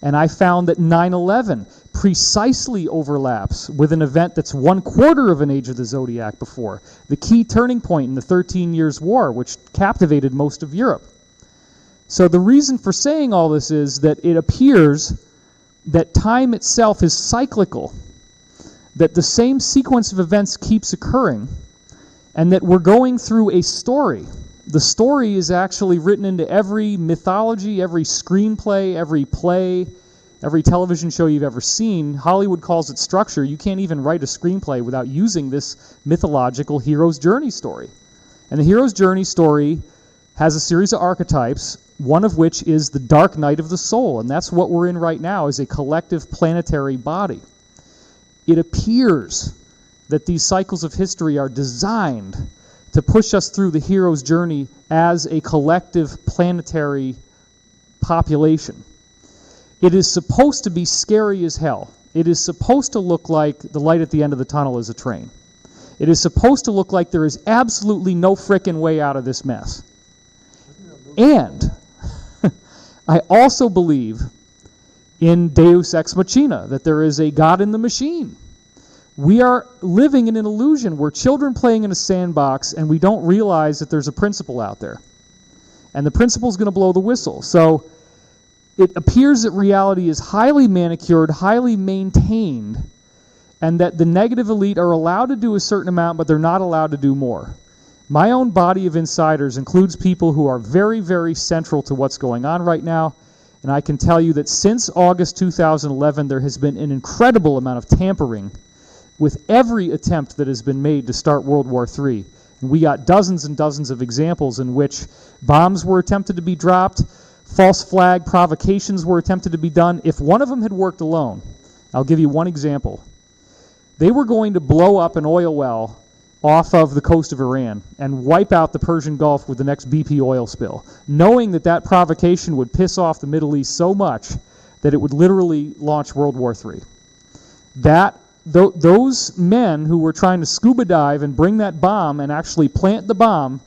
And I found that 9/11 precisely overlaps with an event that's 1/4 of an age of the zodiac before, the key turning point in the 13 Years' War, which captivated most of Europe. So the reason for saying all this is that it appears that time itself is cyclical, that the same sequence of events keeps occurring, and that we're going through a story. The story is actually written into every mythology, every screenplay, every play, every television show you've ever seen. Hollywood calls it structure. You can't even write a screenplay without using this mythological hero's journey story. And the hero's journey story has a series of archetypes, one of which is the dark night of the soul, and that's what we're in right now, is a collective planetary body. It appears that these cycles of history are designed to push us through the hero's journey as a collective planetary population. It is supposed to be scary as hell. It is supposed to look like the light at the end of the tunnel is a train. It is supposed to look like there is absolutely no frickin' way out of this mess. And I also believe in Deus Ex Machina, that there is a God in the machine. We are living in an illusion. We're children playing in a sandbox, and we don't realize that there's a principal out there. And the principal is going to blow the whistle. So it appears that reality is highly manicured, highly maintained, and that the negative elite are allowed to do a certain amount, but they're not allowed to do more. My own body of insiders includes people who are very, very central to what's going on right now, and I can tell you that since August 2011, there has been an incredible amount of tampering with every attempt that has been made to start World War III. And we got dozens and dozens of examples in which bombs were attempted to be dropped, false flag provocations were attempted to be done. If one of them had worked alone, I'll give you one example. They were going to blow up an oil well off of the coast of Iran and wipe out the Persian Gulf with the next BP oil spill, knowing that that provocation would piss off the Middle East so much that it would literally launch World War III. Those men who were trying to scuba dive and bring that bomb and actually plant the bomb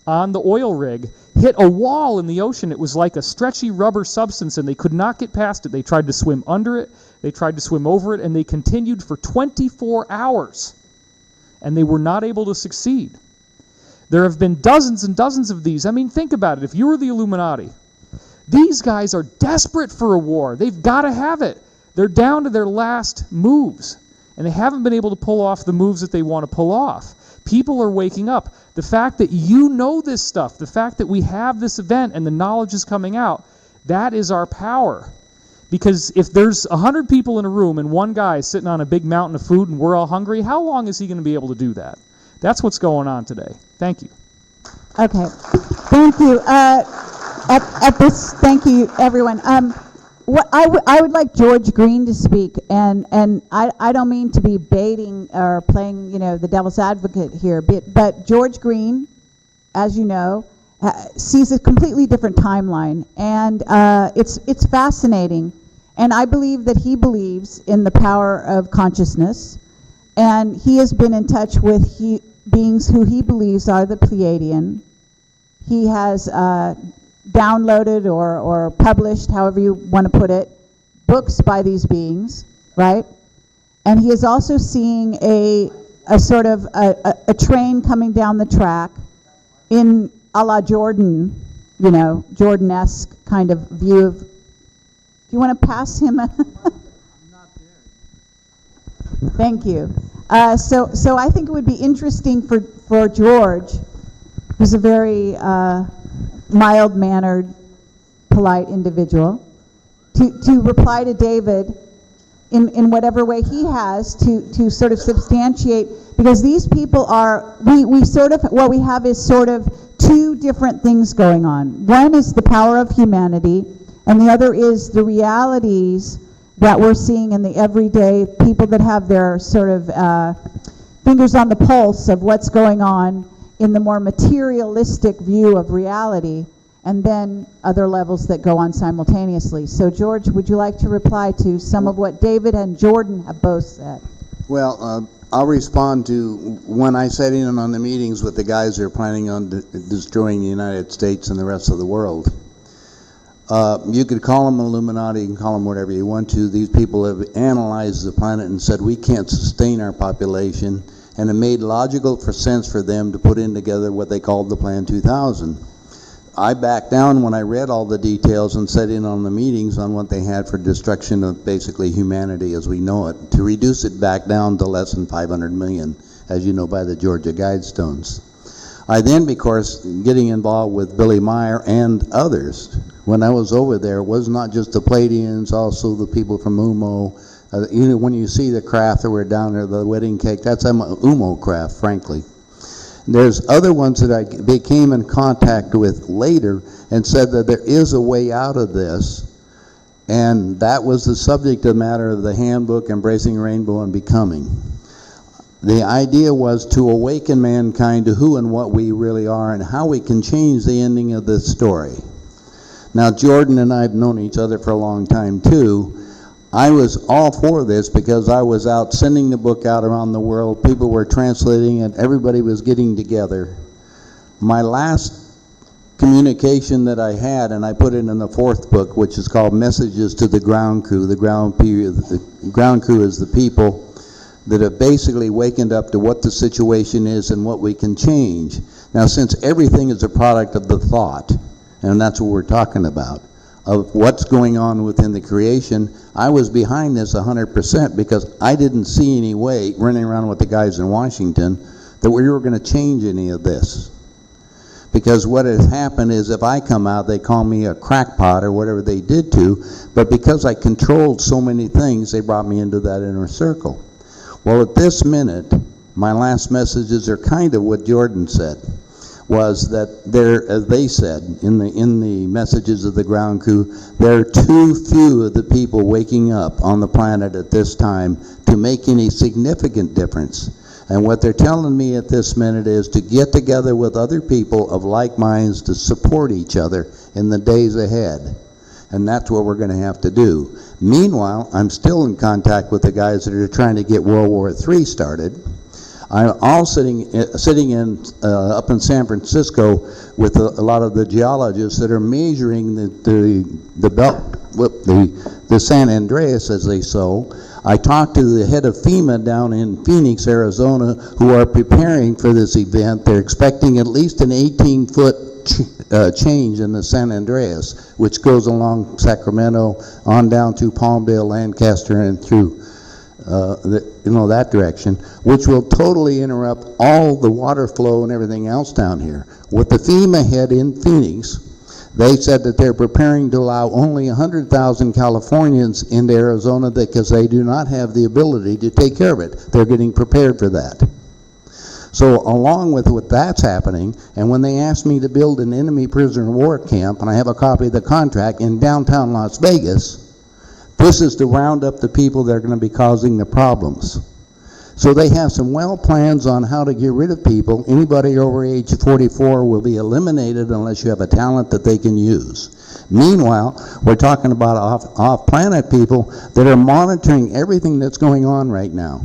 on the oil rig hit a wall in the ocean. It was like a stretchy rubber substance, and they could not get past it. They tried to swim under it, they tried to swim over it, and they continued for 24 hours. And they were not able to succeed. There have been dozens and dozens of these. I mean, think about it. If you were the Illuminati, these guys are desperate for a war. They've got to have it. They're down to their last moves, and they haven't been able to pull off the moves that they want to pull off. People are waking up. The fact that you know this stuff, the fact that we have this event and the knowledge is coming out, that is our power. Because if there's 100 people in a room and one guy is sitting on a big mountain of food and we're all hungry, how long is he going to be able to do that? That's what's going on today. Thank you. Okay, thank you. Thank you, everyone. What I would like George Green to speak, and I don't mean to be baiting or playing, the devil's advocate here, but George Green, as you know, sees a completely different timeline, and it's fascinating. And I believe that he believes in the power of consciousness, and he has been in touch with beings who he believes are the Pleiadian. He has downloaded or published, however you want to put it, books by these beings, right? And he is also seeing a sort of a train coming down the track in a la Jordan, Jordan-esque kind of view of. Do you want to pass him? I'm not there. Thank you. So I think it would be interesting for George, who's a very mild-mannered, polite individual, to reply to David in whatever way he has to sort of substantiate, because these people are, what we have is sort of two different things going on. One is the power of humanity, and the other is the realities that we're seeing in the everyday people that have their sort of fingers on the pulse of what's going on in the more materialistic view of reality, and then other levels that go on simultaneously. So George, would you like to reply to some of what David and Jordan have both said? Well, I'll respond to when I sat in on the meetings with the guys that are planning on destroying the United States and the rest of the world. You could call them Illuminati, you can call them whatever you want to. These people have analyzed the planet and said we can't sustain our population, and it made logical sense for them to put in together what they called the Plan 2000. I backed down when I read all the details and sat in on the meetings on what they had for destruction of basically humanity as we know it, to reduce it back down to less than 500 million, as you know by the Georgia Guidestones. I then, of course, getting involved with Billy Meyer and others, when I was over there, it was not just the Pleiadians, also the people from UMO. When you see the craft that were down there, the wedding cake, that's an UMO craft, frankly. There's other ones that I became in contact with later and said that there is a way out of this, and that was the subject of matter of the handbook, Embracing Rainbow and Becoming. The idea was to awaken mankind to who and what we really are and how we can change the ending of this story. Now, Jordan and I have known each other for a long time, too. I was all for this because I was out sending the book out around the world. People were translating it. Everybody was getting together. My last communication that I had, and I put it in the fourth book, which is called Messages to the Ground Crew. The ground crew is the people that have basically wakened up to what the situation is and what we can change. Now, since everything is a product of the thought, and that's what we're talking about, of what's going on within the creation, I was behind this 100% because I didn't see any way, running around with the guys in Washington, that we were going to change any of this. Because what has happened is if I come out, they call me a crackpot or whatever they did to, but because I controlled so many things, they brought me into that inner circle. Well, at this minute, my last messages are kind of what Jordan said, was that there, as they said in the messages of the ground crew, there are too few of the people waking up on the planet at this time to make any significant difference. And what they're telling me at this minute is to get together with other people of like minds to support each other in the days ahead. And that's what we're going to have to do. Meanwhile, I'm still in contact with the guys that are trying to get World War III started. I'm all sitting up in San Francisco with a lot of the geologists that are measuring the belt, the San Andreas, as they so. I talked to the head of FEMA down in Phoenix, Arizona, who are preparing for this event. They're expecting at least an 18-foot change in the San Andreas, which goes along Sacramento on down through Palmdale, Lancaster, and through that direction, which will totally interrupt all the water flow and everything else down here. With the FEMA head in Phoenix, they said that they're preparing to allow only 100,000 Californians into Arizona because they do not have the ability to take care of it. They're getting prepared for that. So along with what that's happening, and when they asked me to build an enemy prisoner of war camp, and I have a copy of the contract in downtown Las Vegas, this is to round up the people that are going to be causing the problems. So they have some well plans on how to get rid of people. Anybody over age 44 will be eliminated unless you have a talent that they can use. Meanwhile, we're talking about off-planet people that are monitoring everything that's going on right now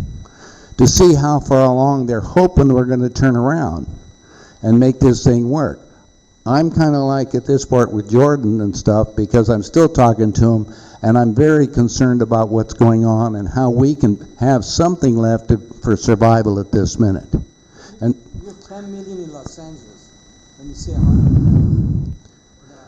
to see how far along they're hoping we're going to turn around and make this thing work. I'm kind of like at this part with Jordan and stuff because I'm still talking to him, and I'm very concerned about what's going on and how we can have something left for survival at this minute. And We have 10 million in Los Angeles. Let me see 100.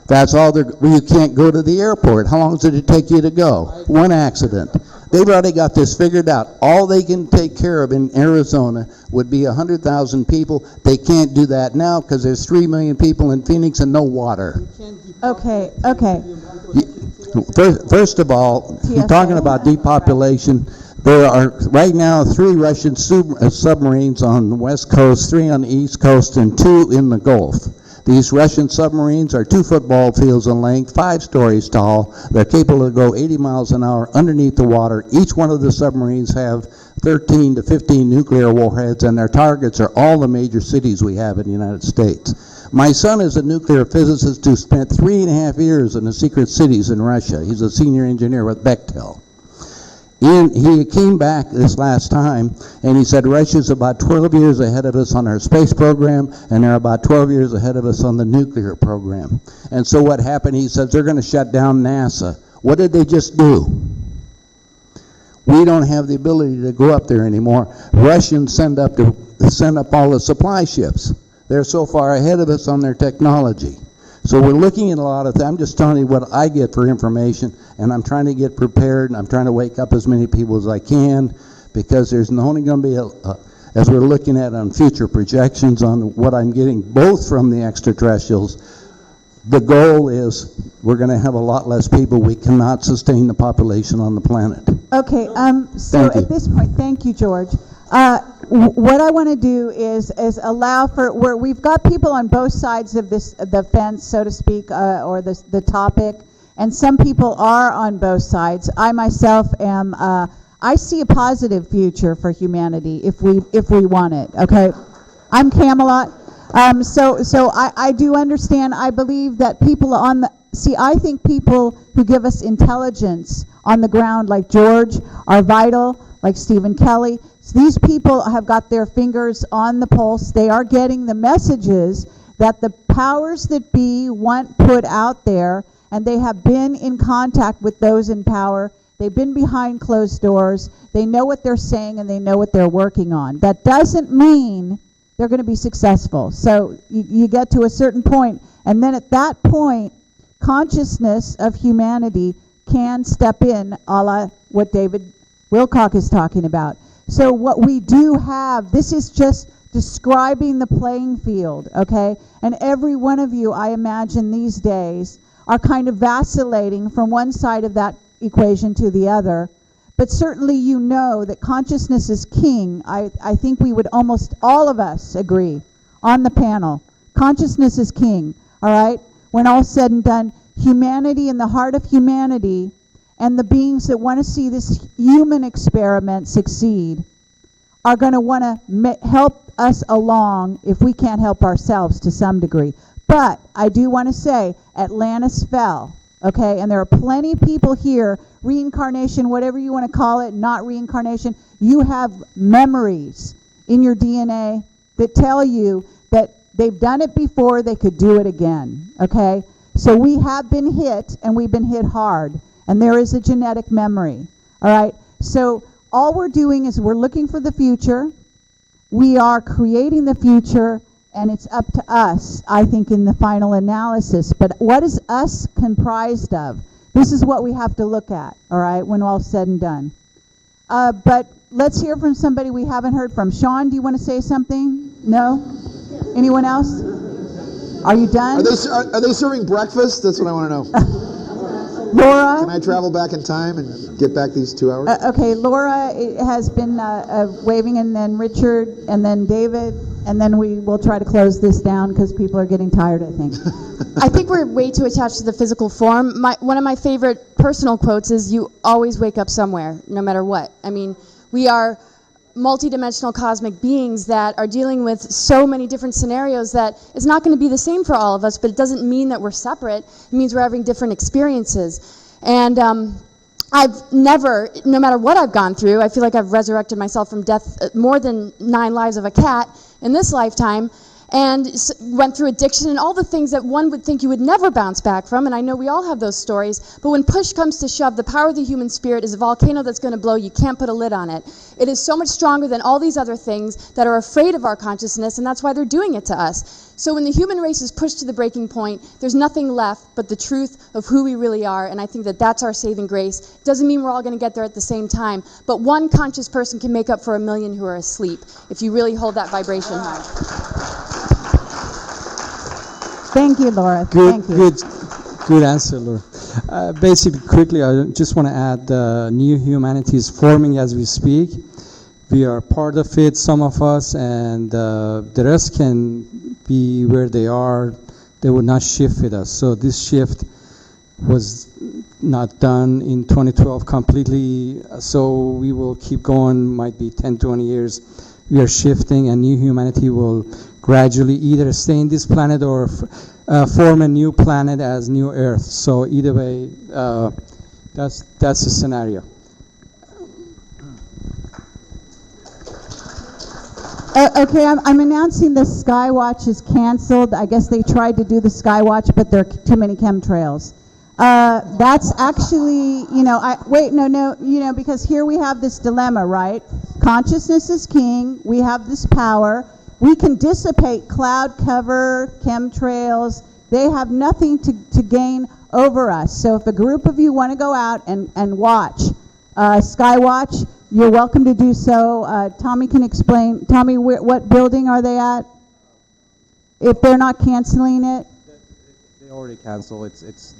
that's all you can't go to the airport. How long did it take you to go? One accident. They've already got this figured out. All they can take care of in Arizona would be 100,000 people. They can't do that now because there's 3 million people in Phoenix and no water. Okay. First of all, you're talking about depopulation. There are right now 3 Russian submarines on the West Coast, 3 on the East Coast, and 2 in the Gulf. These Russian submarines are 2 football fields in length, 5 stories tall. They're capable to go 80 miles an hour underneath the water. Each one of the submarines have 13 to 15 nuclear warheads, and their targets are all the major cities we have in the United States. My son is a nuclear physicist who spent 3.5 years in the secret cities in Russia. He's a senior engineer with Bechtel. He came back this last time, and he said Russia's about 12 years ahead of us on our space program, and they're about 12 years ahead of us on the nuclear program. And so what happened, he says they're going to shut down NASA. What did they just do? We don't have the ability to go up there anymore. Russians send up all the supply ships. They're so far ahead of us on their technology. So we're looking at a lot of things. I'm just telling you what I get for information, and I'm trying to get prepared, and I'm trying to wake up as many people as I can, because there's only going to be, as we're looking at on future projections on what I'm getting, both from the extraterrestrials, the goal is we're going to have a lot less people. We cannot sustain the population on the planet. Okay, so at this point, thank you, George. What I want to do is allow for, where we've got people on both sides of the fence, so to speak, or the topic, and some people are on both sides. I myself am, I see a positive future for humanity if we want it, okay? I'm Camelot. So I do understand. I believe that people I think people who give us intelligence on the ground, like George, are vital, like Stephen Kelly. So these people have got their fingers on the pulse. They are getting the messages that the powers that be want put out there, and they have been in contact with those in power. They've been behind closed doors. They know what they're saying, and they know what they're working on. That doesn't mean they're going to be successful. So you get to a certain point, and then at that point, consciousness of humanity can step in, a la what David Wilcock is talking about. So what we do have, this is just describing the playing field, okay? And every one of you, I imagine these days, are kind of vacillating from one side of that equation to the other. But certainly you know that consciousness is king. I think we would almost all of us agree on the panel. Consciousness is king, all right? When all's said and done, humanity, in the heart of humanity, and the beings that want to see this human experiment succeed are going to want to help us along if we can't help ourselves to some degree. But I do want to say Atlantis fell, okay? And there are plenty of people here, reincarnation, whatever you want to call it, not reincarnation. You have memories in your DNA that tell you that they've done it before, they could do it again, okay? So we have been hit, and we've been hit hard. And there is a genetic memory, all right? So all we're doing is we're looking for the future. We are creating the future, and it's up to us, I think, in the final analysis. But what is us comprised of? This is what we have to look at, all right, when all's said and done. But let's hear from somebody we haven't heard from. Sean, do you want to say something? No? Anyone else? Are you done? Are they serving breakfast? That's what I want to know. Laura? Can I travel back in time and get back these 2 hours? Okay, Laura has been waving, and then Richard, and then David, and then we will try to close this down because people are getting tired, I think. I think we're way too attached to the physical form. One of my favorite personal quotes is, "You always wake up somewhere, no matter what." I mean, we are multidimensional cosmic beings that are dealing with so many different scenarios that it's not going to be the same for all of us, but it doesn't mean that we're separate. It means we're having different experiences. And I've never, no matter what I've gone through, I feel like I've resurrected myself from death more than 9 lives of a cat in this lifetime, and went through addiction and all the things that one would think you would never bounce back from, and I know we all have those stories, but when push comes to shove, the power of the human spirit is a volcano that's going to blow. You can't put a lid on it. It is so much stronger than all these other things that are afraid of our consciousness, and that's why they're doing it to us. So when the human race is pushed to the breaking point, there's nothing left but the truth of who we really are, and I think that that's our saving grace. Doesn't mean we're all going to get there at the same time, but one conscious person can make up for 1,000,000 who are asleep if you really hold that vibration high. Thank you, Laura. Thank you. Good answer, Laura. Basically, quickly, I just want to add new humanity is forming as we speak. We are part of it, some of us, and the rest can be where they are. They would not shift with us. So this shift was not done in 2012 completely, so we will keep going, might be 10, 20 years. We are shifting, and new humanity will gradually either stay in this planet or form a new planet as New Earth. So either way, that's the scenario. Okay, I'm announcing the Skywatch is canceled. I guess they tried to do the Skywatch, but there are too many chemtrails. That's actually, because here we have this dilemma, right? Consciousness is king. We have this power. We can dissipate cloud cover, chemtrails. They have nothing to gain over us. So if a group of you want to go out and watch Skywatch, you're welcome to do so. Tommy can explain. Tommy, what building are they at? If they're not canceling it? They already canceled. It's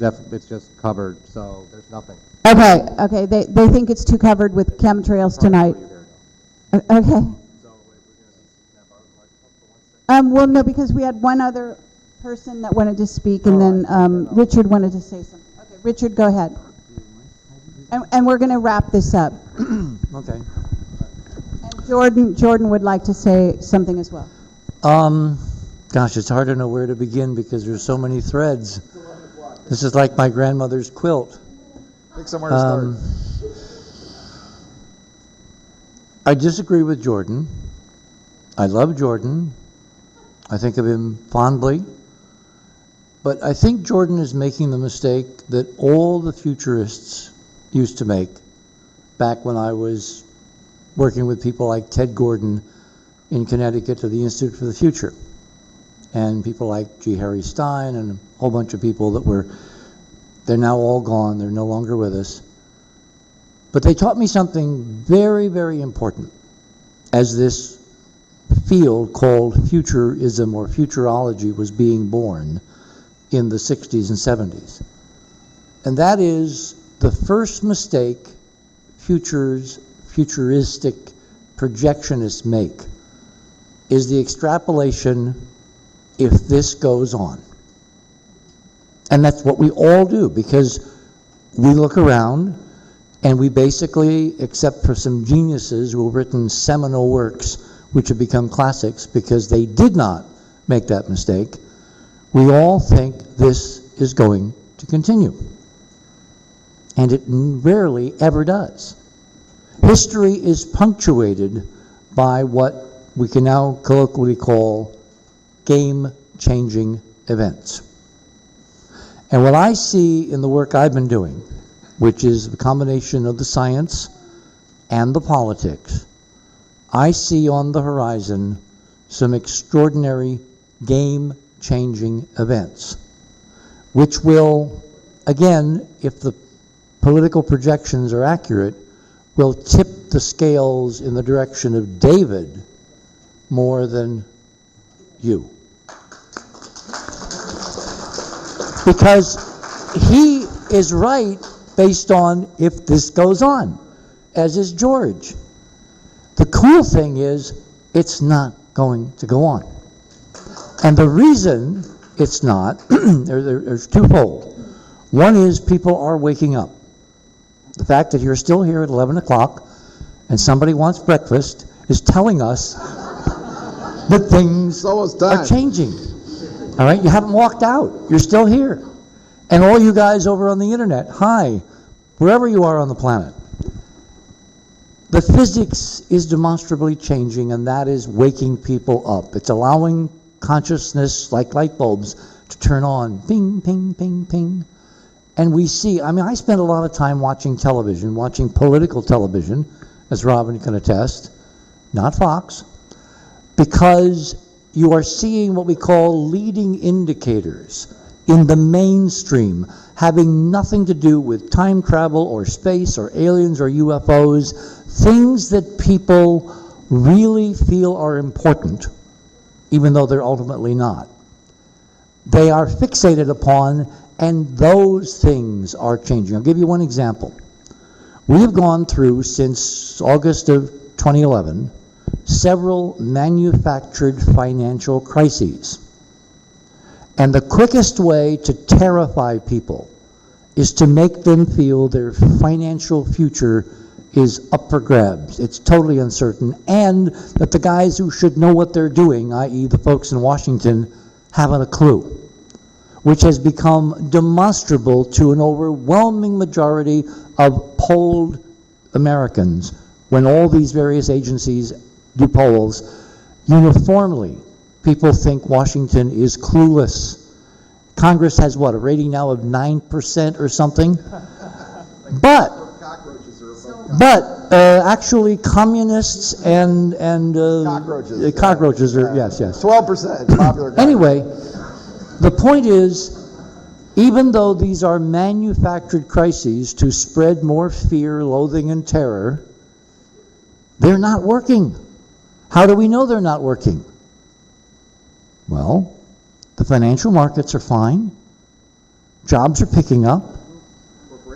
just covered, so there's nothing. Okay. They think it's too covered with chemtrails tonight. Okay. Well, no, because we had one other person that wanted to speak, and then Richard wanted to say something. Okay, Richard, go ahead. And we're going to wrap this up. Okay. And Jordan would like to say something as well. Gosh, it's hard to know where to begin because there's so many threads. This is like my grandmother's quilt. Pick somewhere to start. I disagree with Jordan. I love Jordan. I think of him fondly. But I think Jordan is making the mistake that all the futurists used to make back when I was working with people like Ted Gordon in Connecticut at the Institute for the Future, and people like G. Harry Stein and a whole bunch of people they're now all gone, they're no longer with us. But they taught me something very, very important as this field called futurism or futurology was being born in the 60s and 70s. And that is the first mistake futuristic projectionists make is the extrapolation, if this goes on. And that's what we all do, because we look around and we basically, except for some geniuses who have written seminal works which have become classics because they did not make that mistake, we all think this is going to continue. And it rarely ever does. History is punctuated by what we can now colloquially call game-changing events. And what I see in the work I've been doing, which is the combination of the science and the politics, I see on the horizon some extraordinary game-changing events, which will, again, if the political projections are accurate, will tip the scales in the direction of David more than you. Because is right based on if this goes on, as is George. The cool thing is, it's not going to go on. And the reason it's not, there's twofold. One is people are waking up. The fact that you're still here at 11 o'clock and somebody wants breakfast is telling us that things are changing. All right, you haven't walked out. You're still here. And all you guys over on the internet, hi, wherever you are on the planet. The physics is demonstrably changing, and that is waking people up. It's allowing consciousness, like light bulbs, to turn on. Ping, ping, ping, ping. And we see, I mean, I spend a lot of time watching television, watching political television, as Robin can attest, not Fox, because you are seeing what we call leading indicators in the mainstream, having nothing to do with time travel or space or aliens or UFOs, things that people really feel are important, even though they're ultimately not. They are fixated upon, and those things are changing. I'll give you one example. We have gone through, since August of 2011, several manufactured financial crises. And the quickest way to terrify people is to make them feel their financial future is up for grabs. It's totally uncertain, and that the guys who should know what they're doing, i.e. the folks in Washington, haven't a clue, which has become demonstrable to an overwhelming majority of polled Americans. When all these various agencies do polls, uniformly, people think Washington is clueless. Congress has what, a rating now of 9% or something? But actually communists and cockroaches are, yes. 12% popular. Anyway, the point is, even though these are manufactured crises to spread more fear, loathing, and terror, they're not working. How do we know they're not working? Well, the financial markets are fine. Jobs are picking up.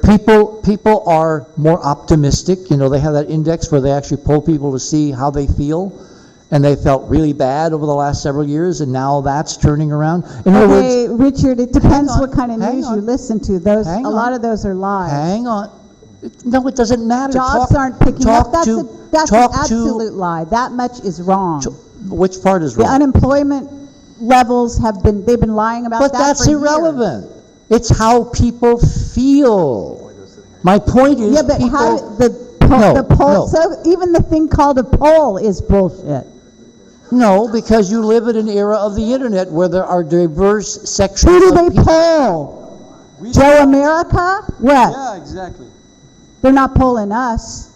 People are more optimistic. You know, they have that index where they actually poll people to see how they feel. And they felt really bad over the last several years, and now that's turning around. In other Okay, words, Richard, it depends what kind of news you listen to. A lot of those are lies. Hang on. No, it doesn't matter. Jobs aren't picking up. That's an absolute lie. That much is wrong. Which part is wrong? The unemployment levels they've been lying about that But that's for years. irrelevant. It's how people feel. My point is, Yeah, but people, how the poll, so even the thing called a poll is bullshit. No, because you live in an era of the internet where there are diverse sections Who do of they people. poll? Joe America? What? Yeah, exactly. They're not polling us.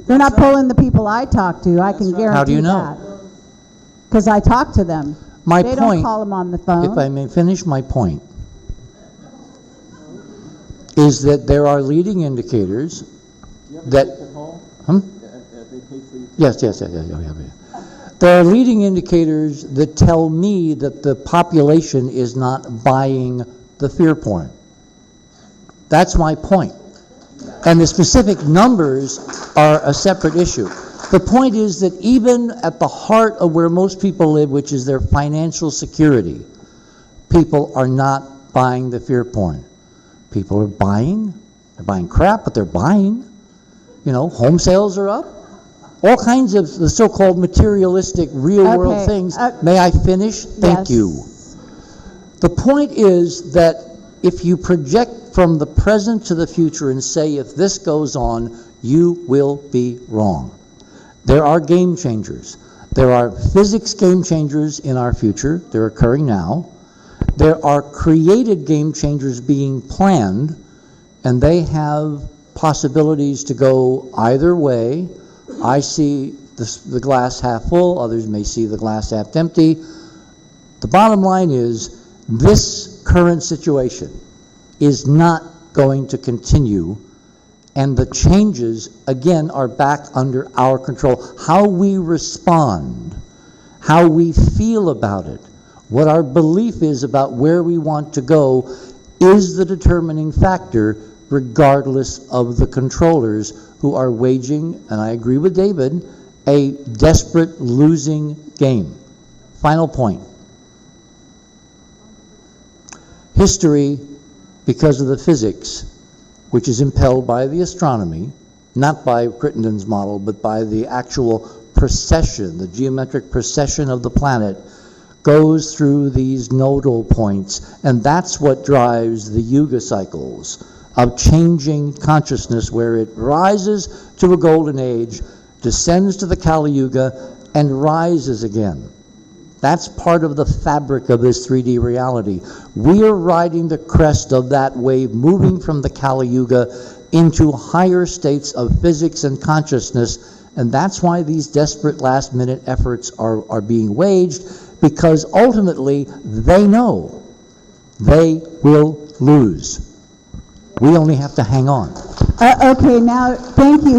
They're not polling the people I talk to. I can guarantee that. How do you know? Because I talk to them. My They point, don't call them on the phone. if I may finish my point, is that there are leading indicators that... Yes. There are leading indicators that tell me that the population is not buying the fear porn. That's my point. And the specific numbers are a separate issue. The point is that even at the heart of where most people live, which is their financial security, people are not buying the fear porn. People are buying. They're buying crap, but they're buying. You know, home sales are up. All kinds of the so-called materialistic, real-world things. May I finish? Thank you. The point is that if you project from the present to the future and say, if this goes on, you will be wrong. There are game changers. There are physics game changers in our future. They're occurring now. There are created game changers being planned, and they have possibilities to go either way. I see the glass half full, others may see the glass half empty. The bottom line is, this current situation is not going to continue, and the changes, again, are back under our control. How we respond, how we feel about it, what our belief is about where we want to go, is the determining factor regardless of the controllers who are waging, and I agree with David, a desperate losing game. Final point. History, because of the physics, which is impelled by the astronomy, not by Crittenden's model, but by the actual precession, the geometric precession of the planet, goes through these nodal points, and that's what drives the yuga cycles of changing consciousness, where it rises to a golden age, descends to the Kali Yuga, and rises again. That's part of the fabric of this 3D reality. We are riding the crest of that wave, moving from the Kali Yuga into higher states of physics and consciousness, and that's why these desperate last-minute efforts are being waged, because ultimately they know they will lose. We only have to hang on. Okay, now, thank you,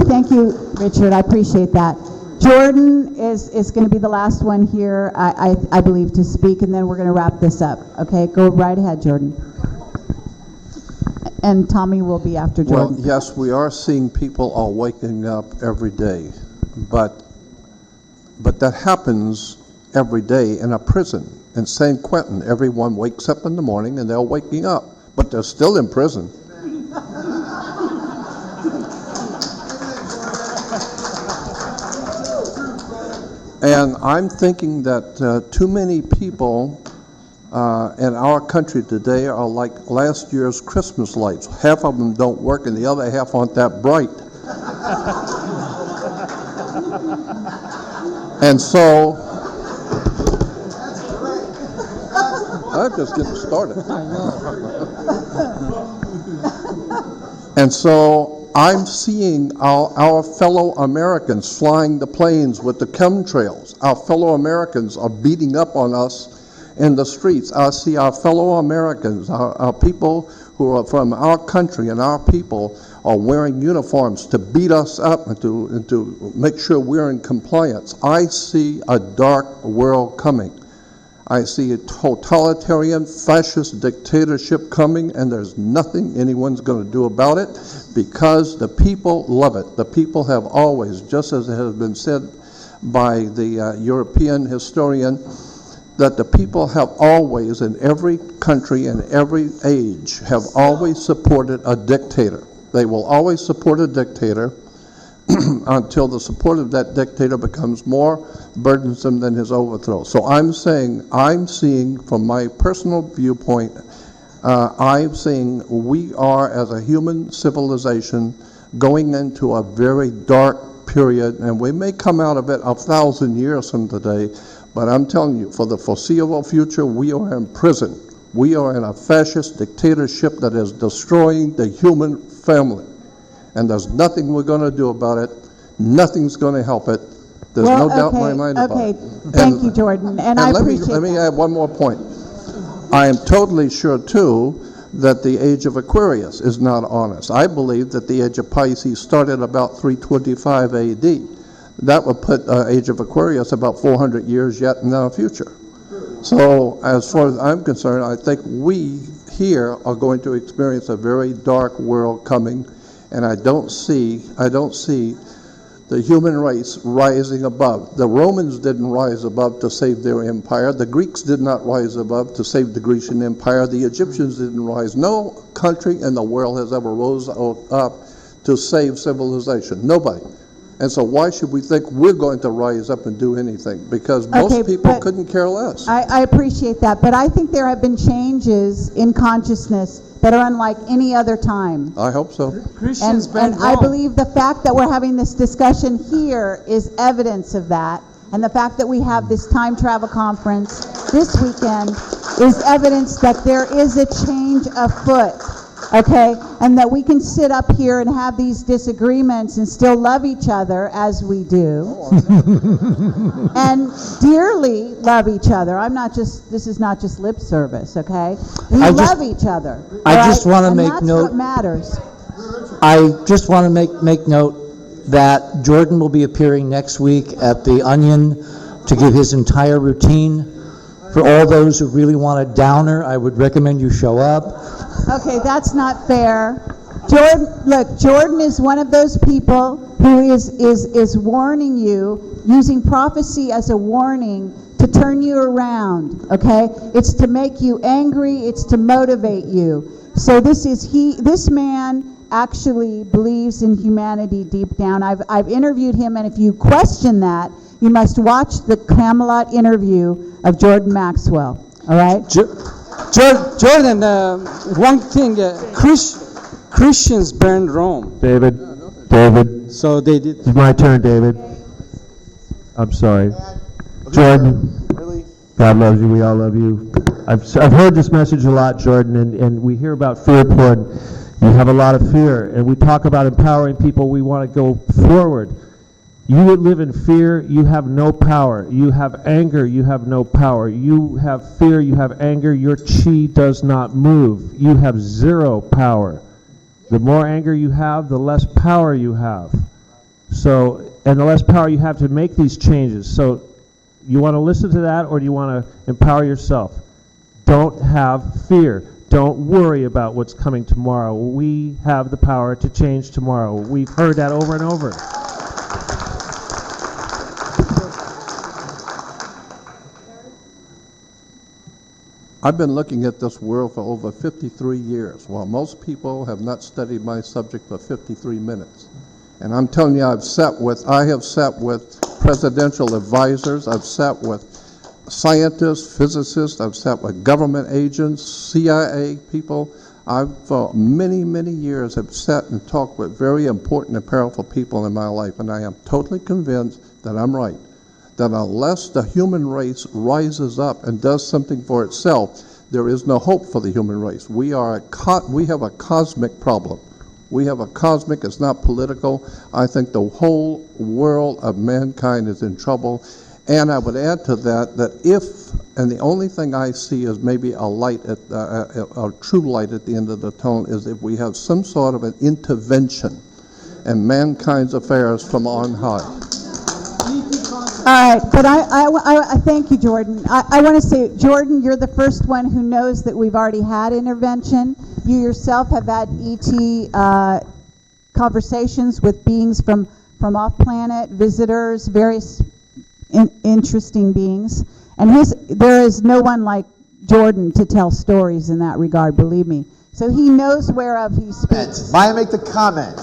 Richard, I appreciate that. Jordan is going to be the last one here, I believe, to speak, and then we're going to wrap this up. Okay, go right ahead, Jordan. And Tommy will be after Jordan. Well, yes, we are seeing people are waking up every day, but that happens every day in a prison. In San Quentin, everyone wakes up in the morning and they're waking up, but they're still in prison. And I'm thinking that too many people in our country today are like last year's Christmas lights. Half of them don't work and the other half aren't that bright. And so, I'm just getting started. And so I'm seeing our fellow Americans flying the planes with the chemtrails. Our fellow Americans are beating up on us in the streets. I see our fellow Americans, our people who are from our country and our people are wearing uniforms to beat us up and to make sure we're in compliance. I see a dark world coming. I see a totalitarian fascist dictatorship coming, and there's nothing anyone's going to do about it because the people love it. The people have always, just as it has been said by the European historian, that the people have always, in every country and every age, have always supported a dictator. They will always support a dictator until the support of that dictator becomes more burdensome than his overthrow. So I'm seeing from my personal viewpoint, I'm seeing we are, as a human civilization, going into a very dark period, and we may come out of it 1,000 years from today, but I'm telling you, for the foreseeable future, we are in prison. We are in a fascist dictatorship that is destroying the human family. And there's nothing we're going to do about it. Nothing's going to help it. There's no doubt in my mind about it. Thank you, Jordan, and I appreciate let me add one more point. I am totally sure, too, that the age of Aquarius is not on us. I believe that the age of Pisces started about 325 A.D. That would put age of Aquarius about 400 years yet in the future. So as far as I'm concerned, I think we here are going to experience a very dark world coming, and I don't see the human race rising above. The Romans didn't rise above to save their empire. The Greeks did not rise above to save the Grecian Empire. The Egyptians didn't rise. No country in the world has ever rose up to save civilization. Nobody. And so why should we think we're going to rise up and do anything? Because most people couldn't care less. I appreciate that, but I think there have been changes in consciousness that are unlike any other time. I hope so. And I believe the fact that we're having this discussion here is evidence of that. And the fact that we have this time travel conference this weekend is evidence that there is a change afoot, okay? And that we can sit up here and have these disagreements and still love each other as we do. And dearly love each other. This is not just lip service, okay? We love each other. I just want to make that's note. what matters. I just want to make note that Jordan will be appearing next week at the Onion to give his entire routine. For all those who really want a downer, I would recommend you show up. Okay, that's not fair. Jordan is one of those people who is warning you, using prophecy as a warning to turn you around, okay? It's to make you angry, it's to motivate you. So this man actually believes in humanity deep down. I've interviewed him, and if you question that, you must watch the Camelot interview of Jordan Maxwell, all right? Jordan, one thing, Christians burned Rome. David. So they did. It's my turn, David. I'm sorry. Jordan. Really? God loves you. We all love you. I've heard this message a lot, Jordan, and we hear about fear porn. You have a lot of fear, and we talk about empowering people. We want to go forward. You would live in fear, you have no power. You have anger, you have no power. You have fear, you have anger, your chi does not move. You have zero power. The more anger you have, the less power you have. So, and the less power you have to make these changes. So, you want to listen to that, or do you want to empower yourself? Don't have fear. Don't worry about what's coming tomorrow. We have the power to change tomorrow. We've heard that over and over. I've been looking at this world for over 53 years, while most people have not studied my subject for 53 minutes. And I'm telling you, I have sat with presidential advisors, I've sat with scientists, physicists, I've sat with government agents, CIA people. I've, for many, many years, have sat and talked with very important and powerful people in my life, and I am totally convinced that I'm right. That unless the human race rises up and does something for itself, there is no hope for the human race. We have a cosmic problem. We have a cosmic, it's not political. I think the whole world of mankind is in trouble. And I would add to that, and the only thing I see is maybe a light, a true light at the end of the tunnel, is if we have some sort of an intervention in mankind's affairs from on high. All right, but I thank you, Jordan. I want to say, Jordan, you're the first one who knows that we've already had intervention. You yourself have had ET conversations with beings from off-planet, visitors, various interesting beings. And there is no one like Jordan to tell stories in that regard, believe me. So he knows whereof he speaks. May I make the comment?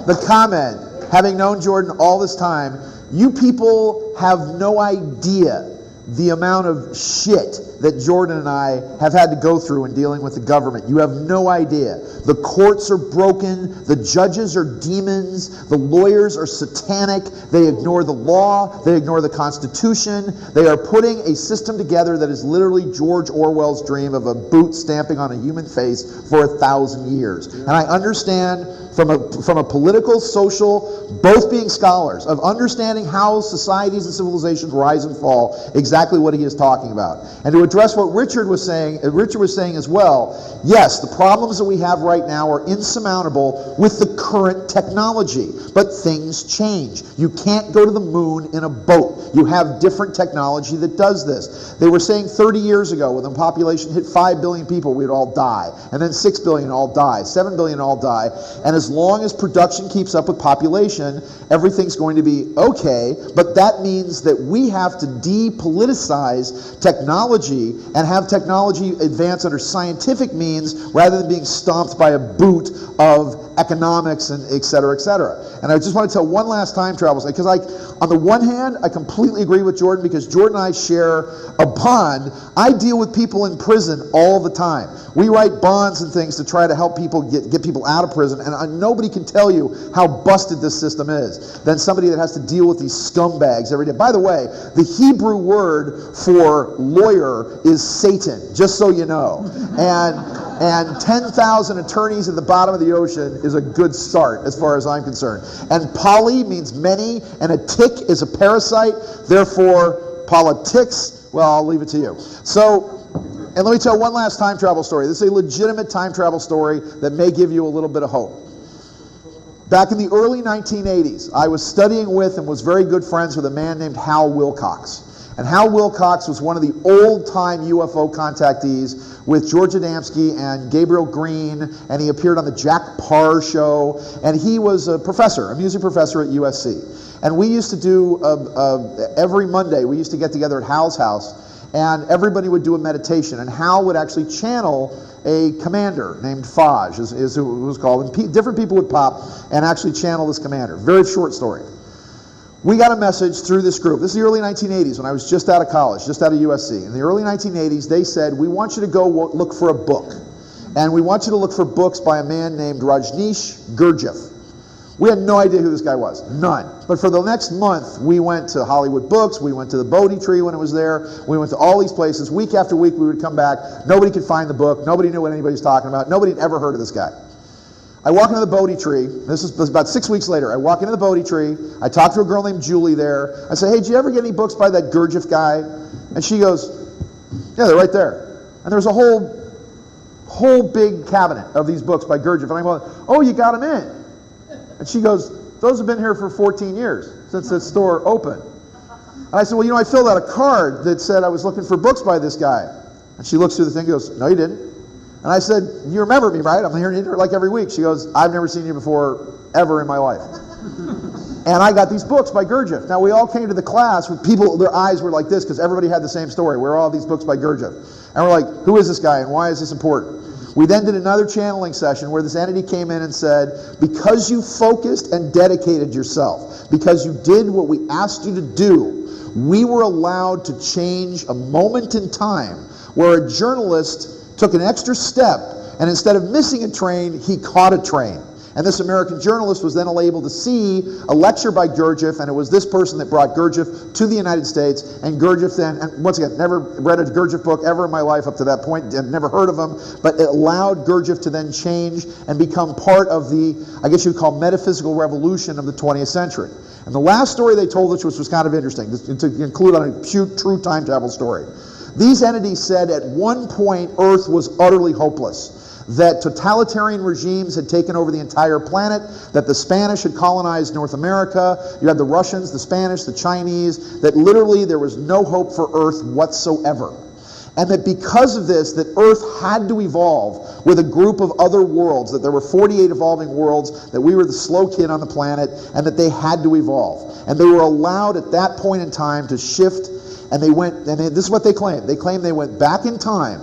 The comment, having known Jordan all this time, you people have no idea the amount of shit that Jordan and I have had to go through in dealing with the government. You have no idea. The courts are broken, the judges are demons, the lawyers are satanic, they ignore the law, they ignore the Constitution, they are putting a system together that is literally George Orwell's dream of a boot stamping on a human face for 1,000 years. And I understand from a political, social, both being scholars, of understanding how societies and civilizations rise and fall, exactly what he is talking about. And to address what Richard was saying as well, yes, the problems that we have right now are insurmountable with the current technology, but things change. You can't go to the moon in a boat. You have different technology that does this. They were saying 30 years ago, when the population hit 5 billion people, we'd all die. And then 6 billion all die, 7 billion all die. And as long as production keeps up with population, everything's going to be okay. But that means that we have to depoliticize technology and have technology advance under scientific means rather than being stomped by a boot of economics and et cetera, et cetera. And I just want to tell one last time travel story, because on the one hand, I completely agree with Jordan, because Jordan and I share a bond. I deal with people in prison all the time. We write bonds and things to try to help people get people out of prison, and nobody can tell you how busted this system is than somebody that has to deal with these scumbags every day. By the way, the Hebrew word for lawyer is Satan, just so you know. And 10,000 attorneys at the bottom of the ocean is a good start as far as I'm concerned. And poly means many, and a tick is a parasite, therefore politics, well, I'll leave it to you. So, and let me tell one last time travel story. This is a legitimate time travel story that may give you a little bit of hope. Back in the early 1980s, I was studying with and was very good friends with a man named Hal Wilcox. And Hal Wilcox was one of the old-time UFO contactees with George Adamski and Gabriel Green, and he appeared on the Jack Parr show, and he was a professor, a music professor at USC. And we used to do, every Monday, we used to get together at Hal's house, and everybody would do a meditation, and Hal would actually channel a commander named Faj, is who it was called, and different people would pop and actually channel this commander. Very short story. We got a message through this group. This is the early 1980s when I was just out of college, just out of USC. In the early 1980s, they said, we want you to go look for a book. And we want you to look for books by a man named Rajneesh Gurdjieff. We had no idea who this guy was. None. But for the next month, we went to Hollywood Books, we went to the Bodhi Tree when it was there, we went to all these places. Week after week, we would come back. Nobody could find the book. Nobody knew what anybody was talking about. Nobody had ever heard of this guy. I walk into the Bodhi Tree. This was about 6 weeks later. I walk into the Bodhi Tree. I talk to a girl named Julie there. I say, hey, did you ever get any books by that Gurdjieff guy? And she goes, yeah, they're right there. And there's a whole big cabinet of these books by Gurdjieff. And I go, oh, you got them in. And she goes, those have been here for 14 years since the store opened. And I said, well, I filled out a card that said I was looking for books by this guy. And she looks through the thing and goes, no, you didn't. And I said, you remember me, right? I'm here like every week. She goes, I've never seen you before, ever in my life. And I got these books by Gurdjieff. Now, we all came to the class with people, their eyes were like this because everybody had the same story. Where are all these books by Gurdjieff? And we're like, who is this guy and why is this important? We then did another channeling session where this entity came in and said, because you focused and dedicated yourself, because you did what we asked you to do, we were allowed to change a moment in time where a journalist took an extra step, and instead of missing a train, he caught a train. And this American journalist was then able to see a lecture by Gurdjieff, and it was this person that brought Gurdjieff to the United States, and Gurdjieff then, and once again, never read a Gurdjieff book ever in my life up to that point, never heard of him, but it allowed Gurdjieff to then change and become part of the, I guess you would call, metaphysical revolution of the 20th century. And the last story they told us, which was kind of interesting, to include on a true time travel story. These entities said at one point Earth was utterly hopeless, that totalitarian regimes had taken over the entire planet, that the Spanish had colonized North America, you had the Russians, the Spanish, the Chinese, that literally there was no hope for Earth whatsoever. And that because of this, that Earth had to evolve with a group of other worlds, that there were 48 evolving worlds, that we were the slow kid on the planet, and that they had to evolve. And they were allowed at that point in time to shift. And they went, and this is what they claimed. They claimed they went back in time,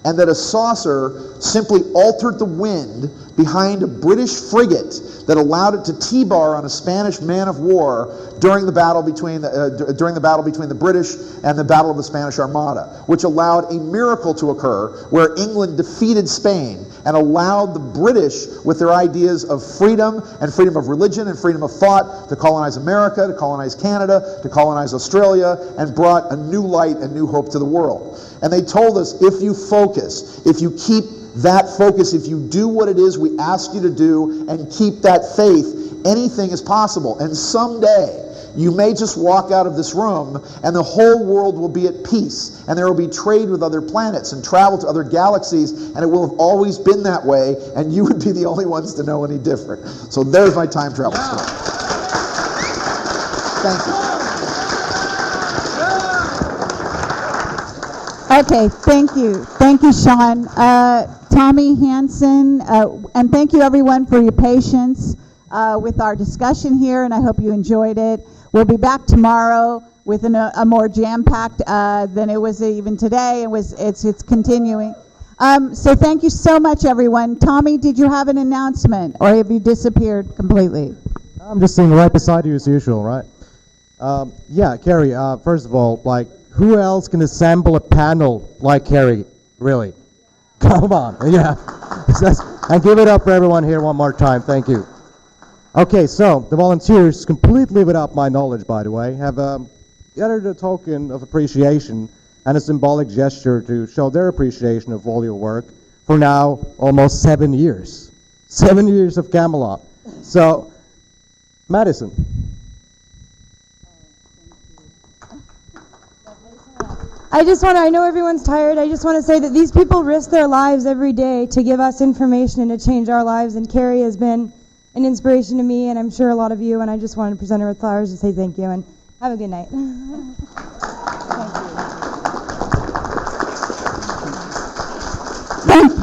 and that a saucer simply altered the wind behind a British frigate that allowed it to T-bar on a Spanish man of war during the battle between the British and the Battle of the Spanish Armada, which allowed a miracle to occur where England defeated Spain and allowed the British, with their ideas of freedom and freedom of religion and freedom of thought, to colonize America, to colonize Canada, to colonize Australia, and brought a new light and new hope to the world. And they told us, if you focus, if you keep that focus, if you do what it is we ask you to do and keep that faith, anything is possible. And someday, you may just walk out of this room and the whole world will be at peace, and there will be trade with other planets and travel to other galaxies, and it will have always been that way, and you would be the only ones to know any different. So there's my time travel story. Thank you. Okay, thank you. Thank you, Sean. Tommy Hansen, and thank you everyone for your patience with our discussion here, and I hope you enjoyed it. We'll be back tomorrow with a more jam-packed than it was even today. It's continuing. So thank you so much, everyone. Tommy, did you have an announcement, or have you disappeared completely? I'm just sitting right beside you as usual, right? Yeah, Carrie, first of all, who else can assemble a panel like Carrie, really? Come on, yeah. And give it up for everyone here one more time, thank you. Okay, so the volunteers, completely without my knowledge, by the way, have gathered a token of appreciation and a symbolic gesture to show their appreciation of all your work for now almost 7 years. 7 years of Camelot. So, Madison. I know everyone's tired. I just want to say that these people risk their lives every day to give us information and to change our lives. And Carrie has been an inspiration to me, and I'm sure a lot of you. And I just wanted to present her with flowers to say thank you and have a good night.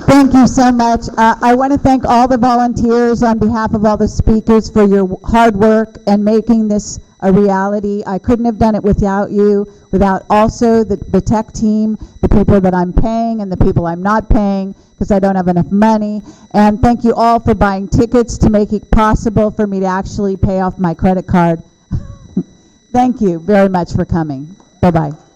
Thank you so much. I want to thank all the volunteers on behalf of all the speakers for your hard work and making this a reality. I couldn't have done it without you, without also the tech team, the people that I'm paying and the people I'm not paying because I don't have enough money. And thank you all for buying tickets to make it possible for me to actually pay off my credit card. Thank you very much for coming. Bye-bye.